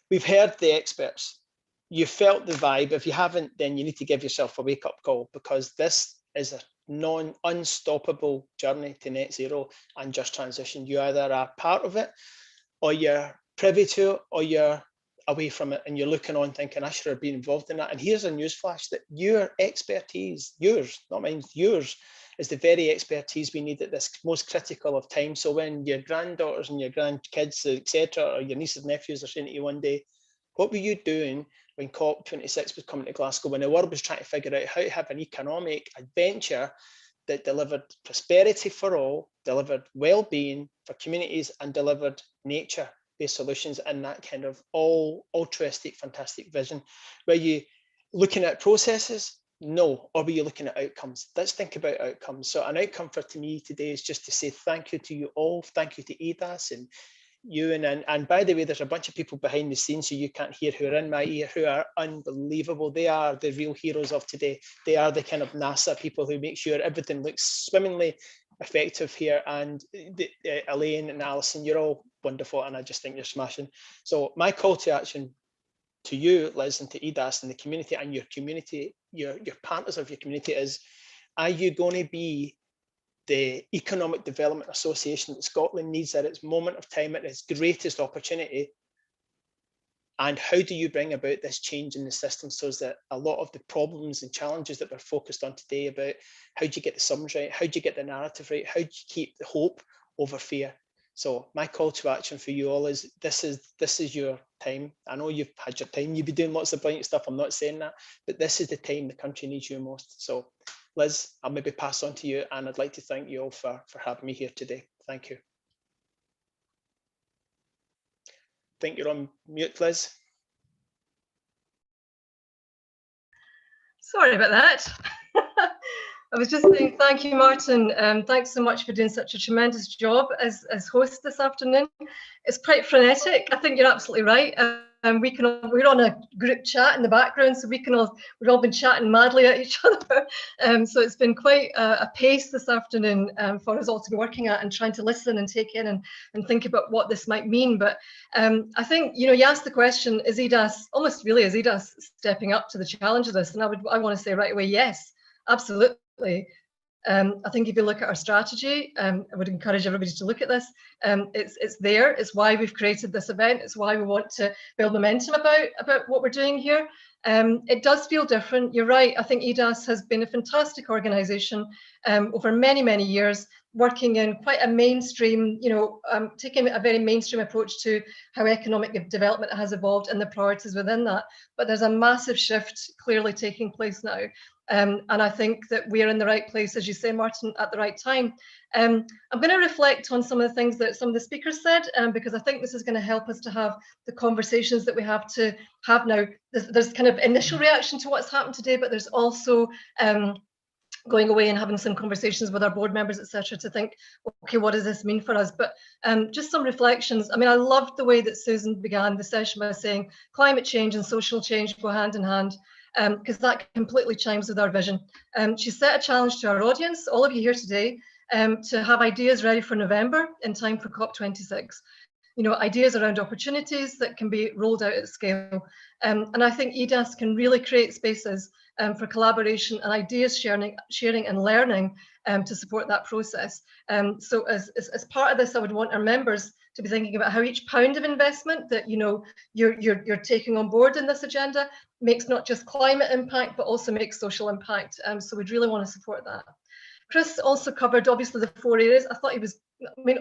we've heard the experts. You felt the vibe. If you haven't, then you need to give yourself a wake-up call, because this is a unstoppable journey to net zero and just transition. You either are part of it, or you're privy to it, or you're away from it and you're looking on thinking, I should have been involved in that. And here's a newsflash, that your expertise, yours, not mine, yours, is the very expertise we need at this most critical of time. So when your granddaughters and your grandkids, etc., or your nieces and nephews are saying to you one day, what were you doing when COP26 was coming to Glasgow, when the world was trying to figure out how to have an economic adventure that delivered prosperity for all, delivered well-being for communities, and delivered nature-based solutions in that kind of all altruistic, fantastic vision? Were you looking at processes? No. Or were you looking at outcomes? Let's think about outcomes. So an outcome for me today is just to say thank you to you all. Thank you to EDAS and you, and by the way, there's a bunch of people behind the scenes who you can't hear, who are in my ear, who are unbelievable. They are the real heroes of today. They are the kind of NASA people who make sure everything looks swimmingly effective here. And Elaine and Alison, you're all wonderful, and I just think you're smashing. So my call to action to you, Liz, and to EDAS and the community, and your community, your partners of your community, is, are you going to be the Economic Development Association that Scotland needs at its moment of time, at its greatest opportunity? And how do you bring about this change in the system so that a lot of the problems and challenges that we're focused on today about how do you get the sums right, how do you get the narrative right, how do you keep the hope over fear? So my call to action for you all is, this is your time. I know you've had your time, you've been doing lots of brilliant stuff, I'm not saying that, but this is the time the country needs you most. So Liz, I'll maybe pass on to you, and I'd like to thank you all for having me here today. Thank you. I think you're on mute, Liz. Sorry about that. I was just saying thank you, Martin. Thanks so much for doing such a tremendous job as host this afternoon. It's quite frenetic. I think you're absolutely right. We're on a group chat in the background, so we've all been chatting madly at each other. So it's been quite a pace this afternoon for us all to be working at and trying to listen and take in and think about what this might mean. But I think, you asked the question, is EDAS stepping up to the challenge of this? And I want to say right away, yes, absolutely. I think if you look at our strategy, I would encourage everybody to look at this. It's there. It's why we've created this event. It's why we want to build momentum about what we're doing here. It does feel different. You're right. I think EDAS has been a fantastic organisation over many, many years. working in quite a mainstream, taking a very mainstream approach to how economic development has evolved and the priorities within that. But there's a massive shift clearly taking place now. And I think that we're in the right place, as you say, Martin, at the right time. I'm going to reflect on some of the things that some of the speakers said, because I think this is going to help us to have the conversations that we have to have now. There's kind of initial reaction to what's happened today, but there's also going away and having some conversations with our board members, etc., to think, okay, what does this mean for us? But just some reflections. I mean, I loved the way that Susan began the session by saying climate change and social change go hand in hand, because that completely chimes with our vision. She set a challenge to our audience, all of you here today, to have ideas ready for November in time for COP26. Ideas around opportunities that can be rolled out at scale. And I think EDAS can really create spaces for collaboration and ideas sharing and learning to support that process. So as part of this, I would want our members to be thinking about how each pound of investment that you're taking on board in this agenda makes not just climate impact, but also makes social impact. So we'd really want to support that. Chris also covered obviously the 4 areas. I thought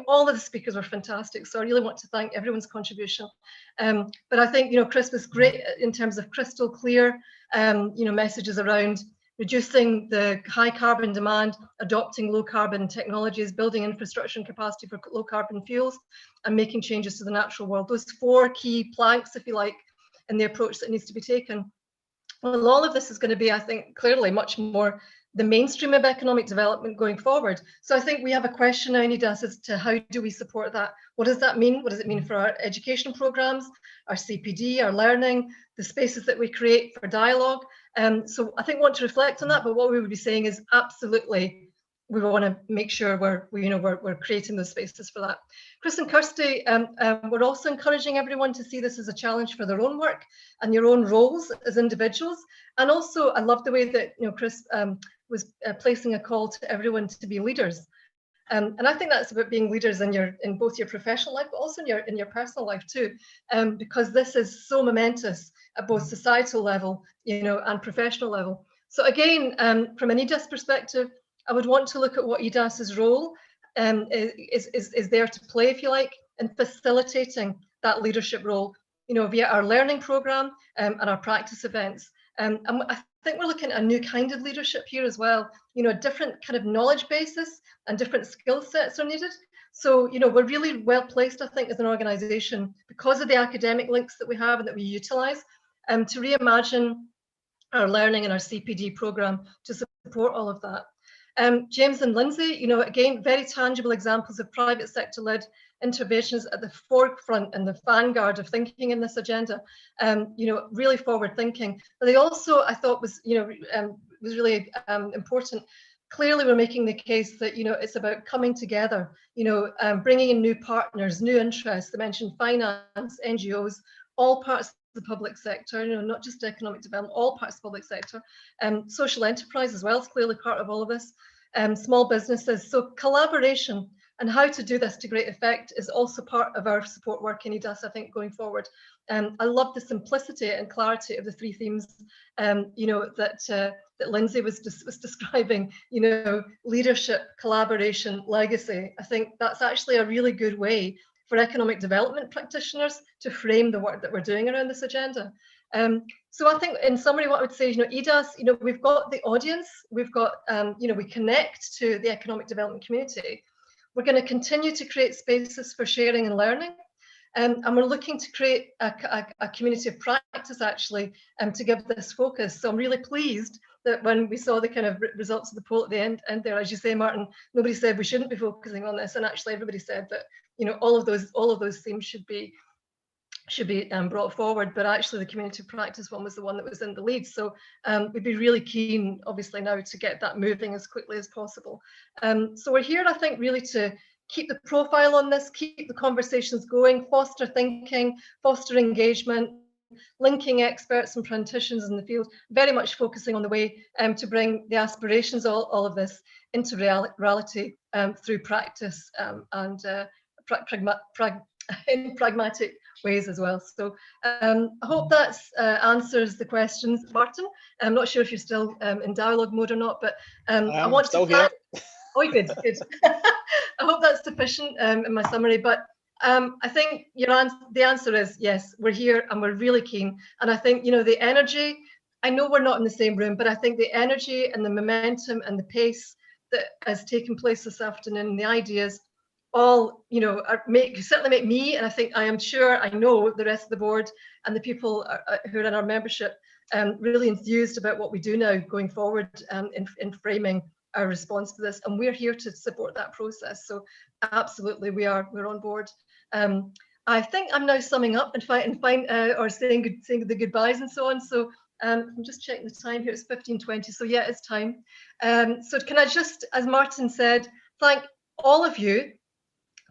all of the speakers were fantastic. So I really want to thank everyone's contribution. But I think, Chris was great in terms of crystal clear, messages around reducing the high carbon demand, adopting low carbon technologies, building infrastructure and capacity for low carbon fuels, and making changes to the natural world. Those 4 key planks, if you like, in the approach that needs to be taken. Well, all of this is going to be, I think, clearly much more the mainstream of economic development going forward. So I think we have a question now in EDAS as to how do we support that? What does that mean? What does it mean for our education programs, our CPD, our learning, the spaces that we create for dialogue? So I think we want to reflect on that, but what we would be saying is absolutely we want to make sure we're creating those spaces for that. Chris and Kirsty, we're also encouraging everyone to see this as a challenge for their own work and your own roles as individuals. And also, I love the way that Chris was placing a call to everyone to be leaders. And I think that's about being leaders in both your professional life, but also in your personal life too, because this is so momentous at both societal level, and professional level. So again, from an EDAS perspective, I would want to look at what EDAS's role is there to play, if you like, in facilitating that leadership role, via our learning program and our practice events. And I think we're looking at a new kind of leadership here as well. A different kind of knowledge basis and different skill sets are needed. So, we're really well placed, I think, as an organisation, because of the academic links that we have and that we utilise, to reimagine our learning and our CPD programme to support all of that. James and Lindsay, again, very tangible examples of private sector-led interventions at the forefront and the vanguard of thinking in this agenda, really forward thinking. But they also, I thought, was really important. Clearly, we're making the case that, it's about coming together, bringing in new partners, new interests. They mentioned finance, NGOs, all parts of the public sector, not just economic development, all parts of the public sector. Social enterprise as well is clearly part of all of this. Small businesses. So collaboration and how to do this to great effect is also part of our support work in EDAS, I think, going forward. I love the simplicity and clarity of the 3 themes, that Lindsay was describing, leadership, collaboration, legacy. I think that's actually a really good way for economic development practitioners to frame the work that we're doing around this agenda. So I think in summary, what I would say, EDAS, we've got the audience, we've got, we connect to the economic development community. We're going to continue to create spaces for sharing and learning. And we're looking to create a community of practice, actually, to give this focus. So I'm really pleased that when we saw the kind of results of the poll at the end there, as you say, Martin, nobody said we shouldn't be focusing on this. And actually, everybody said that, all of those themes should be brought forward, but actually the community practice one was the one that was in the lead. So we'd be really keen, obviously, now to get that moving as quickly as possible. So we're here, I think, really to keep the profile on this, keep the conversations going, foster thinking, foster engagement, linking experts and practitioners in the field, very much focusing on the way to bring the aspirations, all of this into reality through practice and in pragmatic ways as well. So I hope that answers the questions, Martin. I'm not sure if you're still in dialogue mode or not, but I want to Oh, good, good. I hope that's sufficient in my summary, but I think the answer is yes, we're here and we're really keen. And I think, the energy, I know we're not in the same room, but I think the energy and the momentum and the pace that has taken place this afternoon, the ideas, all certainly make me, and I know the rest of the board and the people who are in our membership really enthused about what we do now going forward in framing our response to this, and we're here to support that process. So absolutely, we're on board. I think I'm now summing up and or saying the goodbyes and so on. So I'm just checking the time here. It's 15:20. So yeah, it's time. So can I just, as Martin said, thank all of you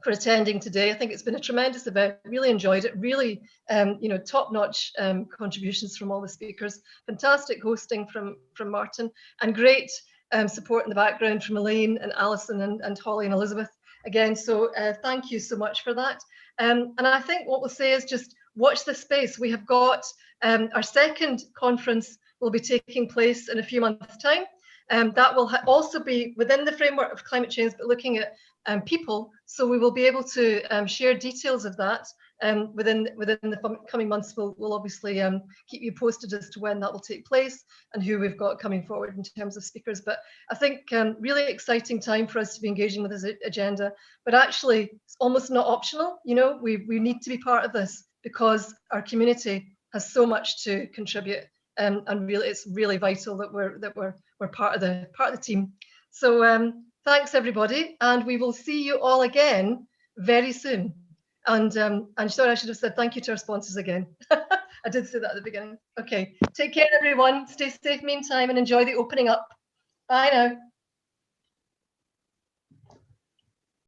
for attending today. I think it's been a tremendous event. Really enjoyed it. Really, top-notch contributions from all the speakers. Fantastic hosting from Martin, and great support in the background from Elaine and Alison and Holly and Elizabeth again. So thank you so much for that. And I think what we'll say is just watch this space. We have got our second conference will be taking place in a few months' time. That will also be within the framework of climate change, but looking at people. So we will be able to share details of that within the coming months. We'll obviously keep you posted as to when that will take place and who we've got coming forward in terms of speakers. But I think really exciting time for us to be engaging with this agenda. But actually, it's almost not optional. We need to be part of this because our community has so much to contribute, and really, it's really vital that we're part of the team. So thanks everybody, and we will see you all again very soon. And sorry, I should have said thank you to our sponsors again. I did say that at the beginning. Okay, take care everyone. Stay safe meantime and enjoy the opening up. Bye now.